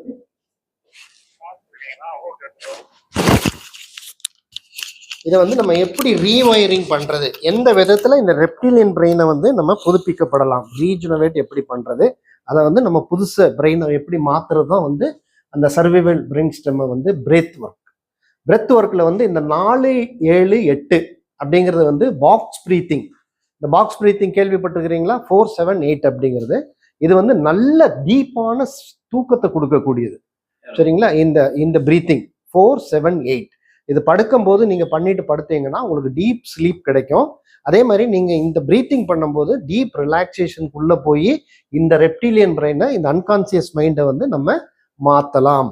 [SPEAKER 2] இதை வந்து நம்ம எப்படி ரீவயரிங் பண்றது, எந்த விதத்துல இந்த ரெப்டிலியன் பிரெயினை வந்து நம்ம புதுப்பிக்கப்படலாம், ரீஜெனரேட் எப்படி பண்றது, அதை வந்து நம்ம புதுசு பிரெயினை எப்படி மாத்துறது தான் வந்து அந்த சர்வைவல் பிரெயின் ஸ்டெம்மை வந்து பிரெத் ஒர்க்ல வந்து இந்த 4, 7, 8 அப்படிங்கிறது வந்து பாக்ஸ் ப்ரீத்திங். இந்த பாக்ஸ் ப்ரீத்திங் கேள்விப்பட்டிருக்கிறீங்களா? 4, 7, 8 அப்படிங்கிறது இது வந்து நல்ல டீப்பான தூக்கத்தை கொடுக்கக்கூடியது. சரிங்களா? இந்த பிரீத்திங் 4, 7, 8 இது படுக்கும்போது நீங்க பண்ணிட்டு படுத்தீங்கன்னா உங்களுக்கு டீப் ஸ்லீப் கிடைக்கும். அதே மாதிரி நீங்க இந்த பிரீத்திங் பண்ணும்போது டீப் ரிலாக்ஸேஷனுக்குள்ள போய் இந்த ரெப்டிலியன் பிரெயினை, இந்த அன்கான்சியஸ் மைண்டை வந்து நம்ம மாத்தலாம்.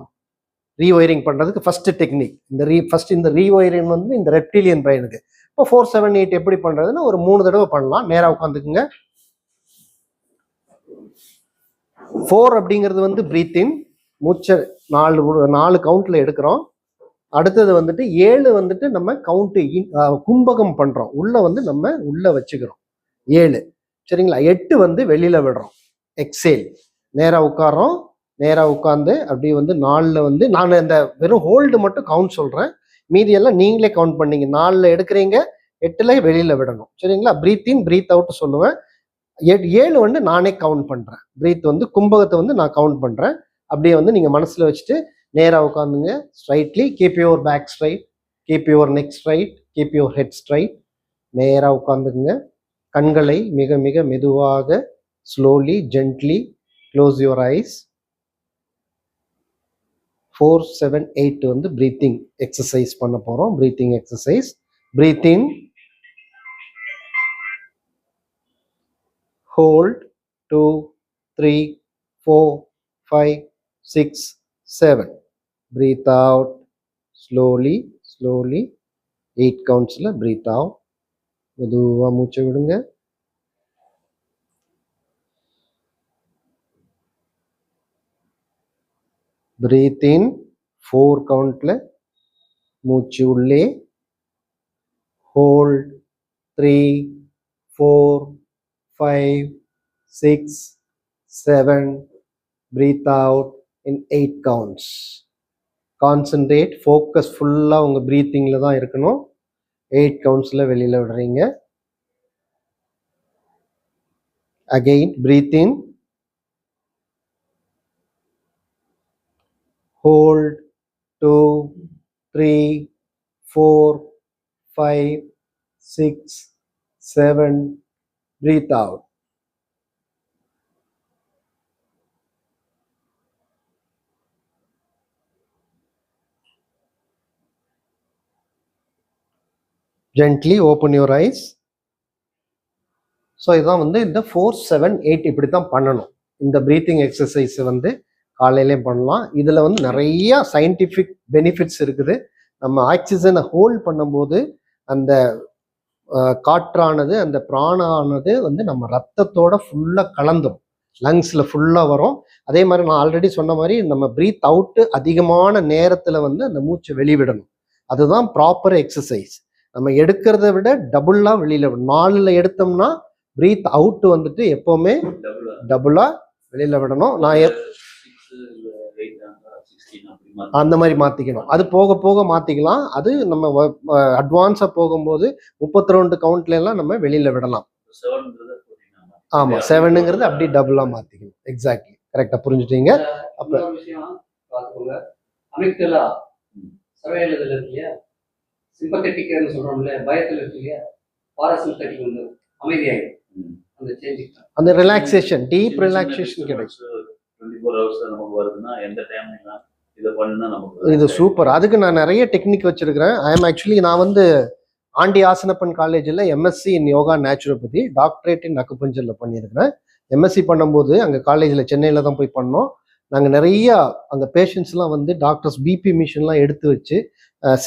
[SPEAKER 2] ரீவயரிங் பண்றதுக்கு ஃபர்ஸ்ட் டெக்னிக் இந்த ரீவயரிங் வந்து இந்த ரெப்டிலியன் பிரெயினுக்கு. இப்போ 4, 7, 8 எப்படி பண்றதுன்னா ஒரு 3 தடவை பண்ணலாம். நேரா உட்காந்துக்குங்க. 4 அப்படிங்கிறது வந்து பிரீத்திங், மூச்சை 4 கவுண்ட்ல எடுக்கிறோம். அடுத்தது வந்துட்டு 7 வந்துட்டு நம்ம கவுண்ட் கும்பகம் பண்றோம், உள்ள வந்து நம்ம உள்ள வச்சுக்கிறோம் 7. சரிங்களா? 8 வந்து வெளியில விடுறோம், எக்ஸேல். நேரா உட்காரோம், நேரா உட்காந்து அப்படி வந்து 4ல வந்து நான் இந்த வெறும் ஹோல்டு மட்டும் கவுண்ட் சொல்றேன், மீதியெல்லாம் நீங்களே கவுண்ட் பண்ணீங்க. 4ல எடுக்கிறீங்க, 8ல வெளியில விடணும். சரிங்களா? பிரீத் இன் பிரீத் அவுட் சொல்லுவேன். 7 வந்து நானே கவுண்ட் பண்றேன். பிரீத் வந்து கும்பகத்தை வந்து நான் கவுண்ட் பண்றேன். அப்படியே வந்து நீங்க மனசுல வச்சுட்டு நேரா உட்காந்துங்க. Straightly keep your back straight, keep your neck straight, keep your head straight. நேரா உட்காந்துங்க. கண்களை மிக மிக மெதுவாக slowly gently close your eyes. 4, 7, 8 வந்து பிரீத்திங் எக்ஸசைஸ் பண்ண போறோம். Breathing exercise. Breathe in, hold 2, 3, 4, 5, 6, 7. Breathe out slowly 8 countsல breathe out. மெதுவா மூச்சை விடுங்க. Breathe in 4 கவுண்ட்ல மூச்சு உள்ளே. Hold 3, 4, 5, 6, 7. Breathe out in 8 counts. Concentrate, focus ஃபுல்லாக உங்கள் ப்ரீத்திங்கில் தான் இருக்கணும். 8 கவுண்ட்ஸில் வெளியில் விடுறீங்க. Again breathe in, hold 2, 3, 4, 5, 6, 7. Breathe out. Gently open your eyes. So இதான் வந்து இந்த 4, 7, 8 இப்படி தான் பண்ணணும். இந்த ப்ரீத்திங் எக்ஸசைஸ் வந்து காலையிலே பண்ணலாம். இதில் வந்து நிறைய சயின்டிஃபிக் பெனிஃபிட்ஸ் இருக்குது. நம்ம ஆக்சிஜனை ஹோல்ட் பண்ணும்போது அந்த காற்றானது, அந்த பிராணானது வந்து நம்ம ரத்தத்தோட ஃபுல்லாக கலந்துரும், லங்ஸில் ஃபுல்லாக வரும். அதே மாதிரி நான் ஆல்ரெடி சொன்ன மாதிரி நம்ம ப்ரீத் அவுட்டு அதிகமான நேரத்தில் வந்து அந்த மூச்சை வெளிவிடணும். அதுதான் ப்ராப்பர் எக்ஸசைஸ். நம்ம எடுக்கிறத விட டபுளா வெளியில விடணும். 4ல எடுத்தோம்னா பிரீத் அவுட் வந்துட்டு எப்பவுமே டபுளா வெளியில விடணும். நான் அந்த மாதிரி மாத்திக்கணும். அது போக போக மாத்திக்கலாம். அது நம்ம அட்வான்ஸா போகும்போது 32 கவுண்ட்ல எல்லாம் நம்ம வெளியில விடலாம். ஆமா, 7ங்கிறது அப்படி டபுளா மாத்திக்கணும். எக்ஸாக்ட்லி, கரெக்டா புரிஞ்சுட்டீங்க. அப்ப
[SPEAKER 1] சிம்பத்தட்டிக்னு சொல்றோம்ல, பயத்துல இருக்கு இல்லையா, பாராசிம்பத்தட்டிக் வந்து அமைதியாயிடும். அந்த சேஞ்சிங், அந்த
[SPEAKER 2] ரிலாக்ஸேஷன், டீப் ரிலாக்ஸேஷன் கிடைக்கும்.
[SPEAKER 3] 24 ஹவர்ஸ் நமக்கு வருதுன்னா எந்த டைம்லாம் இத பண்ணா நமக்கு
[SPEAKER 2] இது சூப்பர். அதுக்கு நான் நிறைய டெக்னிக் வச்சிருக்கிறேன். நான் வந்து ஆண்டி ஆசனப்பன் காலேஜில் MSc in yoga naturopathy, doctorate in அக்குபஞ்சர்ல பண்ணியிருக்கிறேன். எம்எஸ்சி பண்ணும்போது அங்கே காலேஜில் சென்னையில் தான் போய் பண்ணோம். நாங்கள் நிறைய அங்கே பேஷண்ட்ஸ்லாம் வந்து டாக்டர்ஸ் பிபி மிஷின்லாம் எடுத்து வச்சு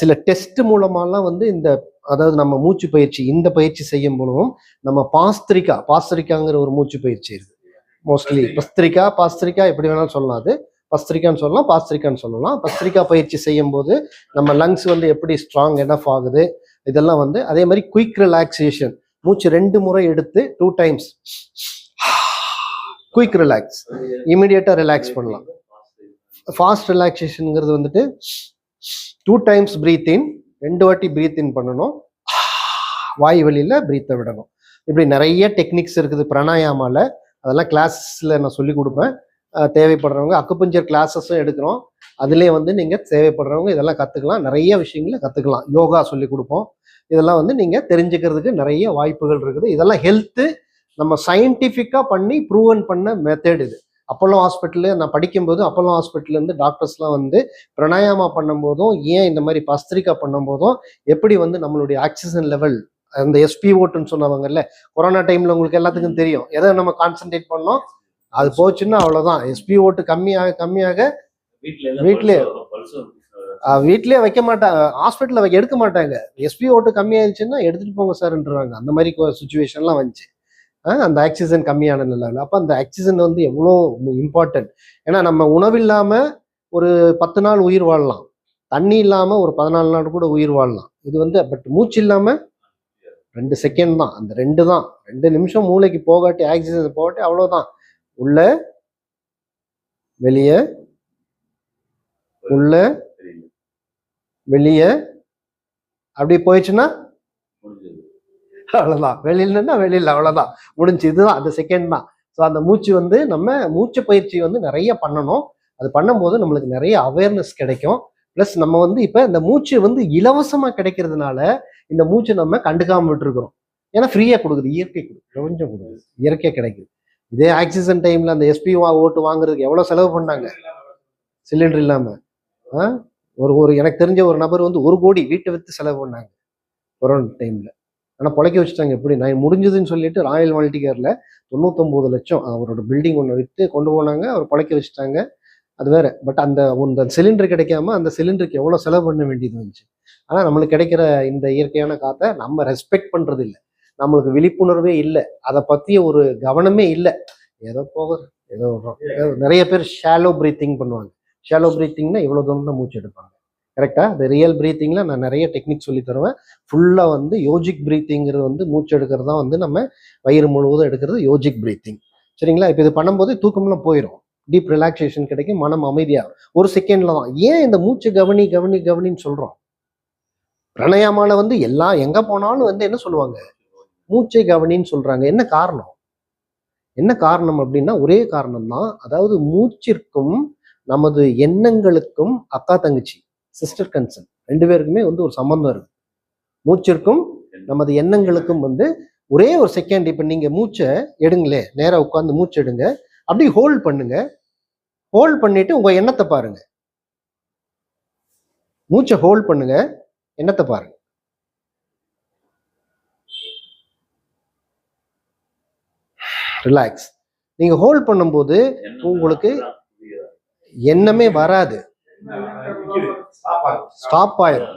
[SPEAKER 2] சில டெஸ்ட் மூலமாலாம் வந்து இந்த அதாவது நம்ம மூச்சு பயிற்சி இந்த பயிற்சி செய்யும் பொழுதும் நம்ம பாஸ்திரிக்காங்கிற ஒரு மூச்சு பயிற்சி இருக்குது. மோஸ்ட்லி பாஸ்திரிக்கா எப்படி வேணாலும் சொல்லலாம். அது பஸ்திரிக்கான்னு சொல்லலாம், பாஸ்திரிக்கான்னு சொல்லலாம். பஸ்திரிக்கா பயிற்சி செய்யும் போது நம்ம லங்ஸ் வந்து எப்படி ஸ்ட்ராங் எனஃப் ஆகுது இதெல்லாம் வந்து அதே மாதிரி குயிக் ரிலாக்ஸேஷன் மூச்சு 2 முறை எடுத்து 2 times குயிக் ரிலாக்ஸ் இமீடியட்டாக ரிலாக்ஸ் பண்ணலாம். ஃபாஸ்ட் ரிலாக்ஸேஷனுங்கிறது வந்துட்டு 2 times பிரீத் இன், 2 வாட்டி பிரீத் இன் பண்ணணும், வாய் வழியில் பிரீத்தை விடணும். இப்படி நிறைய டெக்னிக்ஸ் இருக்குது பிராணாயாமால. அதெல்லாம் கிளாஸில் நான் சொல்லி கொடுப்பேன். தேவைப்படுறவங்க அக்குபஞ்சர் கிளாஸஸும் எடுக்கிறோம். அதுலேயே வந்து நீங்கள் தேவைப்படுறவங்க இதெல்லாம் கற்றுக்கலாம், நிறைய விஷயங்களை கற்றுக்கலாம். யோகா சொல்லி கொடுப்போம். இதெல்லாம் வந்து நீங்கள் தெரிஞ்சுக்கிறதுக்கு நிறைய வாய்ப்புகள் இருக்குது. இதெல்லாம் ஹெல்த்து நம்ம சயின்டிஃபிக்காக பண்ணி ப்ரூவன் பண்ண மெத்தட் இது. அப்போலோ ஹாஸ்பிட்டலு நான் படிக்கும்போது அப்போலோ ஹாஸ்பிட்டல்லேருந்து டாக்டர்ஸ்லாம் வந்து பிராணாயாமா பண்ணும்போதும் ஏன் இந்த மாதிரி பஸ்திரிக்கா பண்ணும்போதும் எப்படி வந்து நம்மளுடைய ஆக்சிஜன் லெவல் அந்த SpO2ன்னு சொன்னவங்கல்ல, கொரோனா டைமில் உங்களுக்கு எல்லாத்துக்கும் தெரியும். எதை நம்ம கான்சென்ட்ரேட் பண்ணோம், அது போச்சுன்னா அவ்வளோதான். SpO2 கம்மியாக வீட்லயே வைக்க மாட்டாங்க, ஹாஸ்பிட்டலில் எடுக்க மாட்டாங்க. SpO2 கம்மியாயிடுச்சுன்னா எடுத்துகிட்டு போங்க சார்ன்றாங்க. அந்த மாதிரி சுச்சுவேஷன்லாம் வந்துச்சு. அந்த ஆக்சிஜன் கம்மியான நிலையில். அப்போ அந்த ஆக்சிஜன் வந்து எவ்வளோ இம்பார்ட்டன்ட். ஏன்னா நம்ம உணவில்லாமல் ஒரு 10 நாள் உயிர் வாழலாம், தண்ணி இல்லாமல் ஒரு 14 நாள் கூட உயிர் வாழலாம். இது வந்து பட் மூச்சு இல்லாமல் 2 செகண்ட் தான். அந்த 2 நிமிஷம் மூளைக்கு போகாட்டி ஆக்சிஜன் போகாட்டி அவ்வளோதான். உள்ள வெளியே உள்ள வெளியே அப்படி போயிடுச்சுன்னா அவ்வளோதான். வெளியில் அவ்வளோதான், முடிஞ்சு. இதுதான் அந்த செகண்ட் தான். ஸோ அந்த மூச்சு வந்து நம்ம மூச்சு பயிற்சி வந்து நிறைய பண்ணணும். அது பண்ணும்போது நம்மளுக்கு நிறைய அவேர்னஸ் கிடைக்கும். ப்ளஸ் நம்ம வந்து இப்போ இந்த மூச்சு வந்து இலவசமாக கிடைக்கிறதுனால இந்த மூச்சு நம்ம கண்டுக்காம விட்டுருக்குறோம். ஏன்னா ஃப்ரீயாக கொடுக்குது, இயற்கை கொடுக்குது, பிரபஞ்சம் கொடுக்குது, இயற்கையாக கிடைக்குது. இதே ஆக்சிஜன் டைமில் அந்த SpO2 வாங்குறதுக்கு எவ்வளோ செலவு பண்ணாங்க சிலிண்டர் இல்லாமல். ஒரு எனக்கு தெரிஞ்ச ஒரு நபர் வந்து 1 கோடி வீட்டை விற்று செலவு பண்ணாங்க கொரோனா டைமில். ஆனால் பொழைக்க வச்சுட்டாங்க. எப்படி நான் முடிஞ்சதுன்னு சொல்லிட்டு ராயல் மல்டிகேரில் 99 லட்சம் அவரோட பில்டிங் ஒன்று விற்று கொண்டு போனாங்க. அவர் பொழைக்க வச்சுட்டாங்க, அது வேற. பட் அந்த சிலிண்டர் கிடைக்காம அந்த சிலிண்டருக்கு எவ்வளோ செலவு பண்ண வேண்டியது வந்துச்சு. ஆனால் நம்மளுக்கு கிடைக்கிற இந்த இயற்கையான காற்றை நம்ம ரெஸ்பெக்ட் பண்ணுறது இல்லை, நம்மளுக்கு விழிப்புணர்வே இல்லை, அதை பற்றிய ஒரு கவனமே இல்லை. ஏதோ போகிறது ஏதோ நிறைய பேர் ஷாலோ பிரீத்திங் பண்ணுவாங்க. ஷாலோ பிரீத்திங்னா இவ்வளோ தூரம் தான் மூச்சு எடுப்பாங்க. கரெக்டாக இந்த ரியல் பிரீத்திங்கில் நான் நிறைய டெக்னிக் சொல்லி தருவேன். ஃபுல்லாக வந்து யோஜிக் பிரீத்திங்கிறது வந்து மூச்சு எடுக்கிறது தான் வந்து நம்ம வயிறு முழுவதும் எடுக்கிறது யோஜிக் பிரீத்திங். சரிங்களா? இப்போ இது பண்ணும்போது தூக்கம்லாம் போயிடும், டீப் ரிலாக்ஸேஷன் கிடைக்கும், மனம் அமைதியாகும். 1 செகண்ட்ல தான். ஏன் இந்த மூச்சு கவனின்னு சொல்கிறோம்? பிராணாயாமால வந்து எல்லாம் எங்கே போனாலும் வந்து என்ன சொல்லுவாங்க, மூச்சை கவனின்னு சொல்கிறாங்க. என்ன காரணம் அப்படின்னா ஒரே காரணம் தான். அதாவது மூச்சிற்கும் நமது எண்ணங்களுக்கும் அக்கா தங்கச்சி, சிஸ்டர் கன்சர்ன், 2 பேருக்குமே வந்து ஒரு சம்பந்தம் இருக்கு. மூச்சிற்கும் நமது எண்ணங்களுக்கும் வந்து ஒரே ஒரு செகண்ட். இப்போ நீங்க மூச்சை எடுங்களே, நேராக உட்காந்து மூச்சு எடுங்க, அப்படி ஹோல்ட் பண்ணுங்க. ஹோல்ட் பண்ணிட்டு உங்க எண்ணத்தை பாருங்க. மூச்சை ஹோல்ட் பண்ணுங்க, எண்ணத்தை பாருங்க. ரிலாக்ஸ். நீங்க ஹோல்ட் பண்ணும்போது உங்களுக்கு எண்ணமே வராது, ஸ்டாப் ஆயிரும்.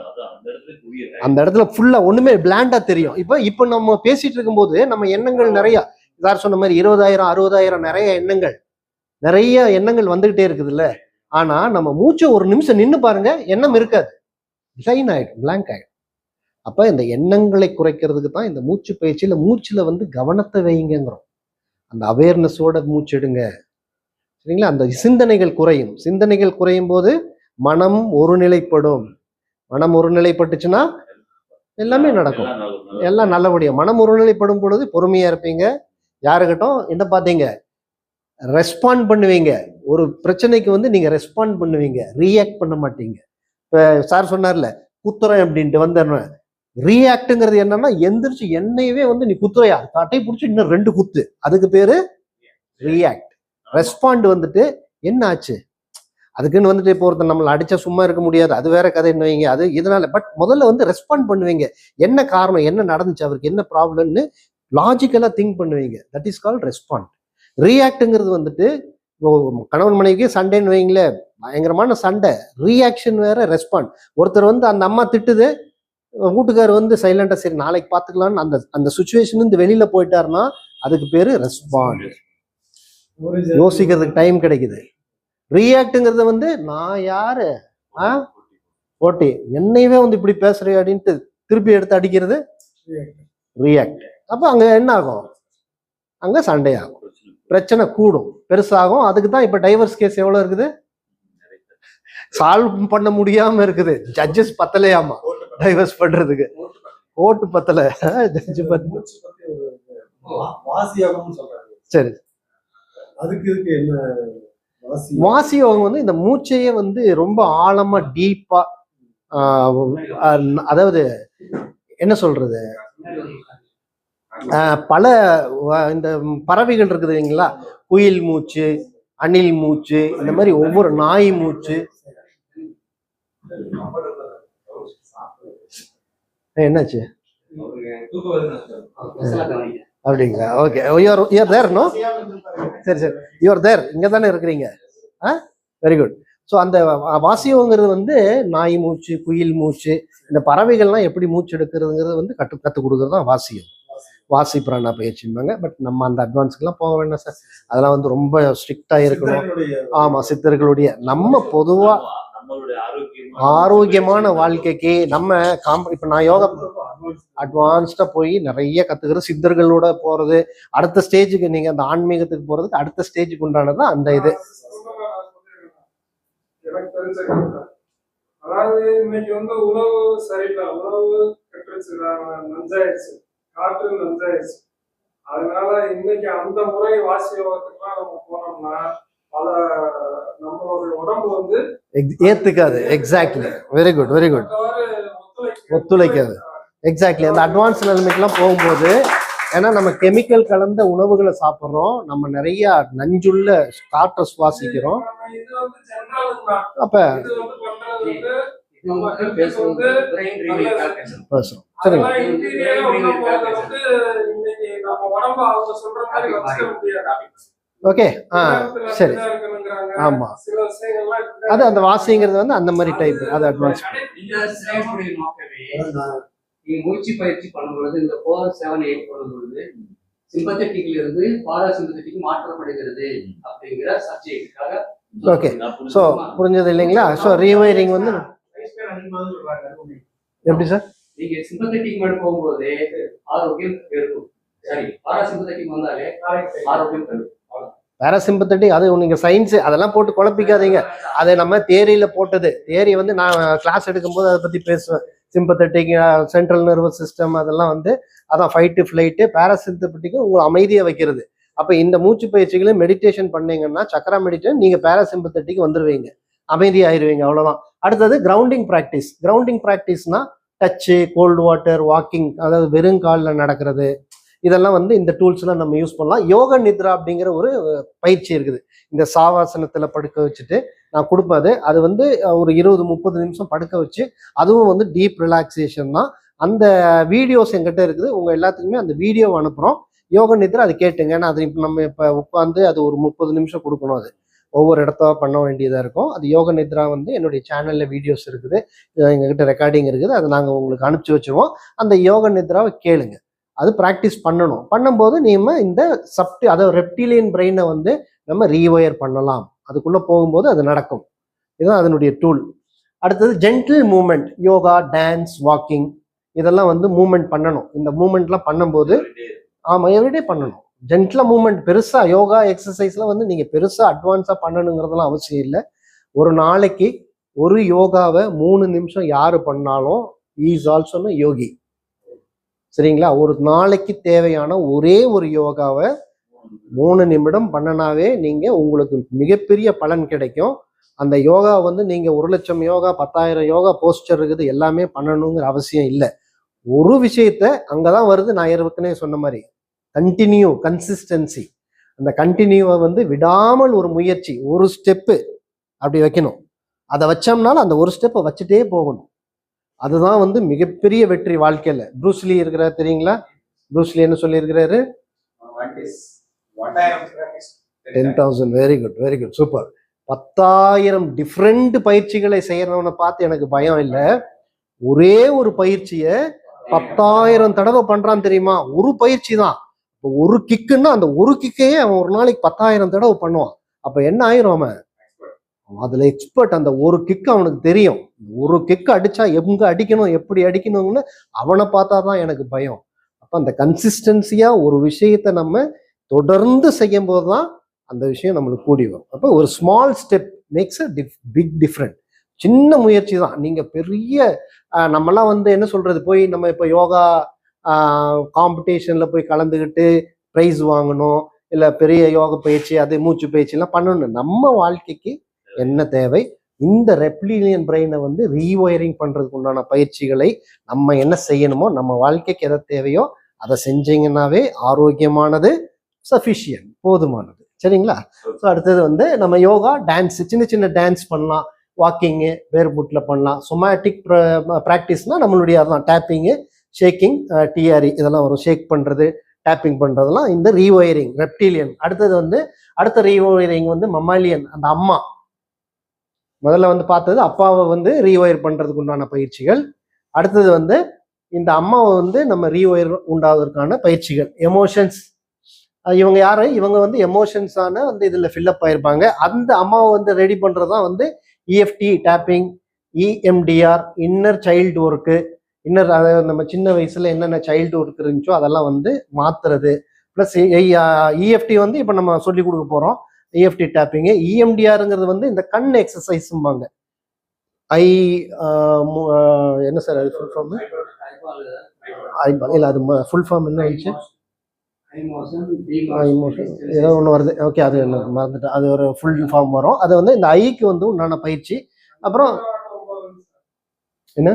[SPEAKER 2] அந்த இடத்துல ஃபுல்லா ஒண்ணுமே பிளாண்டா தெரியும். இப்ப நம்ம பேசிட்டு இருக்கும்போது நம்ம எண்ணங்கள் நிறைய, சார் சொன்ன மாதிரி 20,000 60,000 நிறைய எண்ணங்கள் வந்துகிட்டே இருக்குது இல்ல. ஆனா நம்ம மூச்சு ஒரு நிமிஷம் நின்று பாருங்க, எண்ணம் இருக்காது, லைன் ஆயிடும், பிளாங்க் ஆயிடும். அப்ப இந்த எண்ணங்களை குறைக்கிறதுக்கு தான் இந்த மூச்சு பயிற்சியில மூச்சுல வந்து கவனத்தை வைங்கிறோம். அந்த அவேர்னஸோட மூச்சு எடுங்க. சரிங்களா? அந்த சிந்தனைகள் குறையும் போது மனம் ஒருநிலைப்படும். மனம் ஒருநிலைப்பட்டுச்சுன்னா எல்லாமே நடக்கும், எல்லாம் நல்லபடியா. மனம் ஒருநிலைப்படும் பொழுது பொறுமையா இருப்பீங்க. யாருக்கிட்டும் என்ன பார்த்தீங்க, ரெஸ்பாண்ட் பண்ணுவீங்க. ஒரு பிரச்சனைக்கு வந்து நீங்க ரெஸ்பாண்ட் பண்ணுவீங்க, ரியாக்ட் பண்ண மாட்டீங்க. இப்ப சார் சொன்னார்ல குத்துறேன் அப்படின்ட்டு வந்து ரியாக்டுங்கிறது என்னன்னா, எந்திரிச்சு என்னையவே வந்து நீ குத்துறையா காட்டை பிடிச்சி இன்னும் 2 குத்து, அதுக்கு பேரு ரியாக்ட். ரெஸ்பாண்ட் வந்துட்டு என்ன ஆச்சு, அதுக்குன்னு வந்துட்டு இப்போ ஒருத்தர் நம்மளை அடிச்சா சும்மா இருக்க முடியாது, அது வேற கதை என்னவீங்க, அது இதனால. பட் முதல்ல வந்து ரெஸ்பாண்ட் பண்ணுவீங்க. என்ன காரணம், என்ன நடந்துச்சு, அவருக்கு என்ன ப்ராப்ளம்னு லாஜிக்கலா திங்க் பண்ணுவீங்க. That is called respond. ரியாக்டுங்கிறது வந்துட்டு இப்போ கணவன் மனைவிக்கு சண்டைன்னு வைங்களேன், பயங்கரமான சண்டை, ரியாக்ஷன் வேற ரெஸ்பாண்ட். ஒருத்தர் வந்து அந்த அம்மா திட்டுது, வீட்டுக்காரர் வந்து சைலண்டா சரி நாளைக்கு பார்த்துக்கலாம்னு அந்த அந்த சுச்சுவேஷன் இருந்து வெளியில போயிட்டாருன்னா அதுக்கு பேரு ரெஸ்பாண்ட். யோசிக்கிறதுக்கு டைம் கிடைக்குது. ரியாக்டுங்கிறத வந்து நான் யாரு ஓட்டி என்னையவே வந்து இப்படி பேசுறேன் அப்படின்ட்டு திருப்பி எடுத்து அடிக்கிறது ரியாக்ட். அப்ப அங்க என்ன ஆகும்? அங்க சண்டையாகும், பிரச்சனை கூடும், பெருசாகும். அதுக்கு தான் இப்ப டைவர்ஸ் கேஸ் எவ்வளவு இருக்குது, சால்வ் பண்ண முடியாம இருக்குது. ஜட்ஜஸ் பத்தலையாமா டைவர்ஸ் பண்றதுக்கு, கோர்ட்டு பத்தல, ஜட்ஜ் பத்தல. சரி,
[SPEAKER 5] அதுக்கு என்ன
[SPEAKER 2] வாசி யோகம் வந்து இந்த மூச்சையே வந்து ரொம்ப ஆழமா டீப்பா, அதாவது என்ன சொல்றது, பல இந்த பறவைகள் இருக்குது இல்லைங்களா, குயில் மூச்சு, அணில் மூச்சு, இந்த மாதிரி ஒவ்வொரு நாய் மூச்சு. என்னாச்சு அப்படிங்களா? Okay, you are there no? சரி சரி, யூஆர் தேர், இங்க தானே இருக்கிறீங்க. Very good. ஸோ அந்த வாசியோங்கிறது வந்து நாய் மூச்சு, குயில் மூச்சு, இந்த பறவைகள்லாம் எப்படி மூச்சு எடுக்கிறதுங்கிறது வந்து கற்றுக் கொடுக்குறது தான் வாசியம். வாசி பிராணா பயிற்சிம்பாங்க. பட் நம்ம அந்த அட்வான்ஸுக்குலாம் போக வேண்டாம் சார், அதெல்லாம் வந்து ரொம்ப ஸ்ட்ரிக்டா இருக்கணும். ஆமா, சித்தர்களுடைய நம்ம பொதுவா ஆரோக்கியமான வாழ்க்கைக்கு நம்ம இப்ப நான் யோகா அட்வான்ஸ்டா போய் நிறைய கத்துக்கிறது, சித்தர்களோட போறது, அடுத்த ஸ்டேஜுக்கு நீங்க அந்த ஆன்மீகத்துக்கு போறதுக்கு அடுத்த ஸ்டேஜுக்கு உண்டானதான் அந்த இது.
[SPEAKER 4] எனக்கு தெரிஞ்ச அதாவது இன்னைக்கு வந்து உணவு சரியில்லை, உணவு கெட்டுருச்சு, நஞ்சாயிடுச்சு, காற்று நஞ்சாயிடுச்சு. அதனால இன்னைக்கு அந்த முறை வாசி யோகத்துக்குலாம் நம்ம போனோம்னா பல நம்மளுடைய உடம்பு வந்து
[SPEAKER 2] ஏத்துக்காது. Exactly, very good very good. ஒத்துழைக்காது. எக்ஸாக்ட்லி, அந்த அட்வான்ஸ் நிலைமைக்கெல்லாம் போகும்போது, ஏன்னா நம்ம கெமிக்கல் கலந்த உணவுகளை சாப்பிட்றோம், நம்ம நிறைய நஞ்சுள்ள காற்றை சுவாசிக்கிறோம். அப்ப சரிங்க, ஓகே. சரி, ஆமா, அது அந்த வாசிங்கிறது வந்து அந்த மாதிரி டைப், அது அட்வான்ஸ்.
[SPEAKER 1] மூச்சு பயிற்சி பண்ணும்பொழுது இந்த 4, 7, 8 பண்ணும்பொழுது சிம்பத்தட்டிக்ல இருந்து பாராசிம்பத்தட்டிக் மாற்றப்படுகிறது அப்படிங்கிற சப்ஜெக்டுக்காக.
[SPEAKER 2] ஓகே, ஸோ புரிஞ்சது இல்லைங்களா? ஸோ ரீவைரிங் வந்து எப்படி சார்,
[SPEAKER 1] நீங்க சிம்பத்தட்டிக் மேல போகும்போது ஆரோக்கியம் இருக்கும், சரி, பாராசிம்பத்தட்டிக் வந்தாலே ஆரோக்கியம் இருக்கும்.
[SPEAKER 2] பேராசிம்பத்தட்டிக் அது நீங்க சயின்ஸ் அதெல்லாம் போட்டு குழப்பிக்காதீங்க. அதை நம்ம தியரியில போட்டது. தியரி வந்து நான் கிளாஸ் எடுக்கும்போது அதை பத்தி பேசுவேன். சிம்பத்தட்டிக், சென்ட்ரல் நர்வஸ் சிஸ்டம், அதெல்லாம் வந்து அதான் ஃபைட்டு ஃப்ளைட்டு. பேராசிம்பத்தட்டிக்கும் உங்களை அமைதியை வைக்கிறது. அப்போ இந்த மூச்சு பயிற்சிகளையும் மெடிடேஷன் பண்ணீங்கன்னா, சக்கரா மெடிடேஷன், நீங்க பேராசிம்பத்தட்டிக் வந்துருவீங்க, அமைதியாயிருவீங்க, அவ்வளோதான். அடுத்தது கிரவுண்டிங் ப்ராக்டிஸ். கிரவுண்டிங் ப்ராக்டிஸ்னா டச்சு, கோல்டு வாட்டர், வாக்கிங், அதாவது வெறுங்காலில் நடக்கிறது, இதெல்லாம் வந்து இந்த டூல்ஸ்லாம் நம்ம யூஸ் பண்ணலாம். யோக நித்ரா அப்படிங்கிற ஒரு பயிற்சி இருக்குது. இந்த சாவாசனத்தில் படுக்க வச்சுட்டு நான் கொடுப்பது, அது வந்து ஒரு 20-30 நிமிஷம் படுக்க வச்சு, அதுவும் வந்து டீப் ரிலாக்ஸேஷன் தான். அந்த வீடியோஸ் எங்கிட்ட இருக்குது, உங்க எல்லாத்துக்குமே அந்த வீடியோ அனுப்புகிறோம். யோக நித்ரா அது கேட்டுங்க. ஏன்னா அது இப்போ நம்ம இப்போ உட்காந்து அது ஒரு 30 நிமிஷம் கொடுக்கணும். அது ஒவ்வொரு இடத்த பண்ண வேண்டியதாக இருக்கும். அது யோக நித்ரா வந்து என்னுடைய சேனலில் வீடியோஸ் இருக்குது, எங்ககிட்ட ரெக்கார்டிங் இருக்குது, அதை நாங்கள் உங்களுக்கு அனுப்பிச்சி வச்சுருவோம். அந்த யோக நித்ராவை கேளுங்க, அது ப்ராக்டிஸ் பண்ணணும். பண்ணும்போது நம்ம இந்த அதாவது ரெப்டிலியன் பிரெயினை வந்து நம்ம ரீவயர் பண்ணலாம். அதுக்குள்ளே போகும்போது அது நடக்கும். இதுதான் அதனுடைய டூல். அடுத்தது gentle movement, yoga, dance, walking, இதெல்லாம் வந்து மூமெண்ட் பண்ணணும். இந்த மூமெண்ட்லாம் பண்ணும்போது ஆமாம், எவ்ரிடே பண்ணணும். ஜென்டிலாக மூமெண்ட், பெருசாக யோகா எக்ஸசைஸ்லாம் வந்து நீங்கள் பெருசாக அட்வான்ஸாக பண்ணணுங்கிறதுலாம் அவசியம் இல்லை. ஒரு நாளைக்கு ஒரு யோகாவை 3 நிமிஷம் யார் பண்ணாலும் இஸ் ஆல்சோ யோகி. சரிங்களா? ஒரு நாளைக்கு தேவையான ஒரே ஒரு யோகாவை 3 நிமிடம் பண்ணனாவே நீங்கள் உங்களுக்கு மிகப்பெரிய பலன் கிடைக்கும். அந்த யோகா வந்து நீங்கள் 1,00,000 யோகா, 10,000 யோகா போஸ்டர் இருக்குது, எல்லாமே பண்ணணுங்கிற அவசியம் இல்லை. ஒரு விஷயத்த அங்கதான் வருது, நான் ஏற்கனவே சொன்ன மாதிரி கண்டினியூ, கன்சிஸ்டன்சி. அந்த கண்டினியூவை வந்து விடாமல் ஒரு முயற்சி, ஒரு ஸ்டெப்பு அப்படி வைக்கணும். அதை வச்சோம்னாலும் அந்த ஒரு ஸ்டெப்பை வச்சுட்டே போகணும். அதுதான் வந்து மிகப்பெரிய வெற்றி வாழ்க்கையில. ப்ரூஸ்லி இருக்கிறார் தெரியுங்களா? ப்ரூஸ்லி என்ன சொல்லியிருக்கிறாரு? 10,000 very good very good super. 10,000 different பயிற்சிகளை செய்யறவனை பார்த்து எனக்கு பயம் இல்லை. ஒரே ஒரு பயிற்சியை 10,000 தடவை பண்றான் தெரியுமா? ஒரு பயிற்சி தான். ஒரு கிக்குன்னா அந்த ஒரு கிக்கையே அவன் ஒரு நாளைக்கு 10,000 தடவை பண்ணுவான். அப்ப என்ன ஆயிரும் அவன் அதுல எக்ஸ்பர்ட். அந்த ஒரு கிக் அவனுக்கு தெரியும். ஒரு கிக் அடிச்சா எங்க அடிக்கணும் எப்படி அடிக்கணும்னு அவனை பார்த்தா தான் எனக்கு பயம். அப்ப அந்த கன்சிஸ்டன்சியா ஒரு விஷயத்த நம்ம தொடர்ந்து செய்யும் போதுதான் அந்த விஷயம் நம்மளுக்கு கூடி வரும். அப்போ ஒரு small step makes a big different. சின்ன முயற்சி தான். நீங்க பெரிய நம்மலாம் வந்து என்ன சொல்றது, போய் நம்ம இப்போ யோகா காம்படிஷன்ல போய் கலந்துக்கிட்டு ப்ரைஸ் வாங்கணும், இல்லை பெரிய யோக பயிற்சி அது மூச்சு பயிற்சிலாம் பண்ணணும். நம்ம வாழ்க்கைக்கு என்ன தேவை, இந்த ரெப்டிலியன் பிரெயினை வந்து ரீவயரிங் பண்றதுக்கு உண்டான பயிற்சிகளை நம்ம என்ன செய்யணுமோ, நம்ம வாழ்க்கைக்கு எதை தேவையோ அதை செஞ்சீங்கன்னாவே ஆரோக்கியமானது, சஃபிஷியன்ட், போதுமானது. சரிங்களா? ஸோ அடுத்தது வந்து நம்ம யோகா டான்ஸ், சின்ன சின்ன டான்ஸ் பண்ணலாம், வாக்கிங்கு பேர்புட்டில் பண்ணலாம். சொமேட்டிக் ப்ராக்டிஸ்னால் நம்மளுடைய அதுதான் டேப்பிங்கு, ஷேக்கிங், டிஆர்இ இதெல்லாம் வரும். ஷேக் பண்ணுறது, டேப்பிங் பண்ணுறதுலாம் இந்த ரீவயரிங் ரெப்டிலியன். அடுத்தது வந்து அடுத்த ரீவயரிங் வந்து மமாலியன். அந்த அம்மா முதல்ல வந்து பார்த்தது அப்பாவை வந்து ரீவயர் பண்ணுறதுக்கு உண்டான பயிற்சிகள். அடுத்தது வந்து இந்த அம்மாவை வந்து நம்ம ரீவயர் உண்டாவதற்கான பயிற்சிகள். எமோஷன்ஸ், இவங்க யாரு, இவங்க வந்து எமோஷன்ஸான வந்து இதில் ஃபில்லப் ஆயிருப்பாங்க. அந்த அம்மாவை வந்து ரெடி பண்ணுறது தான் வந்து EFT tapping, EMDR, inner child work. Inner அதாவது நம்ம சின்ன வயசுல என்னென்ன சைல்டு ஒர்க் இருந்துச்சோ அதெல்லாம் வந்து மாத்துறது. ப்ளஸ் இஎஃப்டி வந்து இப்போ நம்ம சொல்லி கொடுக்க போகிறோம், இஎஃப்டி டேப்பிங்கு. இஎம்டிஆருங்கிறது வந்து இந்த கண் எக்ஸசைஸும்பாங்க. என்ன சார் அது ஃபுல் ஃபார்ம்? இல்லை அது ஃபுல் ஃபார்ம் என்ன ஆயிடுச்சு? இமோஷன் ஏதோ ஒன்று வருது. ஓகே, அது என்ன மறந்துட்டேன். அது ஒரு ஃபுல் ஃபார்ம் வரும். அது வந்து இந்த ஐக்கு வந்து உண்டான பயிற்சி. அப்புறம் என்ன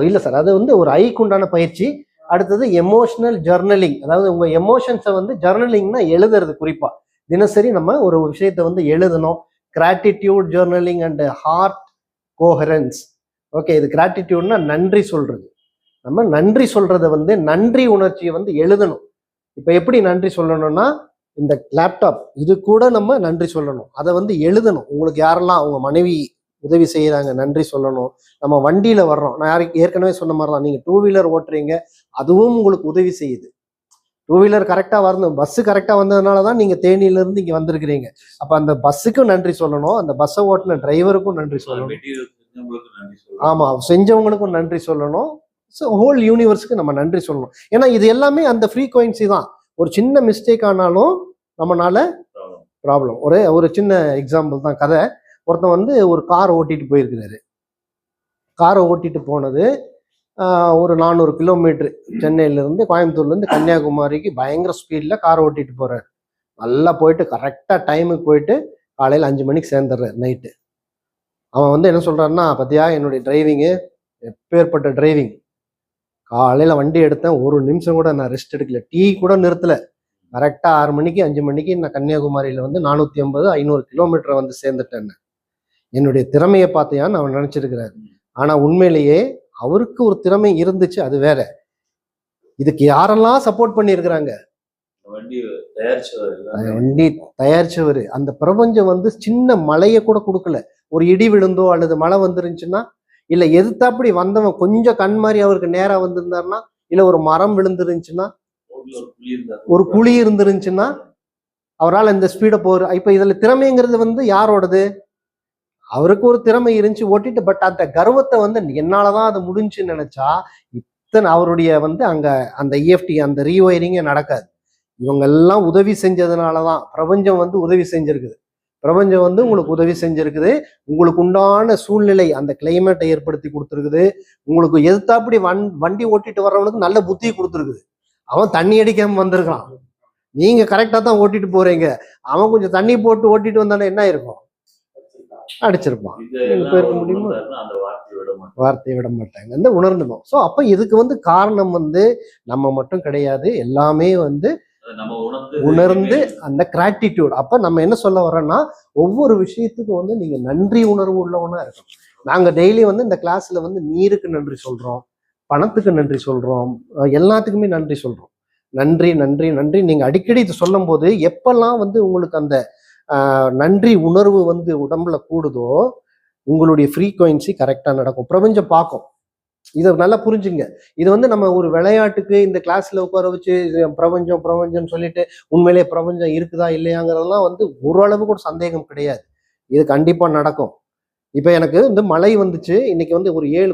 [SPEAKER 2] இல்லை சார், அது வந்து ஒரு ஐக்கு உண்டான பயிற்சி. அடுத்தது எமோஷனல் ஜர்னலிங். அதாவது உங்க எமோஷன்ஸை வந்து ஜர்னலிங்னா எழுதுறது. குறிப்பா தினசரி நம்ம ஒரு விஷயத்தை வந்து எழுதணும். Gratitude journaling and heart coherence. Okay, இது கிராட்டிடியூட்னா நன்றி சொல்றது. நம்ம நன்றி சொல்றதை வந்து நன்றி உணர்ச்சியை வந்து எழுதணும். இப்போ எப்படி நன்றி சொல்லணும்னா, இந்த லேப்டாப் இது கூட நம்ம நன்றி சொல்லணும், அதை வந்து எழுதணும். உங்களுக்கு யாரெல்லாம் அவங்க மனைவி உதவி செய்யறாங்க நன்றி சொல்லணும். நம்ம வண்டியில வர்றோம், நான் யாருக்கு ஏற்கனவே சொன்ன மாதிரி தான், நீங்க 2 வீலர் ஓட்டுறீங்க அதுவும் உங்களுக்கு உதவி செய்யுது. 2 வீலர் கரெக்டா வரணும், பஸ் கரெக்டா வந்ததுனால தான் நீங்க தேனியில இருந்து இங்க வந்திருக்கிறீங்க. அப்ப அந்த பஸ்ஸுக்கும் நன்றி சொல்லணும், அந்த பஸ்ஸை ஓட்டின டிரைவருக்கும் நன்றி சொல்லணும். ஆமா, செஞ்சவங்களுக்கும் நன்றி சொல்லணும். ஸோ ஹோல் யூனிவர்ஸுக்கு நம்ம நன்றி சொல்லணும். ஏன்னா இது எல்லாமே அந்த ஃப்ரீக்வன்சி தான். ஒரு சின்ன மிஸ்டேக் ஆனாலும் நம்மளால ப்ராப்ளம். ஒரு சின்ன எக்ஸாம்பிள் தான் கதை. ஒருத்தன் வந்து ஒரு கார் ஓட்டிட்டு போயிருக்கிறாரு. காரை ஓட்டிட்டு போனது ஒரு 400 கிலோமீட்டரு. சென்னையிலேருந்து கோயம்புத்தூர்லேருந்து கன்னியாகுமரிக்கு பயங்கர ஸ்பீடில் காரை ஓட்டிட்டு போகிறார். நல்லா போயிட்டு கரெக்டாக டைமுக்கு போயிட்டு காலையில் 5 மணிக்கு சேர்ந்துடுறாரு நைட்டு. அவன் வந்து என்ன சொல்கிறாருன்னா, பார்த்தியா என்னுடைய டிரைவிங்கு எப்பேற்பட்ட டிரைவிங், காலையில் வண்டி எடுத்தேன், ஒரு நிமிஷம் கூட நான் ரெஸ்ட் எடுக்கல, டீ கூட நிறுத்தலை, கரெக்டாக 6 மணிக்கு 5 மணிக்கு நான் கன்னியாகுமரியில் வந்து 450-500 கிலோமீட்டரை வந்து சேர்ந்துட்டேன். என்னுடைய திறமையை பார்த்தியான்னு அவன் நினச்சிருக்கிறாரு. ஆனால் உண்மையிலேயே அவருக்கு ஒரு திறமை இருந்துச்சு, அது வேற. இதுக்கு யாரெல்லாம் சப்போர்ட் பண்ணியிருக்கிறாங்க? வண்டி தயாரிச்சவர். அந்த பிரபஞ்சம் வந்து சின்ன மழையை கூட கொடுக்கல. ஒரு இடி விழுந்தோ அல்லது மழை வந்துருந்துச்சுன்னா, இல்லை எதிர்த்தாப்படி வந்தவன் கொஞ்சம் கண் மாதிரி அவருக்கு நேராக வந்திருந்தாருன்னா, இல்லை ஒரு மரம் விழுந்துருந்துச்சுன்னா, ஒரு குழி இருந்துருந்துச்சுன்னா அவரால் இந்த ஸ்பீடை போகிற. இப்போ இதில் திறமைங்கிறது வந்து யாரோடது? அவருக்கு ஒரு திறமை இருந்துச்சு, ஓட்டிட்டு. பட் அந்த கர்வத்தை வந்து என்னாலதான் அது முடிஞ்சுன்னு நினைச்சா இத்தனை அவருடைய வந்து அங்க அந்த இஎஃப்டி அந்த ரீவயரிங்கே நடக்காது. இவங்க எல்லாம் உதவி செஞ்சதுனாலதான் பிரபஞ்சம் வந்து உதவி செஞ்சிருக்குது. பிரபஞ்சம் வந்து உங்களுக்கு உதவி செஞ்சிருக்குது. உங்களுக்கு உண்டான சூழ்நிலை அந்த கிளைமேட்டை ஏற்படுத்தி கொடுத்துருக்குது. உங்களுக்கு எதிர்த்தாப்படி வண்டி ஓட்டிட்டு வர்றவனுக்கு நல்ல புத்தி கொடுத்துருக்குது. அவன் தண்ணி அடிக்காம வந்திருக்கான், நீங்க கரெக்டா தான் ஓட்டிட்டு போறீங்க. அவன் கொஞ்சம் தண்ணி போட்டு ஓட்டிட்டு வந்தானே என்ன இருக்கும், அடிச்சிருப்பான். போயிருக்க முடியுமா? வார்த்தையை விட மாட்டாங்க, இந்த உணர்ந்துடும். ஸோ அப்ப இதுக்கு வந்து காரணம் வந்து நம்ம மட்டும் கிடையாது, எல்லாமே வந்து உணர்ந்து அந்த கிராட்டிடியூட். அப்ப நம்ம என்ன சொல்ல வர்றோம்னா, ஒவ்வொரு விஷயத்துக்கும் வந்து நீங்க நன்றி உணர்வு உள்ளவனா இருக்கணும். நாங்க டெய்லி வந்து இந்த கிளாஸ்ல வந்து நீருக்கு நன்றி சொல்றோம், பணத்துக்கு நன்றி சொல்றோம், எல்லாத்துக்குமே நன்றி சொல்றோம். நன்றி நன்றி நன்றி. நீங்க அடிக்கடி இது சொல்லும் போது எப்பெல்லாம் வந்து உங்களுக்கு அந்த நன்றி உணர்வு வந்து உடம்புல கூடுதோ உங்களுடைய ஃப்ரீக்வன்சி கரெக்டா நடக்கும். பிரபஞ்சம் பார்க்கும். இதை நல்லா புரிஞ்சுங்க. இது வந்து நம்ம ஒரு விளையாட்டுக்கு இந்த கிளாஸ்ல உட்கார வச்சு பிரபஞ்சம் பிரபஞ்சம்னு சொல்லிட்டு உண்மையிலேயே பிரபஞ்சம் இருக்குதா இல்லையாங்கிறதெல்லாம் வந்து ஓரளவு கூட சந்தேகம் கிடையாது. இது கண்டிப்பா நடக்கும். இப்போ எனக்கு வந்து மழை வந்துச்சு. இன்னைக்கு வந்து ஒரு 7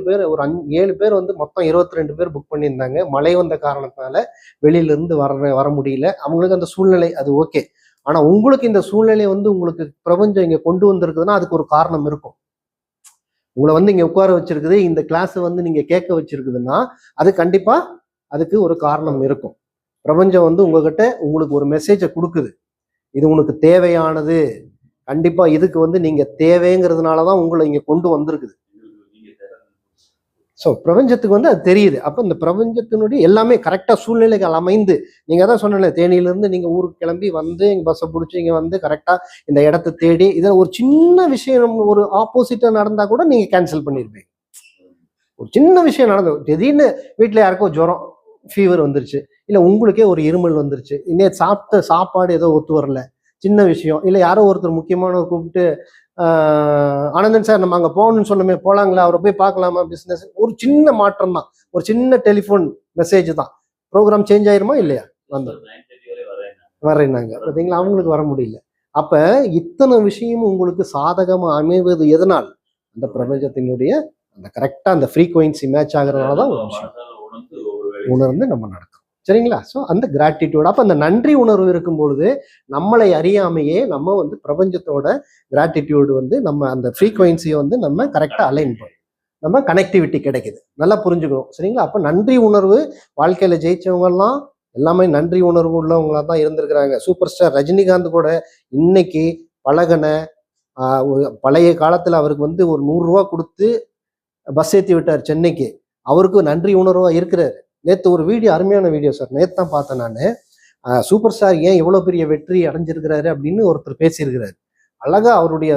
[SPEAKER 2] பேர் வந்து மொத்தம் 22 பேர் புக் பண்ணியிருந்தாங்க. மழை வந்த காரணத்தினால வெளியிலிருந்து வர முடியல. அவங்களுக்கு அந்த சூழ்நிலை அது ஓகே. ஆனா உங்களுக்கு இந்த சூழ்நிலை வந்து உங்களுக்கு பிரபஞ்சம் இங்க கொண்டு வந்திருக்குதுன்னா அதுக்கு ஒரு காரணம் இருக்கும். உங்களை வந்து இங்க உட்கார வச்சிருக்குது, இந்த கிளாஸ் வந்து நீங்க கேட்க வச்சிருக்குதுன்னா அது கண்டிப்பா அதுக்கு ஒரு காரணம் இருக்கும். பிரபஞ்சம் வந்து உங்ககிட்ட உங்களுக்கு ஒரு மெசேஜை கொடுக்குது. இது உனக்கு தேவையானது. கண்டிப்பா இதுக்கு வந்து நீங்க தேவைங்கிறதுனாலதான் உங்களை இங்க கொண்டு வந்திருக்குது. ஸோ பிரபஞ்சத்துக்கு வந்து அது தெரியுது. அப்போ இந்த பிரபஞ்சத்தினுடைய எல்லாமே கரெக்டாக சூழ்நிலைகள் அமைந்து நீங்கள் தான் சொன்னல, தேனியிலேருந்து நீங்கள் ஊருக்கு கிளம்பி வந்து இங்கே பஸ்ஸை பிடிச்சி இங்கே வந்து கரெக்டாக இந்த இடத்த தேடி இதில் ஒரு சின்ன விஷயம் ஒரு ஆப்போசிட்டாக நடந்தால் கூட நீங்கள் கேன்சல் பண்ணியிருப்பீங்க. ஒரு சின்ன விஷயம் நடந்தது, திடீர்னு வீட்டில் யாருக்கோ ஜுரம் ஃபீவர் வந்துருச்சு, இல்லை உங்களுக்கே ஒரு இருமல் வந்துருச்சு, இன்னும் சாப்பிட்ட சாப்பாடு ஏதோ ஒத்து வரல, சின்ன விஷயம், இல்லை யாரோ ஒருத்தர் முக்கியமானவர் கூப்பிட்டு ஆனந்தன் சார் நம்ம அங்கே போகணும்னு சொன்னமே போகலாங்களா, அவரை போய் பார்க்கலாமா, பிஸ்னஸ், ஒரு சின்ன மாற்றம் தான், ஒரு சின்ன டெலிஃபோன் மெசேஜ் தான், ப்ரோக்ராம் சேஞ்ச் ஆயிருமா இல்லையா? வந்து வரேன்னாங்க பார்த்தீங்களா, அவங்களுக்கு வர முடியல. அப்போ இத்தனை விஷயமும் உங்களுக்கு சாதகமாக அமைவது எதனால்? அந்த பிரபஞ்சத்தினுடைய அந்த கரெக்டாக அந்த ஃப்ரீக்வன்சி மேட்ச் ஆகிறதுனால தான் ஒரு விஷயம் உணர்ந்து நம்ம நடக்கும். சரிங்களா? ஸோ அந்த கிராட்டிடியூட், அப்போ அந்த நன்றி உணர்வு இருக்கும் பொழுது நம்மளை அறியாமையே நம்ம வந்து பிரபஞ்சத்தோட கிராட்டிடியூடு வந்து நம்ம அந்த ஃப்ரீக்வன்சியை வந்து நம்ம கரெக்டாக அலைன் பண்ணணும், நம்ம கனெக்டிவிட்டி கிடைக்குது. நல்லா புரிஞ்சுக்கணும். சரிங்களா? அப்போ நன்றி உணர்வு வாழ்க்கையில் ஜெயிச்சவங்கெல்லாம் எல்லாமே நன்றி உணர்வு உள்ளவங்களா தான் இருந்திருக்கிறாங்க. சூப்பர் ஸ்டார் ரஜினிகாந்த் கூட இன்னைக்கு பழகின பழைய காலத்தில் அவருக்கு வந்து ஒரு 100 ரூபா கொடுத்து பஸ் ஏற்றி விட்டார் சென்னைக்கு, அவருக்கு நன்றி உணர்வாக இருக்கிறார். நேற்று ஒரு வீடியோ, அருமையான வீடியோ சார், நேற்று தான் பார்த்தேன் நான். சூப்பர் ஸ்டார் ஏன் இவ்வளோ பெரிய வெற்றி அடைஞ்சிருக்கிறாரு அப்படின்னு ஒருத்தர் பேசியிருக்கிறாரு. அழகா அவருடைய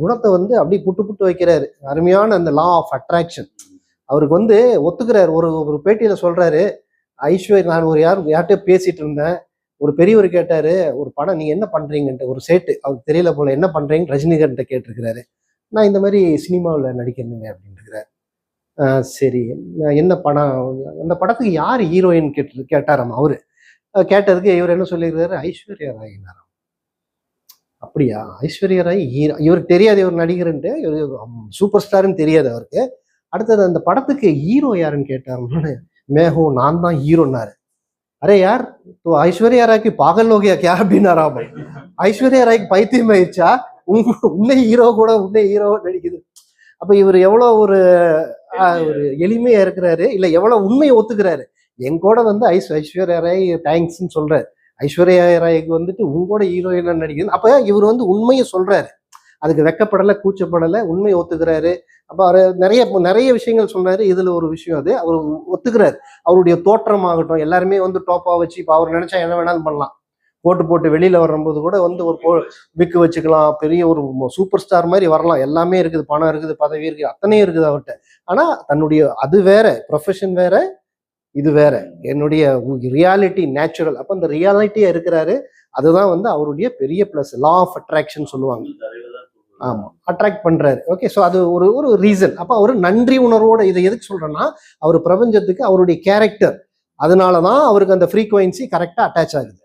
[SPEAKER 2] குணத்தை வந்து அப்படி புட்டு வைக்கிறாரு. அருமையான அந்த லா ஆஃப் அட்ராக்ஷன் அவருக்கு வந்து ஒத்துக்கிறாரு. ஒரு பேட்டியில சொல்றாரு, ஐஸ்வர்யா, நான் யார்கிட்ட பேசிட்டு இருந்தேன், ஒரு பெரியவர் கேட்டாரு, ஒரு படம் நீங்க என்ன பண்றீங்கன்ட்டு, ஒரு சேட்டு அவருக்கு தெரியல போல, என்ன பண்றீங்க ரஜினிகாந்த் கேட்டிருக்கிறாரு. நான் இந்த மாதிரி சினிமாவில் நடிக்கிறேங்க அப்படின்னு இருக்கிறார். சரி, என்ன படம், அந்த படத்துக்கு யார் ஹீரோயின் கேட்டாராம். அவரு கேட்டதுக்கு இவர் என்ன சொல்லியிருக்காரு, ஐஸ்வர்யா ராய். அப்படியா, ஐஸ்வர்யா ராய் ஹீரோ? இவருக்கு தெரியாது இவர் நடிகர்ன்ட்டு, சூப்பர் ஸ்டார்ன்னு தெரியாது அவருக்கு. அடுத்தது அந்த படத்துக்கு ஹீரோ யாருன்னு கேட்டாரு. மேஹோ, நான் தான் ஹீரோன்னாரு. அரே யார், ஐஸ்வர்யா ராய்க்கு பாகல் லோகியா கே அப்படின்னாராம். ஐஸ்வர்யா ராய்க்கு பைத்தியம் ஆயிடுச்சா, உன்னை ஹீரோ கூட உன்னை ஹீரோ நடிக்குது. அப்ப இவர் எவ்வளவு ஒரு எளிமையா இருக்கிறாரு, இல்ல எவ்வளவு உண்மையை ஒத்துக்கிறாரு. என் கூட வந்து ஐஸ்வர்யா ராய் தேங்க்ஸ்ன்னு சொல்றாரு. ஐஸ்வர்யா ராய்க்கு வந்துட்டு உங்களோட ஹீரோயினா நடிக்குது. அப்ப இவர் வந்து உண்மையை சொல்றாரு, அதுக்கு வெக்கப்படலை, கூச்சப்படலை, உண்மையை ஒத்துக்கிறாரு. அப்ப அவர் நிறைய விஷயங்கள் சொன்னாரு. இதுல ஒரு விஷயம் அது அவர் ஒத்துக்கிறாரு. அவருடைய தோற்றம் ஆகட்டும், எல்லாருமே வந்து டோப்பா வச்சு, இப்ப அவர் நினைச்சா என்ன வேணாலும் பண்ணலாம். போட்டு வெளியில வரும்போது கூட வந்து ஒரு விக்கு வச்சுக்கலாம், பெரிய ஒரு சூப்பர் ஸ்டார் மாதிரி வரலாம். எல்லாமே இருக்குது, பணம் இருக்குது, பதவி இருக்குது, அத்தனையும் இருக்குது அவர்கிட்ட. ஆனா தன்னுடைய அது வேற, ப்ரொஃபஷன் வேற, இது வேற, என்னுடைய ரியாலிட்டி நேச்சுரல். அப்ப அந்த ரியாலிட்டியா இருக்கிறாரு. அதுதான் வந்து அவருடைய பெரிய பிளஸ், லா ஆஃப் அட்ராக்ஷன் சொல்லுவாங்க. ஆமா, அட்ராக்ட் பண்றாரு. ஓகே, ஸோ அது ஒரு ரீசன். அப்ப அவரு நன்றி உணர்வோட, இதை எதுக்கு சொல்றேன்னா, அவர் பிரபஞ்சத்துக்கு அவருடைய கேரக்டர், அதனாலதான் அவருக்கு அந்த ஃப்ரீக்வன்சி கரெக்டா அட்டாச் ஆகுது.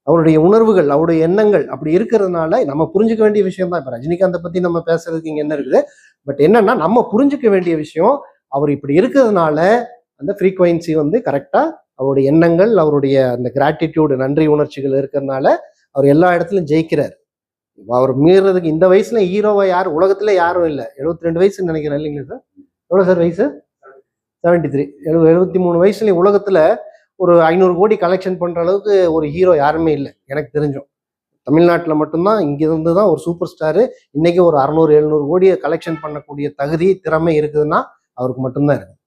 [SPEAKER 2] அவருடைய உணர்வுகள், அவருடைய எண்ணங்கள் அப்படி இருக்கிறதுனால நம்ம புரிஞ்சுக்க வேண்டிய விஷயம் தான். இப்ப ரஜினிகாந்தை பத்தி நம்ம பேசுறதுக்கு இங்க என்ன இருக்குது, பட் என்னன்னா நம்ம புரிஞ்சுக்க வேண்டிய விஷயம், அவர் இப்படி இருக்கிறதுனால அந்த ஃப்ரீக்வன்சி வந்து கரெக்டா அவருடைய எண்ணங்கள், அவருடைய அந்த கிராட்டிடியூடு, நன்றி உணர்ச்சிகள் இருக்கிறதுனால அவர் எல்லா இடத்துலையும் ஜெயிக்கிறார். அவர் மீறதுக்கு இந்த வயசுல ஹீரோவா யார் உலகத்துல யாரும் இல்லை. 72 வயசுன்னு நினைக்கிறேன் இல்லைங்களா சார்? எவ்வளவு சார் வயசு? 73. 73 வயசுல உலகத்துல ஒரு 500 கோடி கலெக்ஷன் பண்ற அளவுக்கு ஒரு ஹீரோ யாருமே இல்லை எனக்கு தெரிஞ்சோம். தமிழ்நாட்டில் மட்டும்தான், இங்கிருந்து தான் ஒரு சூப்பர் ஸ்டாரு இன்னைக்கு ஒரு 600-700 கோடியை கலெக்ஷன் பண்ணக்கூடிய தகுதி, திறமை இருக்குதுன்னா அவருக்கு மட்டும்தான் இருக்கு.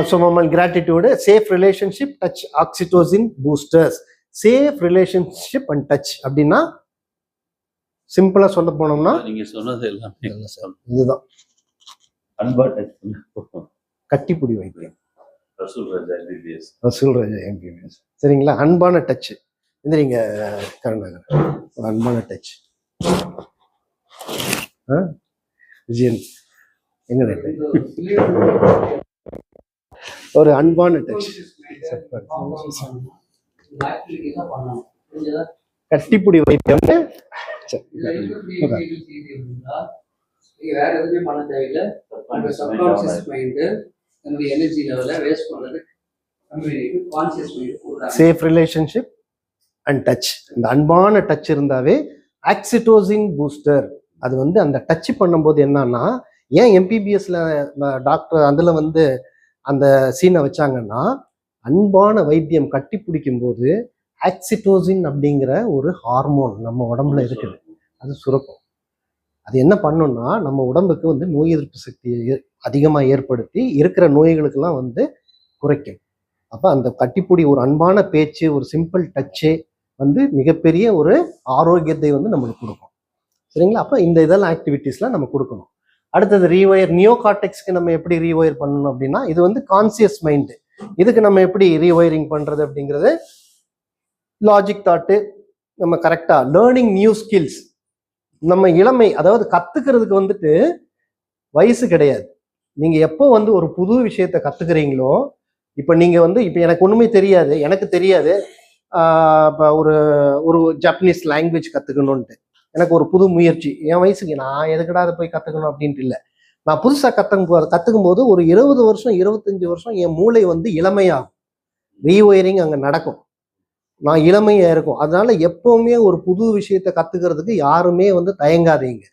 [SPEAKER 2] ஸோ நம்ம gratitude, safe relationship, touch oxytocin boosters. Safe relationship and touch அப்படின்னா சிம்பிளா சொல்ல போனோம்னா
[SPEAKER 3] நீங்க சொன்னது எல்லாமே
[SPEAKER 2] இதுதான்,
[SPEAKER 3] அன்பா டச்
[SPEAKER 2] கட்டிப்பிடி வைத்தியம்.
[SPEAKER 3] ரசூல் ராஜா MBBS.
[SPEAKER 2] ரசூல் ராஜா எம்பிபிஎஸ். சரிங்களா? அன்பான டச். எந்திரிங்க கருணாகர். ஒரு அன்பான டச். விஜயன் எங்க ஒரு அன்பான டச். கட்டிப்புடி வைத்தியம்.
[SPEAKER 1] வேற எதுவுமே பண்ண தேவையில்லை. சப்கான்சியஸ் மைண்ட் நம்முடைய எனர்ஜி லெவலை வேஸ்ட் பண்றது conscious mind.
[SPEAKER 2] Safe relationship and touch. இந்த அன்பான டச் இருந்தாவே ஆக்சிடோசின் பூஸ்டர். அது வந்து அந்த டச் பண்ணும்போது என்னன்னா, ஏன் எம்பிபிஎஸ்ல டாக்டர் அதுல வந்து அந்த சீனை வச்சாங்கன்னா, அன்பான வைத்தியம் கட்டி பிடிக்கும் போது ஆக்சிடோசின் அப்படிங்கிற ஒரு ஹார்மோன் நம்ம உடம்புல இருக்குது, அது சுரக்கும். அது என்ன பண்ணும்னா நம்ம உடம்புக்கு வந்து நோய் எதிர்ப்பு சக்தியை அதிகமாக ஏற்படுத்தி இருக்கிற நோய்களுக்கெல்லாம் வந்து குறைக்கும். அப்போ அந்த கட்டிப்பிடி ஒரு அன்பான பேச்சு, ஒரு சிம்பிள் டச்சே வந்து மிகப்பெரிய ஒரு ஆரோக்கியத்தை வந்து நம்மளுக்கு கொடுக்கும். சரிங்களா? அப்போ இந்த இதெல்லாம் ஆக்டிவிட்டீஸ்லாம் நம்ம கொடுக்கணும். அடுத்தது ரீவயர். நியோ கார்டெக்ஸ்க்கு நம்ம எப்படி ரீவயர் பண்ணணும் அப்படின்னா, இது வந்து கான்சியஸ் மைண்டு. இதுக்கு நம்ம எப்படி ரீவயரிங் பண்ணுறது அப்படிங்கிறது லாஜிக் தாட்டு. நம்ம கரெக்டாக லேர்னிங் நியூ ஸ்கில்ஸ். நம்ம இளமை, அதாவது கத்துக்கிறதுக்கு வந்துட்டு வயசு கிடையாது. நீங்க எப்போ வந்து ஒரு புது விஷயத்த கத்துக்கிறீங்களோ, இப்போ நீங்க வந்து இப்போ எனக்கு ஒண்ணுமே தெரியாது, எனக்கு தெரியாது இப்போ ஒரு ஒரு ஜப்பனீஸ் லாங்குவேஜ் கத்துக்கணும்ன்ட்டு எனக்கு ஒரு புது முயற்சி. என் வயசுக்கு நான் எதுக்கடா அதை போய் கத்துக்கணும் அப்படின்ட்டு இல்லை. நான் புதுசாக கத்துக்கும் போது ஒரு 20 வருஷம் 25 வருஷம் என் மூளை வந்து இளமையாகும். ரீவயரிங் அங்கே நடக்கும். நான் இளமையா இருக்கும். அதனால எப்பவுமே ஒரு புது விஷயத்த கத்துக்கிறதுக்கு யாருமே வந்து தயங்காதீங்க.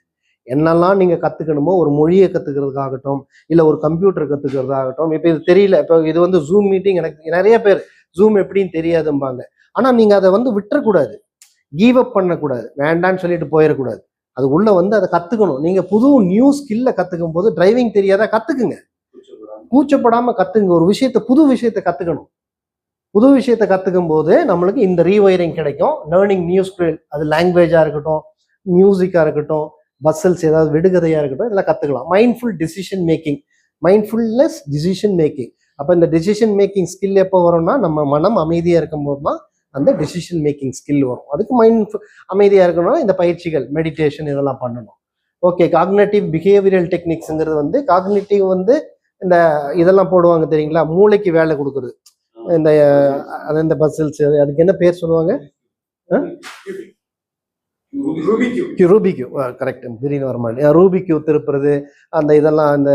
[SPEAKER 2] என்னெல்லாம் நீங்க கத்துக்கணுமோ, ஒரு மொழியை கத்துக்கிறதுக்காகட்டும், இல்ல ஒரு கம்ப்யூட்டர் கத்துக்கிறதாகட்டும். இப்ப இது தெரியல, இப்ப இது வந்து ஜூம் மீட்டிங், எனக்கு நிறைய பேர் ஜூம் எப்படின்னு தெரியாதும்பாங்க. ஆனா நீங்க அதை வந்து விட்டுறக்கூடாது, கீவ் அப் பண்ணக்கூடாது, வேண்டான்னு சொல்லிட்டு போயிடக்கூடாது. அது உள்ள வந்து அதை கத்துக்கணும். நீங்க புது நியூ ஸ்கில்ல கத்துக்கும் போது டிரைவிங் தெரியாதா கத்துக்குங்க, கூச்சப்படாம கத்துங்க. ஒரு விஷயத்த புது விஷயத்த கத்துக்கணும். புது விஷயத்தை கற்றுக்கும் போது நம்மளுக்கு இந்த ரீவயரிங் கிடைக்கும். லேர்னிங் நியூ ஸ்கில், அது லாங்குவேஜாக இருக்கட்டும், மியூசிக்காக இருக்கட்டும், பஸ்ஸல்ஸ் ஏதாவது விடுகதையாக இருக்கட்டும், இதெல்லாம் கற்றுக்கலாம். Mindful decision making, mindfulness decision making. அப்போ இந்த டிசிஷன் மேக்கிங் ஸ்கில் எப்போ வரும்னா, நம்ம மனம் அமைதியாக இருக்கும்போது தான் அந்த டிசிஷன் மேக்கிங் ஸ்கில் வரும். அதுக்கு மைண்ட் அமைதியாக இருக்கணும்னா இந்த பயிற்சிகள், மெடிடேஷன் இதெல்லாம் பண்ணணும். ஓகே. காக்னேட்டிவ் பிஹேவியரல் டெக்னிக்ஸுங்கிறது வந்து, காக்னேட்டிவ் வந்து இந்த இதெல்லாம் போடுவாங்க தெரியுங்களா, மூளைக்கு வேலை கொடுக்குறது. இந்த அந்த பசில்ஸ், அதுக்கு என்ன பேர் சொல்லுவாங்க? ரூபிக்யூ. கரெக்ட், திடீர்னு வர மாதிரி. ரூபிக்யூ திருப்புறது, அந்த இதெல்லாம் அந்த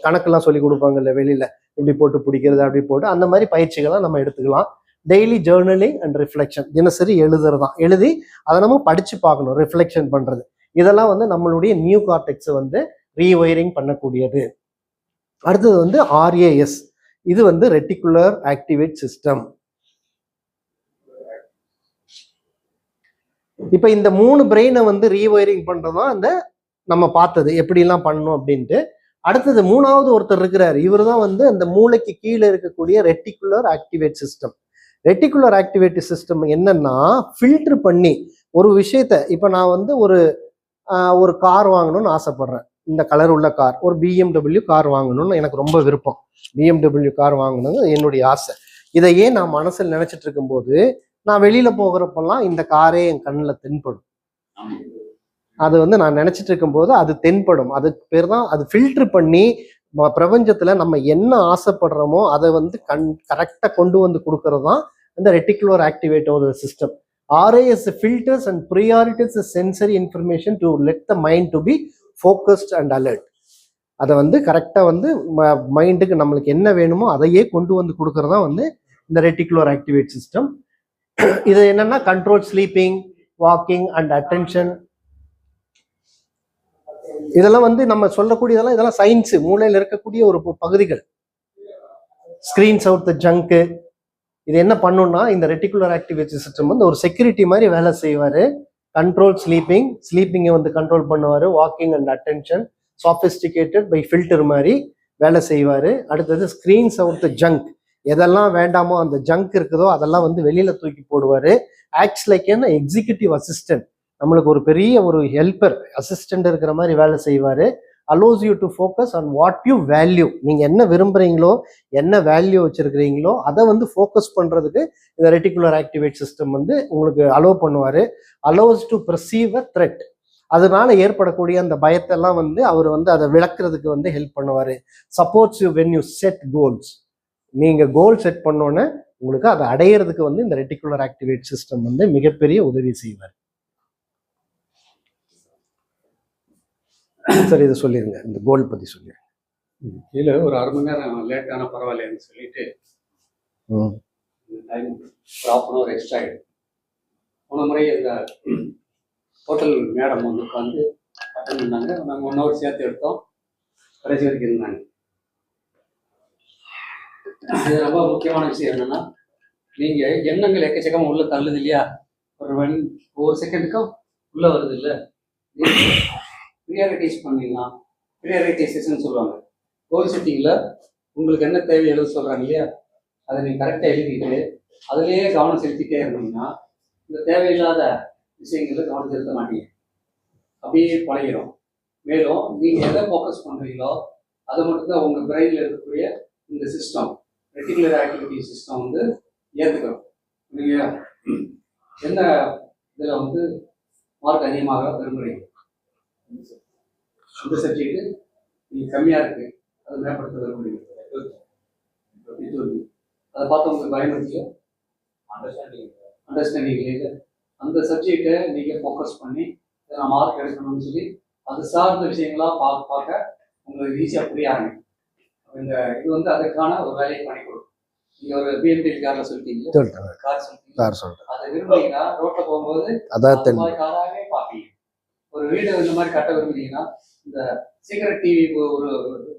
[SPEAKER 2] கணக்கெல்லாம் சொல்லி கொடுப்பாங்கல்ல வெளியில, இப்படி போட்டு பிடிக்கிறது, அப்படி போட்டு அந்த மாதிரி பயிற்சிகள்லாம் நம்ம எடுத்துக்கலாம். டெய்லி ஜேர்னலிங் அண்ட் ரிஃப்ளெக்ஷன், தினசரி எழுதுறதான், எழுதி அதை நம்ம படிச்சு பார்க்கணும், ரிஃப்ளெக்ஷன் பண்றது. இதெல்லாம் வந்து நம்மளுடைய நியூ கார்டெக்ஸை வந்து ரீவயரிங் பண்ணக்கூடியது. அடுத்தது வந்து RAS. இது வந்து ரெட்டிகுலர் ஆக்டிவேட் சிஸ்டம். இப்ப இந்த 3 பிரெயினை வந்து ரீவயரிங் பண்றதுதான் அந்த நம்ம பார்த்தது எப்படிலாம் பண்ணணும் அப்படின்ட்டு. அடுத்தது 3வது ஒருத்தர் இருக்கிறார். இவர் தான் வந்து அந்த மூளைக்கு கீழே இருக்கக்கூடிய reticular activate system. Reticular activate system என்னன்னா, ஃபில்டர் பண்ணி ஒரு விஷயத்த, இப்ப நான் வந்து ஒரு கார் வாங்கணும்னு ஆசைப்படுறேன். இந்த கலர் உள்ள கார், ஒரு BMW கார் வாங்கணும்னு எனக்கு ரொம்ப விருப்பம். BMW கார் வாங்கணும்னு என்னுடைய ஆசை. இதையே நான் மனசில் நினைச்சிட்டு இருக்கும்போது, நான் வெளியில போகிறப்பெல்லாம் இந்த காரே என் கண்ணில் தென்படும். அது வந்து நான் நினைச்சிட்டு இருக்கும்போது அது தென்படும். அதுக்கு பேர் தான், அது ஃபில்டர் பண்ணி பிரபஞ்சத்துல நம்ம என்ன ஆசைப்படுறோமோ அதை வந்து கரெக்டா கொண்டு வந்து கொடுக்கறது தான் இந்த reticular activating system. RAS filters and prioritizes the sensory information to let the mind to be focused and alert. அதை வந்து கரெக்டாக வந்து மைண்டுக்கு நம்மளுக்கு என்ன வேணுமோ அதையே கொண்டு வந்து கொடுக்கறதா வந்து இந்த ரெட்டிகுலர் ஆக்டிவேட் சிஸ்டம். இது என்னன்னா, control sleeping, walking and attention. இதெல்லாம் வந்து நம்ம சொல்லக்கூடியதெல்லாம் இதெல்லாம் சயின்ஸ், மூளையில் இருக்கக்கூடிய ஒரு பகுதிகள். Screens out the junk. இது என்ன பண்ணும்னா, இந்த ரெட்டிகுலர் ஆக்டிவேட் சிஸ்டம் வந்து ஒரு செக்யூரிட்டி மாதிரி வேலை செய்வாரு. கண்ட்ரோல் ஸ்லீப்பிங்கை வந்து கண்ட்ரோல் பண்ணுவாரு. Walking and attention, sophisticated by filter மாதிரி வேலை செய்வாரு. அடுத்தது ஸ்கிரீன்ஸ் அவுட் த ஜங்க். எதெல்லாம் வேண்டாமோ அந்த ஜங்க் இருக்குதோ அதெல்லாம் வந்து வெளியில தூக்கி போடுவாரு. ஆக்ட்ஸ் லைக் என்ன எக்ஸிகியூட்டிவ் அசிஸ்டன்ட், நம்மளுக்கு ஒரு பெரிய ஒரு ஹெல்பர் அசிஸ்டன்ட் இருக்கிற மாதிரி வேலை செய்வாரு. Allows you to focus on what you value. நீங்கள் என்ன விரும்புகிறீங்களோ, என்ன வேல்யூ வச்சுருக்கிறீங்களோ அதை வந்து ஃபோக்கஸ் பண்ணுறதுக்கு இந்த ரெட்டிகுலர் ஆக்டிவேட் சிஸ்டம் வந்து உங்களுக்கு அலோவ் பண்ணுவார். Allows to perceive a thread. அதனால ஏற்படக்கூடிய அந்த பயத்தெல்லாம் வந்து அவர் வந்து அதை விளக்குறதுக்கு வந்து ஹெல்ப் பண்ணுவார். Supports you when you said goals. நீங்கள் கோல் செட் பண்ணோன்னே உங்களுக்கு அதை அடையிறதுக்கு வந்து இந்த ரெட்டிகுலர் ஆக்டிவேட் சிஸ்டம் வந்து மிகப்பெரிய உதவி செய்வார். சரி, இதை சொல்லிடுங்க, இந்த கோல் பற்றி சொல்லிடுங்க.
[SPEAKER 1] கீழே ஒரு 1/2 மணி நேரம் லேட்டான பரவாயில்லன்னு சொல்லிட்டு டைம் ஒரு 1/2 hour எக்ஸ்ட்ரா ஆகிடும். போன முறை இந்த ஹோட்டல் மேடம் வந்து உட்காந்து அட்டன் பண்ணாங்க. நாங்கள் 1 hour சேர்த்து எடுத்தோம். கடைசி வரைக்கும் இருந்தாங்க. இது ரொம்ப முக்கியமான விஷயம் என்னன்னா, நீங்கள் எண்ணங்கள் எக்கச்சக்கமாக உள்ள தள்ளுது இல்லையா, ஒரு செகண்டுக்கும் உள்ளே வருது இல்லை, ப்ரியாரிட்டைஸ் பண்ணிடலாம். ப்ரியாரிட்டைசேஷன் சொல்லுவாங்க. கோல் செட்டிங்கில் உங்களுக்கு என்ன தேவை எழுத சொல்கிறாங்க இல்லையா, அதை நீங்கள் கரெக்டாக எழுதிட்டு அதிலேயே கவனம் செலுத்திட்டே இருந்தீங்கன்னா இந்த தேவையில்லாத விஷயங்களில் கவனம் செலுத்த மாட்டீங்க. அப்படியே பழகிடும். மேலும் நீங்கள் எதை ஃபோக்கஸ் பண்ணுறீங்களோ அதை மட்டும்தான் உங்கள் பிரெயினில் இருக்கக்கூடிய இந்த சிஸ்டம், ரெட்டிகுலர் ஆக்டிவிட்டி சிஸ்டம் வந்து ஏற்றுக்கணும். நீங்கள் என்ன இதில் வந்து மார்க் அதிகமாக விரும்புகிறீங்க, அந்த சப்ஜெக்டு நீங்கள் கம்மியாக இருக்குது, அதை மேம்படுத்த விரும்புகிறீங்க, அதை பார்த்து உங்களுக்கு பயன்படுத்தியோ அண்டர்ஸ்டாண்டிங் இல்லை, அந்த சப்ஜெக்டை நீங்கள் ஃபோக்கஸ் பண்ணி நான் மார்க் எடுக்கணும்னு சொல்லி அது சார்ந்த விஷயங்களாக பார்க்க உங்களுக்கு ஈஸியாக புரிய ஆரம்பிக்கும். இந்த இது வந்து அதுக்கான ஒரு வேலையை பண்ணி கொடுக்கும். நீங்கள் ஒரு பிஎம்டி காரில் சொல்லிட்டீங்க, கார் சொல்லிட்டேன், அதை விரும்புறீங்கன்னா ரோட்டில் போகும்போது காராகவே பார்ப்பீங்க. ஒரு வீடு இந்த மாதிரி கட்ட விரும்புறீங்கன்னா, இந்த சீக்கிரம் டிவி ஒரு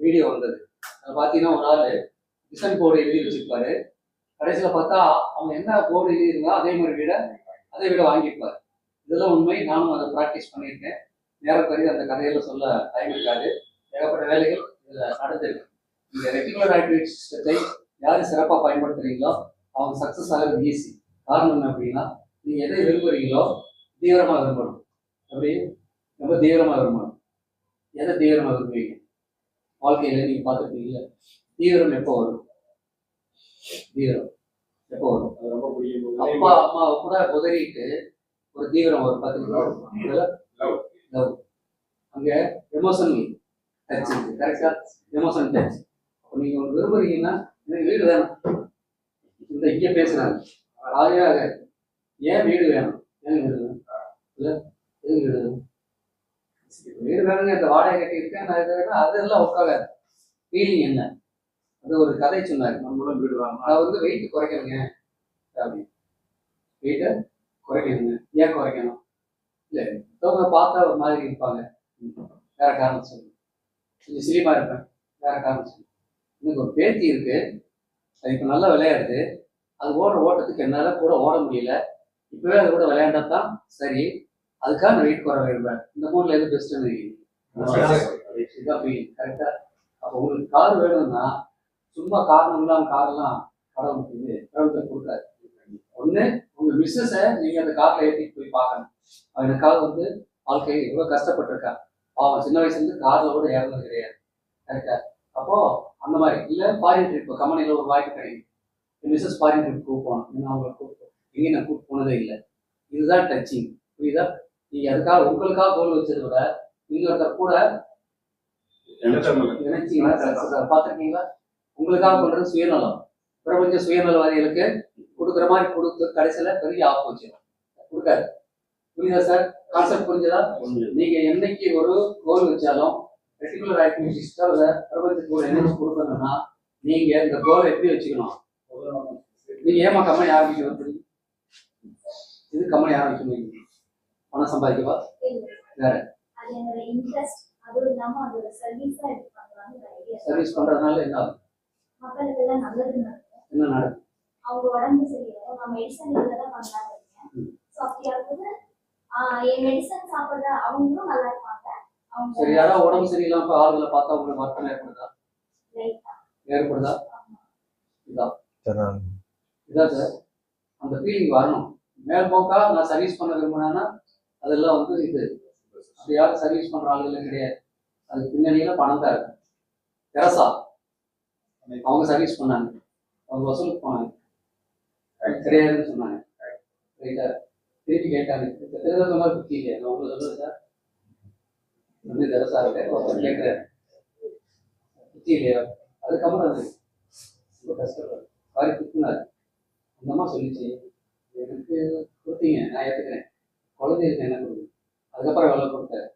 [SPEAKER 1] வீடியோ வந்தது, அதை பார்த்தீங்கன்னா ஒரு ஆள் டிசைன் போர்டு எழுதி வச்சிருப்பாரு. கடைசியில் பார்த்தா அவங்க என்ன போர்டு எழுதிருந்தா அதே மாதிரி அதை விட வாங்கியிருப்பார். இதெல்லாம் உண்மை. நானும் அதை ப்ராக்டிஸ் பண்ணியிருக்கேன். நேரப்படி அந்த கதையெல்லாம் சொல்ல டைம் இருக்காது. ஏகப்பட்ட வேலைகள் இதில் நடந்திருக்கு. இந்த ரெட்டிகுலர் ஆக்டிவிட்டி சிஸ்டத்தை யார் சிறப்பாக பயன்படுத்துறீங்களோ அவங்க சக்ஸஸ் ஆகிறது ஈஸி. காரணம் என்ன அப்படின்னா, நீங்கள் எதை விரும்புகிறீங்களோ தீவிரமாக விரும்பணும். அப்படி ரொம்ப தீவிரமாக விரும்பணும். எதை தீவிரமாக விரும்புவீங்க வாழ்க்கையில் நீங்கள் பார்த்துருக்கீங்களா? தீவிரம் எப்போ வரும்? தீவிரம் எப்போ வரும்? அது ரொம்ப பிடிக்கும். அப்பா அம்மாவை கூட உதறிட்டு ஒரு தீவிரம் வரும். பார்த்துருக்கீங்களா? லவ். அங்கே எமோஷனல் டச் இருக்கு. கரெக்டா? Emotional touch. அப்போ நீங்கள் ஒன்று விரும்புறீங்கன்னா எனக்கு வீடு வேணும். இந்த இங்கே பேசுகிறாங்க ஆகையாக ஏன் வீடு வேணும், ஏன் வீடு வேணும் இல்லை, எது வீடு வேணும்? வீடு வேணுங்க, இந்த வாடகை கட்டியிருக்கேன் நான், இது வேணும், அதெல்லாம் உட்காராது. ஃபீலிங் என்ன? அது ஒரு கதை சொன்னார். நம்மளும் வீடு வாங்க, நான் வந்து வெயிட் குறைக்கணுங்க அப்படின்னு. வெயிட்டை குறைக்கணுங்க. ஏன் குறைக்கணும்? இல்லை, மற்றவங்க பார்த்தா ஒரு மாதிரி இருப்பாங்க, வேற காரணம் சொல்லு. கொஞ்சம் சிரிப்பா இருப்பேன், வேற காரணம் சொல்லு. எனக்கு ஒரு பேத்தி இருக்கு, அது இப்போ நல்லா விளையாடுது. அது ஓடுற ஓட்டத்துக்கு என்னால் கூட ஓட முடியல. இப்போவே அது கூட விளையாண்டா தான் சரி, அதுக்காக நான் வெயிட் குறை விரும்புவேன். இந்த மூணில் எது பெஸ்ட்டுன்னு இதுதான் ஃபீலிங். கரெக்டாக? அப்போ உங்களுக்கு கார் வேணும்னா சும்மா காரணம் இல்லாமல் காரெல்லாம் கடவுள் கொடுக்காது. ஒன்று உங்கள் மிஸ்ஸஸை நீங்கள் அந்த காரில் ஏற்றிட்டு போய் பார்க்கணும். எனக்காக வந்து வாழ்க்கை எவ்வளோ கஷ்டப்பட்டிருக்கா, அவன் சின்ன வயசுலேருந்து காரில் கூட ஏறினது கிடையாது. கரெக்டாக? அப்போது அந்த மாதிரி இல்லை, ஃபாரின் ட்ரிப் கம்பெனியில் ஒரு வாய்ப்பு கிடைக்கும், மிஸ்ஸஸ் ஃபாரின் ட்ரிப் கூப்பிட்டு போகணும், இன்னும் அவங்களை கூப்பிட்டு எங்கேயும் நான் கூப்பிட்டு போனதே இல்லை. இதுதான் டச்சிங். புரியுதா? நீங்கள் அதுக்காக உங்களுக்காக கோல் வச்சதை விட இன்னொருத்தர் கூட நினைச்சீங்கன்னா பார்த்துருக்கீங்களா? உங்களுக்காக பண்ணுறது சுயநலம். பிரபஞ்ச சுயநலவாதிகளுக்கு கொடுக்குற மாதிரி கொடுத்து கடைசியில் பெரிய ஆப்போசிட் கொடுக்காது. புரியுதா சார்? கான்செப்ட் புரிஞ்சதா? நீங்கள் என்னைக்கு ஒரு கோல் வச்சாலும் ரெட்டிகுலர் ஆக்டிவிட்டிஸ்க்கு அதை பிரபஞ்சத்தோட எனர்ஜி கொடுக்கணும்னா நீங்கள் இந்த கோலை எப்படி வச்சுக்கணும்? நீங்கள் ஏமா கம்பெனி ஆரம்பிக்க, இது கம்பெனி ஆரம்பிக்கணும், பணம் சம்பாதிக்கவா, வேற சர்வீஸ் பண்றதுனால என்ன ஆகும்? என்ன நடக்கும்?
[SPEAKER 6] அவங்க உடம்பு சரியில்லை, நான் மெடிசன் இதெல்லாம் பண்ணலாம்னு இருக்கேன். ஸோ அப்படி ஆகும்போது என் மெடிசன் சாப்பிட்ற அவங்களும் நல்லா இருப்பாங்க. அவங்க
[SPEAKER 1] சரி, யாராவது உடம்பு சரியில்லாம ஆளுகளை பார்த்தா உங்களுக்கு வருத்தம் ஏற்படுதா? ஏற்படுதா? இதான் சார் அந்த ஃபீலிங் வரணும். மேல்போக்கா நான் சர்வீஸ் பண்ண விரும்பினேன்னா அதெல்லாம் வந்து இது அப்படி யாரும் சர்வீஸ் பண்ற ஆளுகளும் கிடையாது. அதுக்கு பின்னணியில பணம் தான் இருக்கு. தெரசா அவங்க சர்வீஸ் பண்ணாங்க, அவங்க வசூலுக்கு போனாங்க, கிடையாதுன்னு சொன்னாங்க. ரைட்டா? திருப்பி கேட்டாங்க, தெரிஞ்ச சொன்னால் புத்தி இல்லையா? நான் உங்களுக்கு சொல்றது சார் வந்து தெரசா இருக்கு, ஒருத்தர் கேட்குறாரு புத்தி இல்லையா? அதுக்கப்புறம் அது ரொம்ப கஷ்டப்படுது. காரி குத்துனாரு. அந்த அம்மா சொல்லிச்சு, எனக்கு கொடுத்தீங்க, நான் ஏற்றுக்கிறேன், குழந்தைகளுக்கு என்ன கொடுங்க. அதுக்கப்புறம் வெள்ளை கொடுத்தாரு.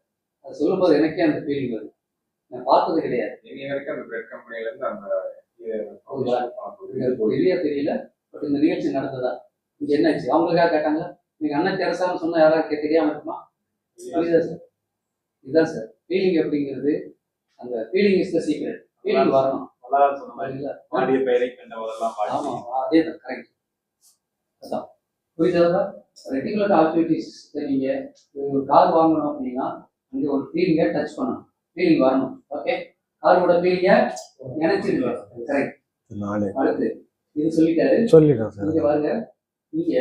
[SPEAKER 1] அது சொல்லும்போது எனக்கே அந்த ஃபீலிங் வருது. நான் பார்த்தது கிடையாது.
[SPEAKER 7] இனி வரைக்கும் அந்த பிரெட் கம்பெனில இருந்து அந்த
[SPEAKER 1] வெளியே தெரியல. பட் இந்த நிகழ்ச்சி நடந்ததா இங்க என்னாச்சு அவங்களுக்காக கேட்டாங்களா? நீங்க அண்ணன் தெரசான்னு சொன்னா யாராவது தெரியாம இருக்குமா? புரியுதா சார்? இதுதான் சார் ஃபீலிங் அப்படிங்கிறது. அந்த feeling is the secret. Feeling வரணும்.
[SPEAKER 7] சொன்ன மாதிரி பாடிய பெயரை கண்டவரெல்லாம் பாடி.
[SPEAKER 1] ஆமா, அதே தான், கரெக்ட். அதான் புரியுதா? ரெட்டிகுலர் ஆக்டிவிட்டிஸ் நீங்க ஒரு கார் வாங்கணும் அப்படின்னா அங்கே ஒரு ஃபீலிங்கை டச் பண்ணணும், ஃபீலிங் வரணும். ஓகே, காரோட ஃபீலிங்கை நினைச்சிருக்க. கரெக்ட். அடுத்து இது சொல்லிட்டாரு,
[SPEAKER 2] சொல்லிடுறேன் சார்.
[SPEAKER 1] இங்க பாருங்க, நீங்க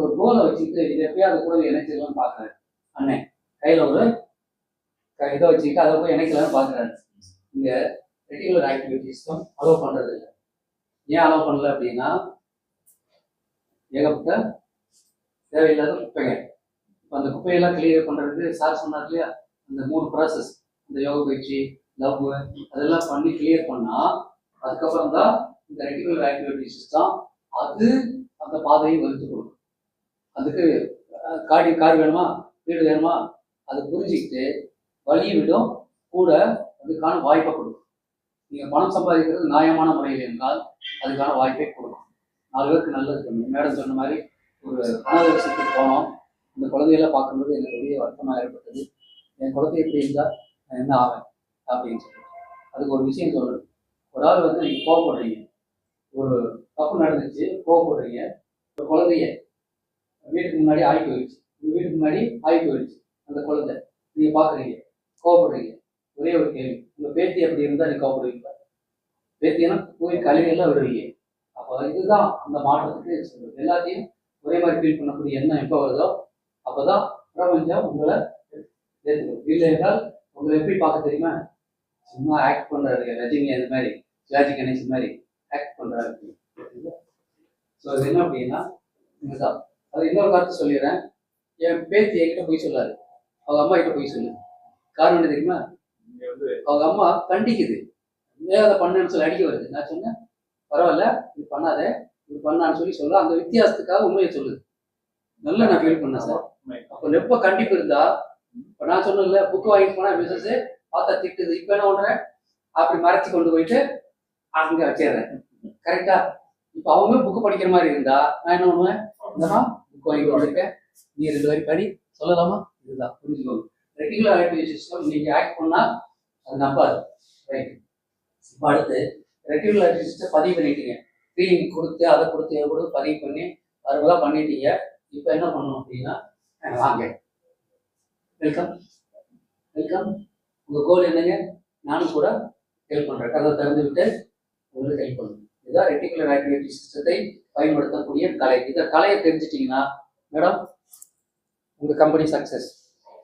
[SPEAKER 1] ஒரு கோலை வச்சுட்டு இது எப்பயாவது கூட இணைச்சிடலாம்னு பாக்குறாரு அண்ணன். கையில ஒரு இதை வச்சுக்கிட்டு அதை போய் இணைக்கலாம்னு பாக்குறாரு. இங்க ரெட்டிகுலர் ஆக்டிவிட்டிஸ்க்கும் அலோவ் பண்றது இல்லை. ஏன் அலோவ் பண்ணல அப்படின்னா ஏகப்பட்ட தேவையில்லாத குப்பைங்க. இப்போ அந்த குப்பையெல்லாம் கிளியர் பண்றதுக்கு சார் சொன்னார் இல்லையா, அந்த 3 ப்ராசஸ், இந்த யோக பயிற்சி, லவ், அதெல்லாம் பண்ணி கிளியர் பண்ணா அதுக்கப்புறம் தான் இந்த ரெட்டிகுலர் ஆக்டிவிட்டி சிஸ்டம் அது அந்த பாதையை வகுத்து கொடுக்கும். அதுக்கு கார் வேணுமா, வீடு வேணுமா, அது புரிஞ்சுக்கிட்டு வழியை விடும், கூட அதுக்கான வாய்ப்பை கொடுக்கும். நீங்கள் பணம் சம்பாதிக்கிறது நியாயமான முறையில் என்றால் அதுக்கான வாய்ப்பை கொடுக்கும். 4 பேருக்கு நல்லது பண்ணணும். மேடம் சொன்ன மாதிரி ஒரு அனாதரிசத்துக்கு போனோம். இந்த குழந்தையெல்லாம் பார்க்கும்போது எனக்கு பெரிய வருத்தமாக ஏற்பட்டது. என் குழந்தை எப்படி இருந்தால் நான் என்ன ஆவேன் அப்படின்னு சொல்லி அதுக்கு ஒரு விஷயம் சொல்கிறேன். ஒரு ஆள் வந்து நீங்கள் கோவப்படுறீங்க, ஒரு தப்பு நடந்துச்சு, கோவப்படுறீங்க. ஒரு குழந்தைய வீட்டுக்கு முன்னாடி ஆகி போயிடுச்சு, உங்கள் வீட்டுக்கு முன்னாடி ஆகி போயிடுச்சு அந்த குழந்தை. நீங்கள் பார்க்குறீங்க, கோவப்படுறீங்க. ஒரே ஒரு கேள்வி, உங்கள் பேத்தி எப்படி இருந்தால் நீங்கள் கோவப்படுவீங்க? பேத்தினா போய் கழுவியெல்லாம் விடுவீங்க. அப்போ இதுதான் அந்த மாற்றத்துக்கு சொல்றது. எல்லாத்தையும் ஒரே மாதிரி ஃபீல் பண்ணக்கூடிய எண்ணம் எப்போ வருதோ அப்போதான் பிரபஞ்சம் உங்களை ஏற்றுக்கணும். இல்லை என்றால் உங்களை எப்படி பார்க்க தெரியுமா? சும்மா ஆக்ட் பண்ணுறாரு ரஜினி, அந்த மாதிரி சிவாஜி கணேசன் மாதிரி ஆக்ட் பண்ணுறாரு. ஸோ அது என்ன அப்படின்னா இதுதான். அது இன்னொரு கருத்து சொல்லிடுறேன். என் பேத்தி என்கிட்ட போய் சொல்லாரு, அவங்க அம்மா கிட்ட போய் சொல்லு. காரணம் என்ன தெரியுமா? அவங்க அம்மா கண்டிக்குது, ஏன் அதை பண்ணேன்னு சொல்லி அடிக்க வருது. நான் சொன்னேன் பரவாயில்ல, இது பண்ணாத, இது பண்ணான்னு சொல்ல அந்த வித்தியாசத்துக்காக உண்மையை சொல்லுது. நல்லா நான் ஃபீல் பண்ணேன் சார். அப்போ எப்போ கண்டிப்பு இருந்தா, இப்போ நான் சொன்னேன்ல புக்கு வாங்கிட்டு போனா பிசினஸ் பார்த்தா திட்டுது, இப்போ என்ன பண்றேன், அப்படி மறைச்சி கொண்டு போயிட்டு அங்க வச்சிடுறேன். கரெக்டா? இப்போ அவங்க புக்கு படிக்கிற மாதிரி இருந்தா நான் என்ன பண்ணுவேன், இந்தமா புக் வாங்கிட்டு வந்திருக்கேன், நீ 2 வரி படி சொல்லலாமா? இதுதான் புரிஞ்சுக்கோங்க. ரெட்டிகுலர் ஆக்டிவிட்டி சிஸ்டம் நீங்க ஆக்ட் பண்ணா அது நம்பாது. ரைட். இப்போ அடுத்து ரெட்டிகுலர் ஆக்டிவிட்டி சிஸ்டம் பதிவு பண்ணிட்டீங்க, ஃபீலிங் கொடுத்து அதை கொடுத்து இதை கொடுத்து பதிவு பண்ணி அறுபதாக பண்ணிட்டீங்க. இப்போ என்ன பண்ணணும் அப்படின்னா, வாங்க வெல்கம் வெல்கம், உங்கள் கோல் என்னங்க? நானும் கூட ஹெல்ப் பண்ணுறேன், கதை திறந்து விட்டு உங்களுக்கு ஹெல்ப் பண்ணணும். இதுதான் ரெட்டிகுலர் ஆக்டிவிட்டி சிஸ்டத்தை பயன்படுத்தக்கூடிய கலை. இந்த கலையை தெரிஞ்சிட்டிங்கன்னா மேடம் உங்கள் கம்பெனி சக்ஸஸ்.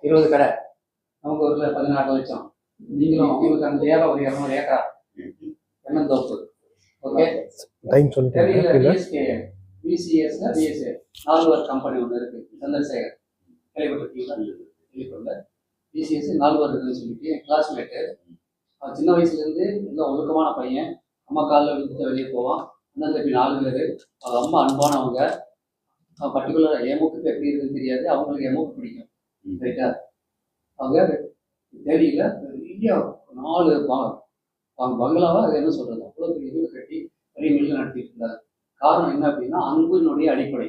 [SPEAKER 1] 20 கடை, அவங்க ஊரில் 14 லட்சம், நீங்களும் உங்களுக்கு அந்த ஏரியா ஒரு 200 ஏக்கரா தென்னந்தோப்பு. ஓகே,
[SPEAKER 2] டைம் சொல்லிட்டேன்.
[SPEAKER 1] பிசிஎஸ்ல பிஎஸ்ஏ நால்வர் கம்பெனி ஒன்று இருக்கு, சந்திரசேகர் கேள்விப்பட்டிருக்கீங்களா? பிசிஎஸ் நால்வர் இருக்குன்னு சொல்லிட்டு என் கிளாஸ்மேட்டு. அவன் சின்ன வயசுலேருந்து எல்லாம் ஒழுக்கமான பையன், அம்மா காலில் விழுந்துட்டு வெளியே போவான். அண்ணன் தம்பி 4 பேர். அவங்க அம்மா அன்பானவங்க. பர்டிகுலராக எமோக்கு எப்படி இருக்குன்னு தெரியாது, அவங்களுக்கு எமோக்கு பிடிக்கும். ரைட்டா? அவங்க தேடியில் பெரிய 4 பங்களாவா அது என்ன சொல்றது, அவ்வளோ பெரிய வீடு கட்டி பெரிய மில்லு நடத்திட்டு இருந்தாங்க. காரணம் என்ன அப்படின்னா அன்பினுடைய அடிப்படை.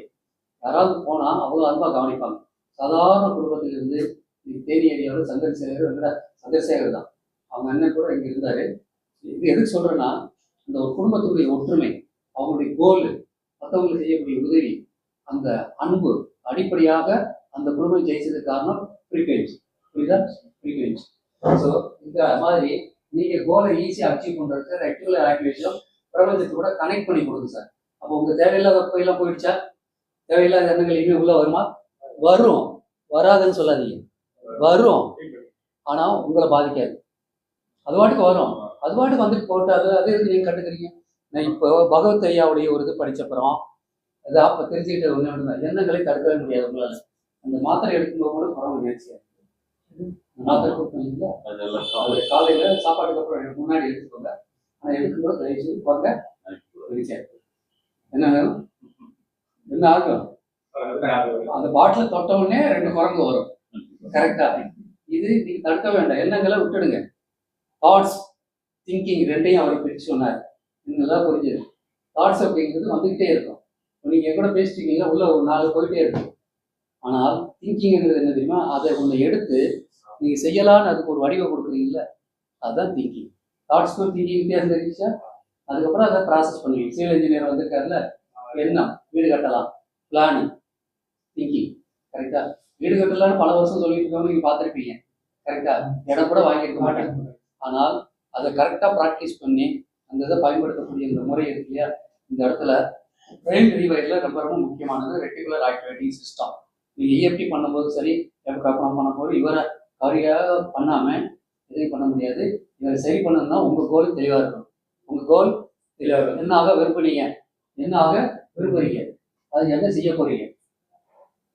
[SPEAKER 1] யாராவது போனால் அவ்வளோ அன்பாக கவனிப்பாங்க. சாதாரண குடும்பத்திலிருந்து தேனி ஏரியாவோட சந்திரசேகர் தான், அவங்க அண்ணன் கூட இங்கே இருந்தார். இது எதுக்கு சொல்கிறேன்னா, அந்த ஒரு குடும்பத்துடைய ஒற்றுமை, அவங்களுடைய கோல், மற்றவங்களுக்கு செய்யக்கூடிய உதவி, அந்த அன்பு அடிப்படையாக அந்த குடும்பம் ஜெயிச்சதுக்கு காரணம் ஃப்ரீக்வென்சி. புரியுதா? ஃப்ரீக்வென்சி. ஸோ இந்த மாதிரி நீங்கள் கோலை ஈஸியாக அச்சீவ் பண்ணுறதுக்கு ரெட்டிகுலர் ஆக்டிவிட்டியும் பிரபஞ்சத்தோட கனெக்ட் பண்ணி கொடுங்க சார். அப்போ உங்கள் தேவையில்லாத கோயிலாம் போயிடுச்சா? தேவையில்லாத எண்ணங்கள் இனிமேல் உள்ள வருமா? வரும். வராதுன்னு சொல்லாதீங்க, வரும். ஆனால் உங்களை பாதிக்காது. அது பாட்டுக்கு வரும், அது பாட்டுக்கு வந்துட்டு போட்டு அது எதுக்கு நீங்கள் கண்டுக்கிறீங்க? நான் இப்போ பகவத் ஐயாவுடைய ஒரு இது படிச்சப்புறம் அது அப்போ தெரிஞ்சுக்கிட்டு ஒன்று தான், எண்ணங்களை தடுக்கவே முடியாது உங்களால். அந்த மாத்திரை எடுக்கும்போது கூட பரவ முயற்சியாக மாத்திரை கொடுத்தீங்களா,
[SPEAKER 3] அதெல்லாம்
[SPEAKER 1] அது காலையில் சாப்பாட்டுக்கு அப்புறம் எனக்கு முன்னாடி எடுத்துக்கோங்க. ஆனால் எடுக்கும்போது தயவு செய்து போங்க மகிழ்ச்சியாக இருக்கும். என்ன வேணும்? என்ன ஆகும்? அந்த பாட்டில் தொட்ட உடனே 2 குரங்கு வரும். கரெக்டா? இது நீங்க தடுக்க வேண்டாம், எண்ணங்களை விட்டுடுங்க. தாட்ஸ் திங்கிங் ரெண்டையும் அவர் பிரிச்சு சொன்னார். நல்லா புரிஞ்சது. தாட்ஸ் அப்படிங்கிறது வந்துகிட்டே இருக்கும். நீங்க என் கூட பேசிட்டீங்க, உள்ள ஒரு 4 போயிட்டே இருக்கும். ஆனால் திங்கிங்கிறது என்ன தெரியுமா? அதை ஒன்று எடுத்து நீங்க செய்யலான்னு அதுக்கு ஒரு வடிவம் கொடுக்குறீங்கல்ல, அதுதான் திங்கிங். தாட்ஸ்க்கும் திங்கிங் வித்தியாசம் தெரிஞ்சுச்சா? அதுக்கப்புறம் அதை ப்ராசஸ் பண்ணுவீங்க. சிவில் இன்ஜினியர் வந்திருக்காருல, எண்ணம், வீடு கட்டலாம், பிளானிங், திங்கிங். கரெக்டா? வீடு கட்டலாம்னு பல வருஷம் சொல்லிட்டு இருக்கவங்க நீங்க பார்த்துருப்பீங்க. கரெக்டா? இடம் கூட வாங்கியிருக்க மாட்டாங்க. ஆனால் அதை கரெக்டாக ப்ராக்டிஸ் பண்ணி அந்த இதை பயன்படுத்தக்கூடிய இந்த முறை இருக்கு இல்லையா, இந்த இடத்துல பிரெயின் ரீவைரில் ரொம்ப ரொம்ப முக்கியமானது ரெட்டிகுலர் ஆக்டிவேட்டிங் சிஸ்டம். நீங்கள் இஎஃப்டி பண்ணும்போது சரி, கற்பனை பண்ணும்போது இவரை கரியாக பண்ணாமல் எதையும் பண்ண முடியாது. இவரை சரி பண்ணணும்னா உங்கள் கோல் தெளிவாக இருக்கணும். உங்கள் கோல் தெளிவாக இருக்கணும். என்ன ஆக விரும்புறீங்க, என்ன ஆக விரும்புறீங்க, அது என்ன செய்ய போறீங்க,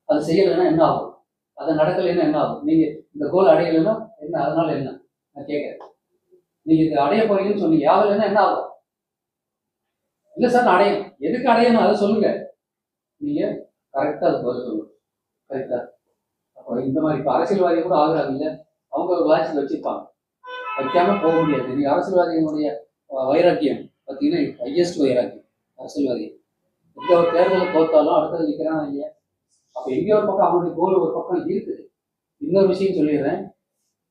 [SPEAKER 1] அது செய்யலைன்னா என்ன ஆகும், அது நடக்கலைன்னா என்ன ஆகும், நீங்கள் இந்த கோல் அடையலைன்னா என்ன, அதனால என்ன நான் கேட்குறேன். நீங்க இது அடைய போறீங்கன்னு சொன்னீங்க, யாவதுன்னா என்ன ஆகும்? இல்லை சார் நான் அடையணும். எதுக்கு அடையணும் அதை சொல்லுங்க. நீங்க கரெக்டா அது பதில் சொல்லுங்க. கரெக்டா? அப்போ இந்த மாதிரி இப்போ அரசியல்வாதி கூட ஆகுறாங்க இல்லை, அவங்க ஒரு லாட்சியில் வச்சிருப்பாங்க, வைக்காம போக முடியாது. நீங்க அரசியல்வாதிகளுடைய வைராக்கியம் பார்த்தீங்கன்னா ஹையஸ்ட் வைராக்கியம் அரசியல்வாதி. எந்த ஒரு தேர்தலை தோத்தாலும் அடுத்தது நிற்கிறான் இல்லையா? அப்போ எங்கேயோ ஒரு பக்கம் அவனுடைய கோல் ஒரு பக்கம் இருக்குது. இன்னொரு விஷயம் சொல்லிடுறேன்,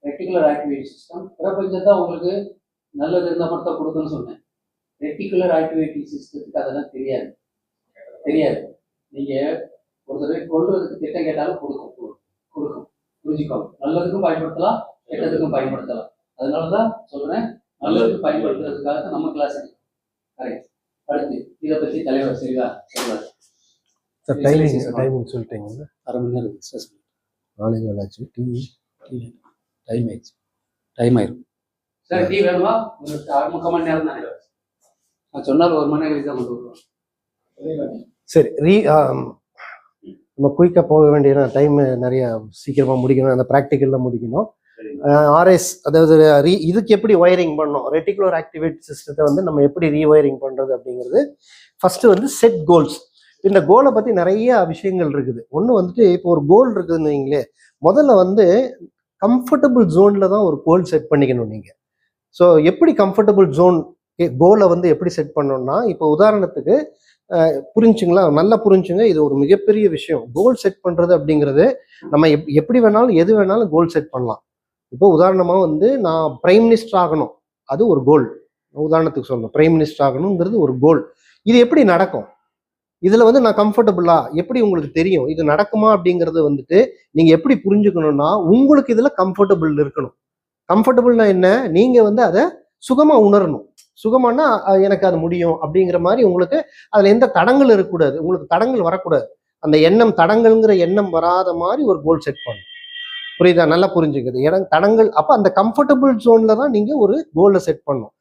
[SPEAKER 1] ரெட்டிகுலர் ஆக்டிவேட்டி சிஸ்டம் பிரபஞ்சம் தான் உங்களுக்கு நல்லது இருந்தால் மட்டும் தான் கொடுக்குன்னு சொன்னேன். ரெட்டிகுலர் ஆக்டிவேட்டி சிஸ்டத்துக்கு அதெல்லாம் தெரியாது. நீங்கள் ஒரு தடவை கொள்றதுக்கு திட்டம் கேட்டாலும் கொடுக்கும். புரிஞ்சுக்கோங்க. நல்லதுக்கும் பயன்படுத்தலாம், கெட்டதுக்கும் பயன்படுத்தலாம். அதனால தான் சொல்கிறேன், நல்லதுக்கு பயன்படுத்துறதுக்காக நம்ம கிளாஸ் எடுக்கும். கரெக்ட். அடுத்து இதை பற்றி தலைவர் சரிவா சொல்லுவார்.
[SPEAKER 2] சார் டைமிங் சொல்லிட்டீங்க.
[SPEAKER 1] அரை மணி நேரம் டிஸ்கஸ்
[SPEAKER 2] நாளைக்கு வேலாச்சு
[SPEAKER 1] டைம் ஆயிரும். சார் டீ வேணுமா? உங்களுக்கு 3/4 மணி நேரம் தானே. நான் சொன்னால் 1 மணி நேரம் கழிச்சு தான் கொண்டு வருவோம்.
[SPEAKER 2] சரி, நம்ம குயிக்காக போக வேண்டிய டைம் நிறைய சீக்கிரமாக முடிக்கணும், அந்த ப்ராக்டிக்கலில் முடிக்கணும். ஆர்எஸ் அதாவது இதுக்கு எப்படி ஒயரிங் பண்ணணும், ரெட்டிகுலர் ஆக்டிவேட் சிஸ்டத்தை வந்து நம்ம எப்படி ரீஒயரிங் பண்ணுறது அப்படிங்கிறது ஃபஸ்ட்டு வந்து செட் கோல்ஸ். இந்த கோலை பற்றி நிறைய விஷயங்கள் இருக்குது. ஒன்று வந்துட்டு இப்போ ஒரு கோல் இருக்குதுன்னு வைங்களே, முதல்ல வந்து கம்ஃபர்டபுள் ஜோனில் தான் ஒரு கோல் செட் பண்ணிக்கணும் நீங்கள். ஸோ எப்படி கம்ஃபர்டபுள் ஜோன் கோலை வந்து எப்படி செட் பண்ணணும்னா, இப்போ உதாரணத்துக்கு புரிஞ்சுங்களா, நல்லா புரிஞ்சுங்க, இது ஒரு மிகப்பெரிய விஷயம். கோல் செட் பண்ணுறது அப்படிங்கிறது நம்ம எப்படி வேணாலும் எது வேணாலும் கோல் செட் பண்ணலாம். இப்போ உதாரணமாக வந்து நான் பிரைம் மினிஸ்டர் ஆகணும், அது ஒரு கோல். உதாரணத்துக்கு சொல்லணும், பிரைம் மினிஸ்டர் ஆகணுங்கிறது ஒரு கோல். இது எப்படி நடக்கும், இதில் வந்து நான் கம்ஃபர்டபுளா எப்படி உங்களுக்கு தெரியும், இது நடக்குமா அப்படிங்கிறது வந்துட்டு நீங்கள் எப்படி புரிஞ்சுக்கணும்னா, உங்களுக்கு இதில் கம்ஃபர்டபுள் இருக்கணும். கம்ஃபர்டபுள்னா என்ன, நீங்கள் வந்து அதை சுகமாக உணரணும். சுகமானா எனக்கு அது முடியும் அப்படிங்கிற மாதிரி உங்களுக்கு அதில் எந்த தடங்கள் இருக்கக்கூடாது, உங்களுக்கு தடங்கள் வரக்கூடாது. அந்த எண்ணம், தடங்கள்ங்கிற எண்ணம் வராத மாதிரி ஒரு கோல் செட் பண்ணணும். புரியுதா? நல்லா புரிஞ்சுக்குது. தடங்கள் அப்போ அந்த கம்ஃபர்டபுள் ஜோனில் தான் நீங்கள் ஒரு கோலை செட் பண்ணணும்.